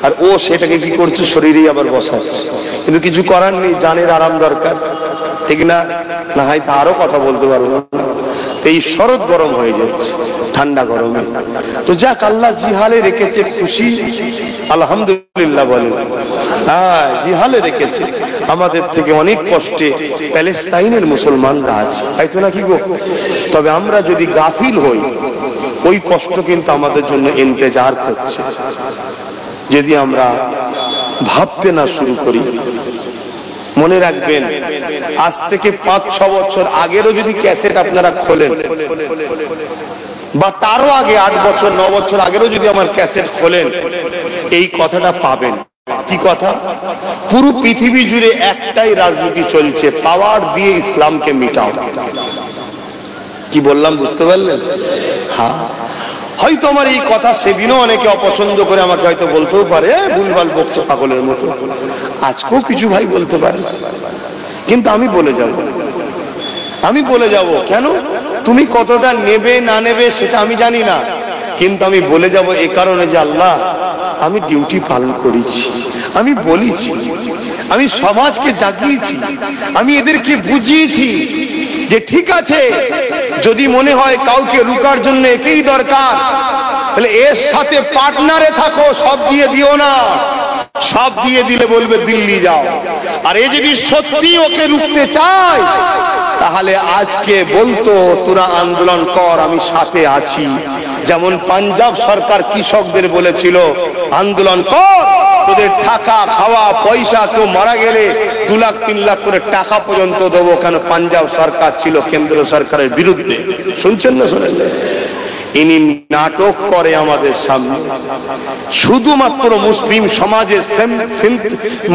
আর ও সেটাকে কি করছে, শরীরেই আবার বসাচ্ছে। কিন্তু কিছু করার নেই, জানের আরাম দরকার, ঠিক না? না হয় তা আরো কথা বলতে পারবো না। এই শরৎ গরম হয়ে যাচ্ছে, ঠান্ডা গরমে। তো যাক, আল্লাহ জিহালে রেখেছে, খুশি আলহামদুলিল্লাহ বলেন। হ্যাঁ, জিহালে রেখেছে। আমাদের থেকে অনেক কষ্টে প্যালেস্তাইনের মুসলমানরা আছে, তাই তো নাকি গো? তবে আমরা যদি গাফিল হই, ওই কষ্ট কিন্তু আমাদের জন্য ইন্তজার করছে, যদি আমরা ভাবতে না শুরু করি। মনে রাখবেন, আজ থেকে 5-6 বছর আগেরও যদি ক্যাসেট আপনারা খোলেন, বা তারও আগে 8 বছর 9 বছর আগেরও যদি আমার ক্যাসেট খোলেন, এই কথাটা পাবেন। কি কথা? পুরো পৃথিবী জুড়ে একটাই রাজনীতি চলছে, পাওয়ার দিয়ে ইসলামকে মিটাও। কি বললাম বুঝতে পারলেন? হ্যাঁ, হয়তো আমার এই কথা সেদিনও অনেকে অপছন্দ করে আমাকে হয়তো বলতেও পারে, ভুলভাল বকছে পাগলের মতো। আজকেও কিছু ভাই বলতে পারে, কিন্তু আমি বলে যাব। কেন? তুমি কতটা নেবে না নেবে সেটা আমি জানি না, কিন্তু আমি বলে যাব এ কারণে যে আল্লাহ, আমি ডিউটি পালন করেছি, আমি বলেছি, আমি সমাজকে জাগিয়েছি, আমি এদেরকে বুঝিয়েছি যে ঠিক আছে, যদি মনে হয় কাউকে রুকার জন্য একেই দরকার, তাহলে এর সাথে পার্টনারে থাকো, সব দিয়ে দিও না। সব দিয়ে দিলে বলবে দিল্লি যাও। আর এ যদি সত্যি ওকে রুখতে চায়, তাহলে আজকে বলতো তোরা আন্দোলন কর, আমি সাথে আছি। যেমন পাঞ্জাব সরকার কৃষকদের বলেছিল আন্দোলন কর, তোদের টাকা খাওয়া পয়সা, কেউ মারা গেলে 2 লাখ 3 লাখ করে টাকা পর্যন্ত দেবো। কেন? পাঞ্জাব সরকার ছিল কেন্দ্র সরকারের বিরুদ্ধে। শুনছেন না শোনেন? ইনি নাটক করে আমাদের সামনে, শুধুমাত্র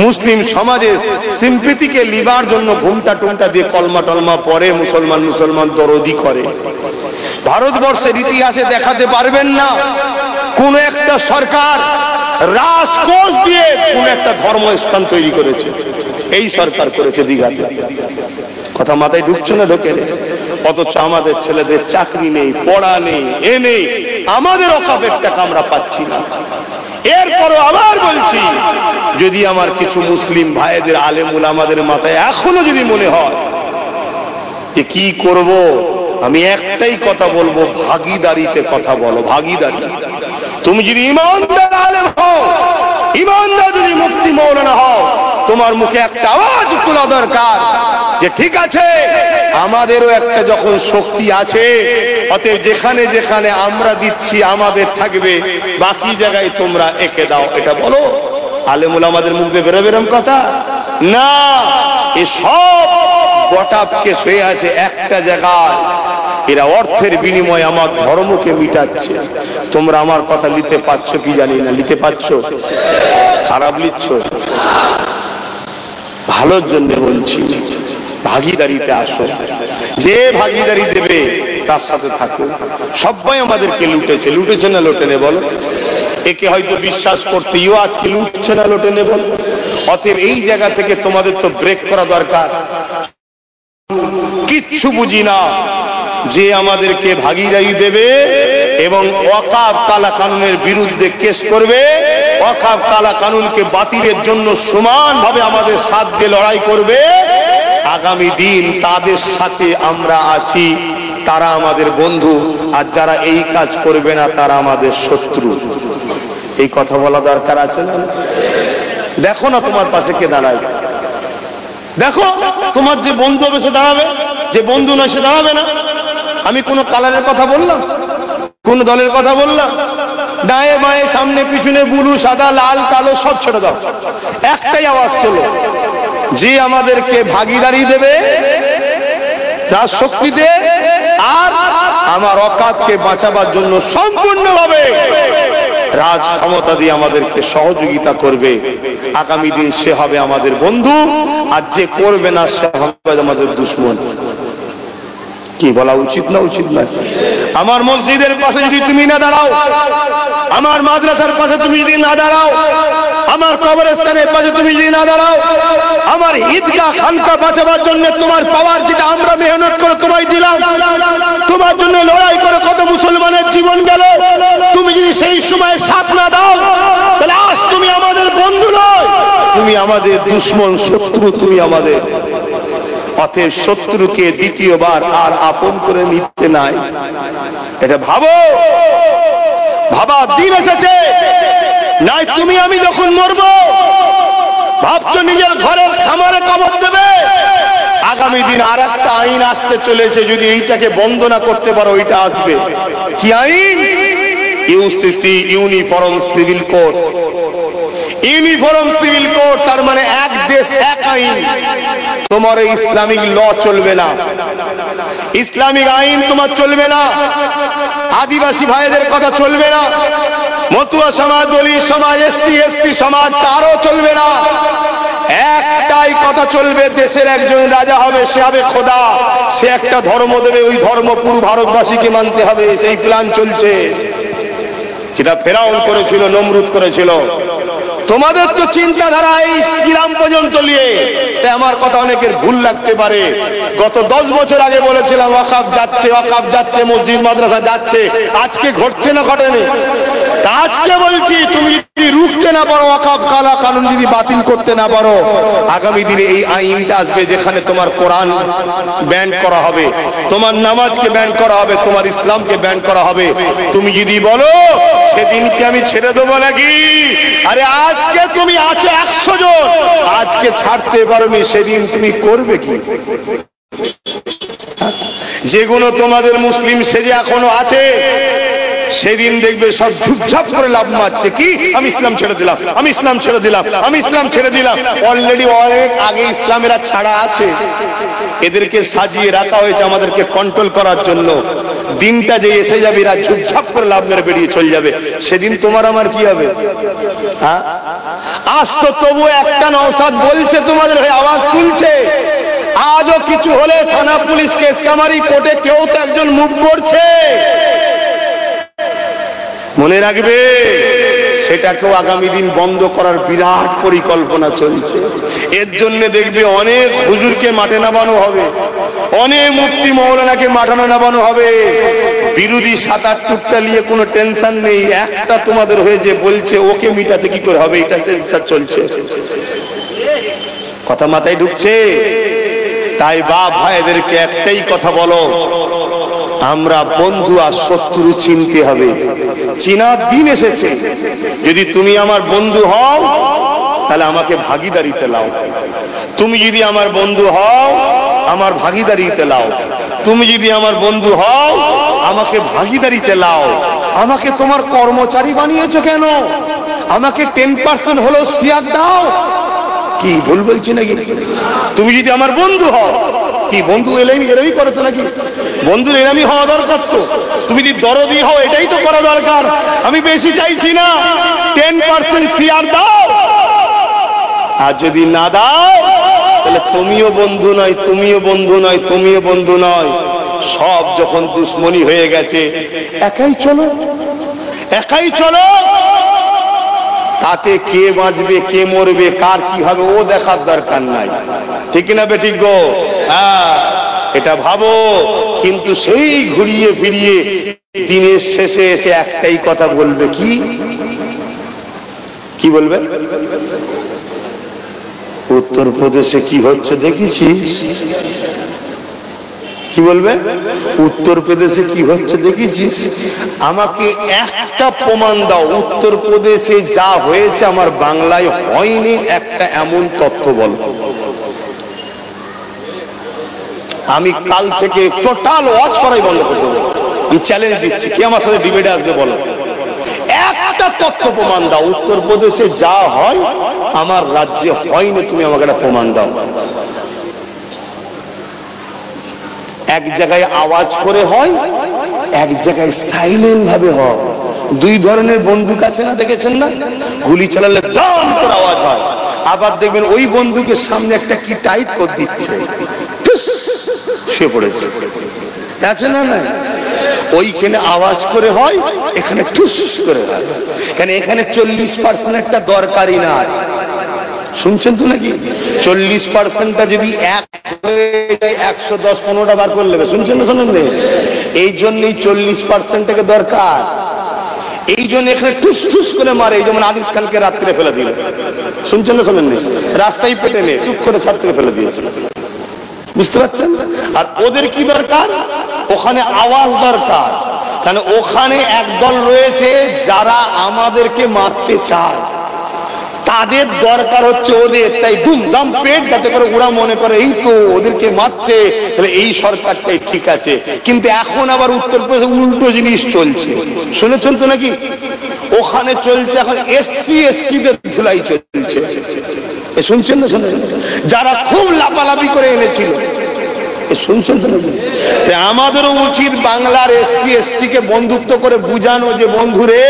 মুসলিম সমাজের সিম্পেথিকে লিবার জন্য ঘুমটা টুমটা দিয়ে কলমা টলমা পরে মুসলমান দরদি করে। ভারতবর্ষের ইতিহাসে দেখাতে পারবেন না কোন একটা সরকার রাজকোষ দিয়ে কোন একটা ধর্মস্থান তৈরি করেছে। এই সরকার করেছে দীঘাতে। কথা মাথায় ঢুকছে না? ঢোকে। অথচ আমাদের ছেলেদের চাকরি নেই, পড়া নেই, এ নেই, আমাদের অকাপের টাকা আমরা পাচ্ছি না। এরপরও আবার বলছি, যদি আমার কিছু মুসলিম ভাইদের আলেম উলামাদের মাথায় এখনো যদি মনে হয় যে কি করব, আমি একটাই কথা বলবো, ভাগীদারিতে কথা বলো। ভাগীদারি। তুমি যদি ইমানদার আলেম হও, ইমানদার যদি মুফতি মৌলানা হও, তোমার মুখে একটা আওয়াজ তোলা দরকার যে ঠিক আছে, আমাদেরও একটা যখন শক্তি আছে, অতএব যেখানে যেখানে আমরা দিচ্ছি আমাদের থাকবে, বাকি জায়গায় তোমরা একে দাও। এটা বলো। আলেম উলামাদের মুখ দিয়ে বেরোবে এরকম কথা না। এসব গোটাপকে শুয়ে আছে একটা জায়গায়, এরা অর্থের বিনিময়ে আমার ধর্মকে মিটাচ্ছে। তোমরা আমার কথা নিতে পারছো কি জানি না, নিতে পারছো? খারাপ লিখছ? ভালোর জন্য বলছি, ভাগীদারিতে আসো। যে ভাগীদারি দেবে তার সাথে থাকো। সবাই আমাদেরকে লুটেছে না লোটেনে বলো? একে হয়তো বিশ্বাস করতেও আজকে লুটছে না লোটেনে বলো? অতএব এই জায়গা থেকে তোমাদের তো ব্রেক করা দরকার। কিচ্ছু বুঝি না যে আমাদেরকে ভাগীদারি দেবে এবং ওয়াকফ কালা কানুনের বিরুদ্ধে কেস করবে, ওয়াকফ কালা কানুনকে বাতিলের জন্য সমানভাবে আমাদের সাথ দিয়ে লড়াই করবে, আগামী দিন তাদের সাথে আমরা আছি, তারা আমাদের বন্ধু, আর যারা এই কাজ করবে না তারা আমাদের শত্রু। এই কথা বলা দরকার আছে না? দেখো না তোমার পাশে কে দাঁড়ায়, দেখো তোমার যে বন্ধু হবে সে দাঁড়াবে, যে বন্ধু নয় সে দাঁড়াবে না। আমি কোন কালারের কথা বললাম, কোন দলের কথা বললাম? ডায়ে বায়ে সামনে পিছনে ব্লু সাদা লাল কালো সব ছেড়ে দাও, একটাই আওয়াজ তোলো, যে আমাদেরকে ভাগীদারি দেবে তার শক্তিতে আর আমার অকাতকে বাঁচাবার জন্য সম্পূর্ণভাবে রাজ ক্ষমতা দিয়ে আমাদেরকে সহযোগিতা করবে, আগামী দিন সে হবে আমাদের বন্ধু, আর যে করবে না সে হবে আমাদের দুশমন। কি বলা উচিত না উচিত নয়? আমার মসজিদের পাশে যদি তুমি না দাঁড়াও, আমার মাদ্রাসার পাশে তুমি যদি না দাঁড়াও, আমার কবরস্থানের পাশে তুমি যদি না দাঁড়াও, আমার ঈদগাহ খানকা বাঁচাবার জন্য তোমার পাওয়ার যেটা আমরা মেহনত করে তোমায় দিলাম, তোমার জন্য লড়াই করে কত মুসলমানের জীবন গেল, তুমি যদি সেই সময় সাথ না দাও, তাহলে আজ তুমি আমাদের বন্ধু নয়, তুমি আমাদের দুশমন, শত্রু তুমি আমাদের। অতএব শত্রুকে দ্বিতীয়বার আর আপন করে নিতে নাই, এটা ভাবো, ভাবা দিন এসেছে। নাই তুমি আমি যখন মরবো, ভাবছো নিজের ঘরের খামারে কবর দেবে, আগামী দিন আর একটা আইন আসতে চলেছে, যদি এইটাকে বন্ধ না করতে পারো ওইটা আসবে। কি আইন? UCC, uniform civil code. Uniform civil code তার মানে এক দেশ এক আইন। তোমার ইসলামিক ল চলবে না, ইসলামিক আইন তোমার চলবে না, আদিবাসী ভাইদের কথা চলবে না, মতুয়া সমাজ, দলিত সমাজ, এসটি এসসি সমাজ কারও চলবে না। একটাই কথা চলবে, দেশের একজন রাজা হবে, সে হবে খোদা, সে একটা ধর্ম দেবে, ওই ধর্ম পুরো ভারতবাসীকে মানতে হবে। সেই প্ল্যান চলছে, যেটা ফেরাউন করেছিল, নমরুদ করেছিল। তোমাদের তো চিন্তাধারা এই গ্রাম পর্যন্ত নিয়ে, তাই আমার কথা অনেকের ভুল লাগতে পারে। গত 10 বছর আগে বলেছিলাম ওয়াকফ যাচ্ছে, ওয়াকফ যাচ্ছে, মসজিদ মাদ্রাসা যাচ্ছে, আজকে ঘটছে না ঘটেনি? তা আজকে বলছি, তুমি যদি রুখতে না পারো, ওয়াকফ কালা কানুন যদি বাতিল করতে না পারো, আগামী দিনে এই আইনটা আসবে যেখানে তোমার কোরআন ব্যান করা হবে, তোমার নামাজকে ব্যান করা হবে, তোমার ইসলামকে ব্যান করা হবে। তুমি যদি বলো সেদিনকে আমি ছেড়ে দেবো নাকি? আরে আজকে তুমি আছে 100 জন, আজকে ছাড়তে পারোনি, সেদিন তুমি করবে কি? যেগুলো তোমাদের মুসলিম সেজে এখনো আছে, সেদিন দেখবে সব ঝুপঝাপ করে লাভ মারছে, কি আমি ইসলাম ছেড়ে দিলাম, আমি ইসলাম ছেড়ে দিলাম, আমি ইসলাম ছেড়ে দিলাম। অলরেডি অনেক আগে ইসলামেরা ছাড়া আছে, এদেরকে সাজিয়ে রাখা হয়েছে আমাদেরকে কন্ট্রোল করার জন্য। দিনটা যে এসে যাবে, এরা ঝুপঝাপ করে লাভ মেরে বেরিয়ে চলে যাবে, সেদিন তোমার আমার কি হবে? আজ তো তবু একটা নওশাদ বলছে, তোমাদের হয়ে আওয়াজ তুলছে। আজও কিছু হলে থানা পুলিশ কেস কামারি কোর্টে কেউ তো একজন মুভ করছে। মনে রাখবে, সেটাকেও আগামী দিন বন্ধ করার বিরাট পরিকল্পনা চলছে। এর জন্য দেখবে অনেক হুজুরকে মাঠে নামানো হবে, অনেক মুফতি মৌলানাকে মাঠে নামানো হবে। বিরোধী ৭-৮টা নিয়ে কোনো টেনশন নেই, একটা তোমাদের হয়ে যে বলছে ওকে মিটাতে কি করে হবে, এটা টেনশন চলছে। কথা মাথায় ঢুকছে? তাই বাপ ভাইদেরকে একটাই কথা বলো, আমরা বন্ধু আর শত্রু চিনতে হবে, চিনার দিন এসেছে। যদি তুমি আমার বন্ধু হও, তাহলে আমাকে ভাগীদারিতে লাও। তুমি যদি আমার বন্ধু হও, আমার ভাগীদারিতে লাও। তুমি যদি আমার বন্ধু হও, আমাকে ভাগীদারিতে লাও। আমাকে তোমার কর্মচারী বানিয়েছো কেন? আমাকে 10% হলো শেয়ার দাও। কি ভুল বলছি নাকি? তুমি যদি আমার বন্ধু হও, কি বন্ধু এরমই করতো নাকি? বন্ধুর এরমই হওয়া দরকার তো। তুমি যদি দরদি হও, এটাই তো করা দরকার। আমি বেশি চাইছি না, 10% শেয়ার দাও। আর যদি না দাও, তাহলে তুমিও বন্ধু নয়, তুমিও বন্ধু নয়, তুমিও বন্ধু নয়। সব যখন দুশ্মনী হয়ে গেছে, একাই চলো, একাই চলো। তাতে কে বাঁচবে, কে মরবে, কার কি হবে ও দেখার দরকার নাই। ঠিক না বেঠিক গো? হ্যাঁ, এটা ভাবো। কিন্তু সেই ঘুরিয়ে ফিরিয়ে দিনের শেষে এসে একটাই কথা বলবে, কি কি বলবে? উত্তরপ্রদেশে কি হচ্ছে দেখেছিস? কি বলবে? উত্তরপ্রদেশে কি হচ্ছে দেখেছিস? আমাকে একটা প্রমাণ দাও, উত্তরপ্রদেশে যা হয়েছে আমার বাংলায় হয়নি, একটা এমন তথ্য বলো। আমি কাল থেকে টোটাল ওয়াচ করাই বন্ধ করে দেবো। আমি চ্যালেঞ্জ দিচ্ছি, কে আমার সাথে ডিবেটে আসবে বলো। একটা তথ্য প্রমাণ দাও, উত্তরপ্রদেশে যা হয় আমার রাজ্যে হয়নি, তুমি আমাকে একটা প্রমাণ দাও। এক জায়গায় আওয়াজ করে হয়, এক জায়গায় সাইলেন্ট ভাবে হয়। দুই ধরনের বন্দুক আছে না, দেখেছেন না? গুলি চালালে দাম করে আওয়াজ হয়, আবার দেখবেন ওই বন্দুকের সামনে একটা কি টাইট করে দিচ্ছে, শুয়ে পড়েছে, আছে না? না, ওইখানে আওয়াজ করে হয়, এখানে ঠুস করে হয়। কেন? এখানে 40%টা দরকারই না। শুনছেন তো নাকি? 40%টা যদি 110-15টা বার করে নেবে। শুনছেন না? শোনেন? এই জন্যই 40%টাকে দরকার। এই জন্য এখানে ঠুস ঠুস করে মারে। যেমন আনিস খানকে রাত্রে ফেলে দিল। শুনছেন না? শোনেন? রাস্তায় পেটে নিয়ে টুক করে ছাদ থেকে ফেলে দিয়েছে। বুঝতে পারছেন? আর ওদের কি দরকার? ওখানে আওয়াজ দরকার। কারণ ওখানে একদল রয়েছে যারা আমাদেরকে মারতে চায়, তাদের দরকার হচ্ছে ওদের, তাই দুমদাম পেট, যাতে করে ওরা মনে করে এই তো ওদেরকে মারছে, তাহলে এই সরকারটাই ঠিক আছে। কিন্তু এখন আবার উত্তরপ্রদেশে উল্টো জিনিস চলছে। শুনেছেন তো নাকি? ওখানে চলছে এখন এসসি এসটিদের ধুলাই চলছে। শুনছেন না? শোনেন? যারা খুব লাপালাপি করে এনেছিল, শুনছেন তো নাকি? আমাদেরও উচিত বাংলার এসসি এসটি কে বন্ধুত্ব করে বুঝানো যে বন্ধুরে,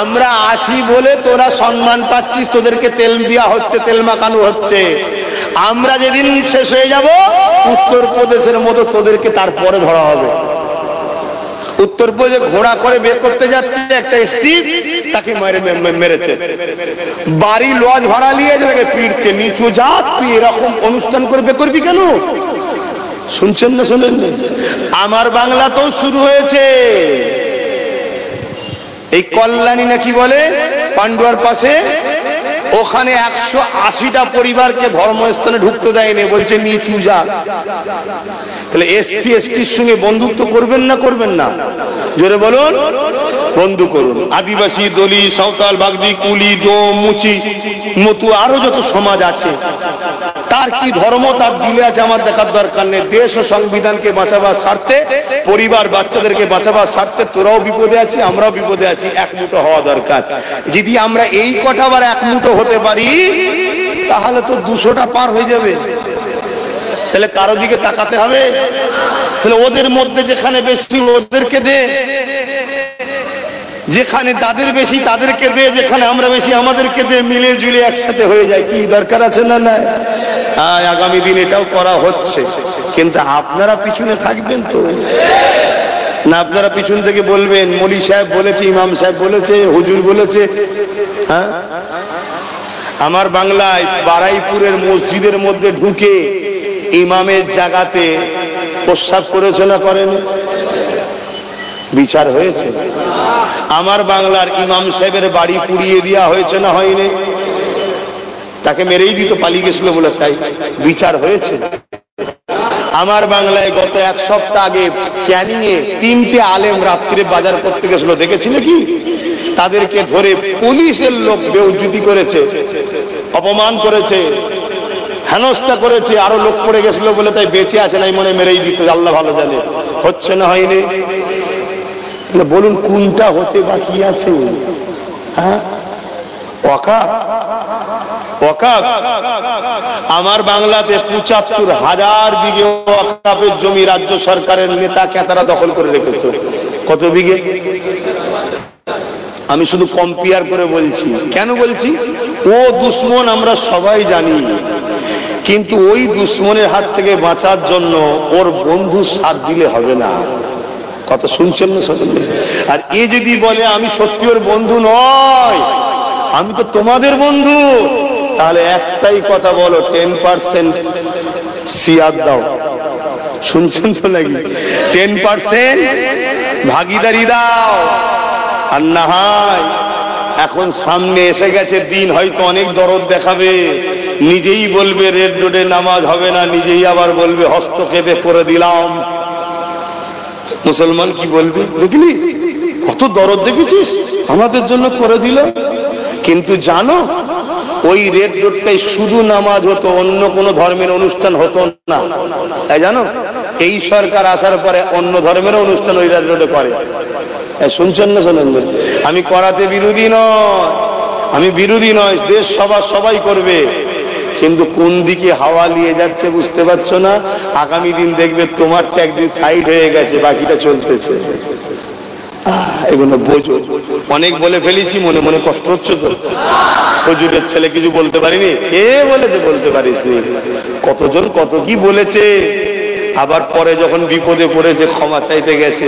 আমরা আছি বলে তোরা সম্মান পাচ্ছিস, তোদেরকে তেল দেওয়া হচ্ছে, তেল মাখানো হচ্ছে। আমরা যেদিন শেষ হয়ে যাব, উত্তরপ্রদেশের মতো তোদেরকে তারপরে ধরা হবে। উত্তরপ্রদেশে ঘোড়া করে বের করতে যাচ্ছে একটা এসটি, তাকে মেরেছে। বাড়ি লজ ভাড়া নিয়ে তাকে পিটছে। নিচু জাত, তুই এরকম অনুষ্ঠান করবে, করবি কেন? শুনছেন না? শোনেন? আমার বাংলাতেও শুরু হয়েছে। এই কল্যাণী নাকি বলে পান্ডুয়ার পাশে, ওখানে 180টা পরিবারকে ধর্মস্থানে ঢুকতে দেয়নি, বলছে নিচু জাত। তাহলে এসসি এসটির সঙ্গে বন্ধুত্ব করবেন না করবেন না? জোরে বলুন। বন্ধু করুন। আদিবাসী, দলি, সাঁওতাল, বাগদি, কুলি, ডোম, মুচি, মতু, আরো যত সমাজ আছে, তার কি ধর্ম তার দিলে আছে আমার দেখার দরকার নেই। দেশ ও সংবিধানকে বাঁচাবার স্বার্থে, পরিবার বাচ্চাদেরকে বাঁচাবার স্বার্থে তোরাও বিপদে আছি, আমরাও বিপদে আছি, এক মুঠো হওয়া দরকার। যদি আমরা এই কটা বার এক মুঠো হতে পারি, তাহলে তো 200টা পার হয়ে যাবে। তাহলে কারো দিকে তাকাতে হবে? তাহলে ওদের মধ্যে যেখানে বেশি ওদেরকে দে, যেখানে তাদের বেশি তাদেরকে দে, যেখানে আমরা বেশি আমাদেরকে দে, মিলে জুলে একসাথে হয়ে যায়। কি দরকার আছে না? না, আগামী দিন এটাও করা হচ্ছে। কিন্তু আপনারা পিছনে থাকবেন তো না? আপনারা পিছন থেকে বলবেন মৌলী সাহেব বলেছে, ইমাম সাহেব বলেছে, হুজুর বলেছে। হ্যাঁ, আমার বাংলায় বারাইপুরের মসজিদের মধ্যে ঢুকে ইমামের জায়গাতে প্রস্রাব করেছে না করেনি? বিচার হয়েছে। আমার বাংলার ইমাম সাহেবের বাড়ি পুড়িয়ে দেওয়া হয়েছে না হয়নি? তাকে মেরেই দিত, পালিয়ে গেছিল বলে, তাই বিচার হয়েছে। আমার বাংলায় গত 1 সপ্তাহ আগে ক্যানিং এ 3টে আলেম রাত্রে বাজার করতে গেছিল, দেখেছি নাকি? তাদেরকে ধরে পুলিশের লোক বেউজ্জতি করেছে, অপমান করেছে, হেনস্থা করেছে। আরো লোক পড়ে গেছিল বলে তাই বেঁচে আছে নাই মনে মেরেই দিত, আল্লাহ ভালো জানে। হচ্ছে না হয়নি? বলুন কোনটা হতে বাকি আছে? হ্যাঁ, ওয়াকাফ। ওয়াকাফ আমার বাংলাতে ৭৫,০০০ বিঘে ওয়াকাফের জমি রাজ্য সরকারের নেতা কেতারা দখল করে রেখেছে। কত বিঘে? আমি শুধু কম্পেয়ার করে বলছি। কেন বলছি? ও দুশ্মন আমরা সবাই জানি, কিন্তু ওই দুশ্মনের হাত থেকে বাঁচার জন্য ওর বন্ধু সাথ দিলে হবে না। কথা শুনছেন না? শুনছেন? আর এ যদি বলে আমি সত্যি ওর বন্ধু নয়, আমি তো তোমাদের বন্ধু, তাহলে একটাই কথা বলো, 10% সিয়াদ দাও। শুনছেন তো নাকি? 10% ভাগিদারি দাও। আর না হয় এখন সামনে এসে গেছে দিন, হয়তো অনেক দরদ দেখাবে, নিজেই বলবে রেড রোডে নামাজ হবে না, নিজেই আবার বলবে হস্তক্ষেপে করে দিলাম। মুসলমান কি বলবে? দেখলি কত দরদ দেখেছিস, আমাদের জন্য করে দিল। কিন্তু জানো ওই রেড রোডটাই শুধু নামাজ হতো, অন্য কোনো ধর্মের অনুষ্ঠান হতো না। তাই জানো এই সরকার আসার পরে অন্য ধর্মের অনুষ্ঠান ওই রেড রোডে করে। শুনছেন না? শোনেন, আমি করাতে বিরোধী নয়, আমি বিরোধী নয়, দেশ সবাই করবে, কিন্তু কোন দিকে হাওয়া নিয়ে যাচ্ছে বুঝতে পারছো না। আগামী দিন দেখবে তোমারটা একদিন সাইড হয়ে গেছে, বাকিটা চলতেছে। এগুলো বোঝো। অনেক বলে ফেলেছি, মনে মনে কষ্ট হচ্ছে তো। হুজুরের ছেলে কিছু বলতে পারিনি, কে বলেছে বলতে পারিস নি? কতজন কত কি বলেছে, আবার পরে যখন বিপদে পড়েছে ক্ষমা চাইতে গেছে।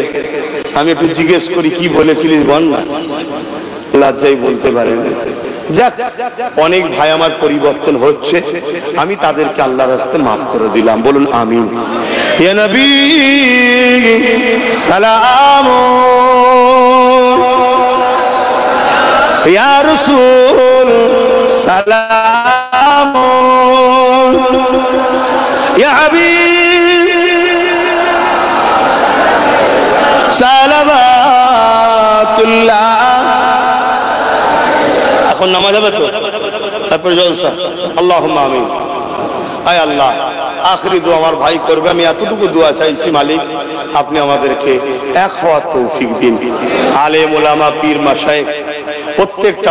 আমি একটু জিজ্ঞেস করি কি বলেছিলিস বল না, লজ্জাই বলতে পারেনি। যাক, অনেক ভাই আমার পরিবর্তন হচ্ছে, আমি তাদেরকে আল্লাহর রাস্তায় মাফ করে দিলাম। বলুন আমিন। ইয়া নবী সালাম, ইয়া রাসূল সালাম, ইয়া হাবিব সালাওয়াতুল্লাহ। এখন নামাজ হবে তো, তারপর জলসা। আল্লাহুম্মা আমিন। আয় আল্লাহ, আখরি দোয়া আমার ভাই করবে, আমি এতটুকু দোয়া চাইছি, মালিক আপনি আমাদেরকে এক হওয়ার তৌফিক দিন। আলেম ওলামা পীর মাশায়েখ প্রত্যেকটা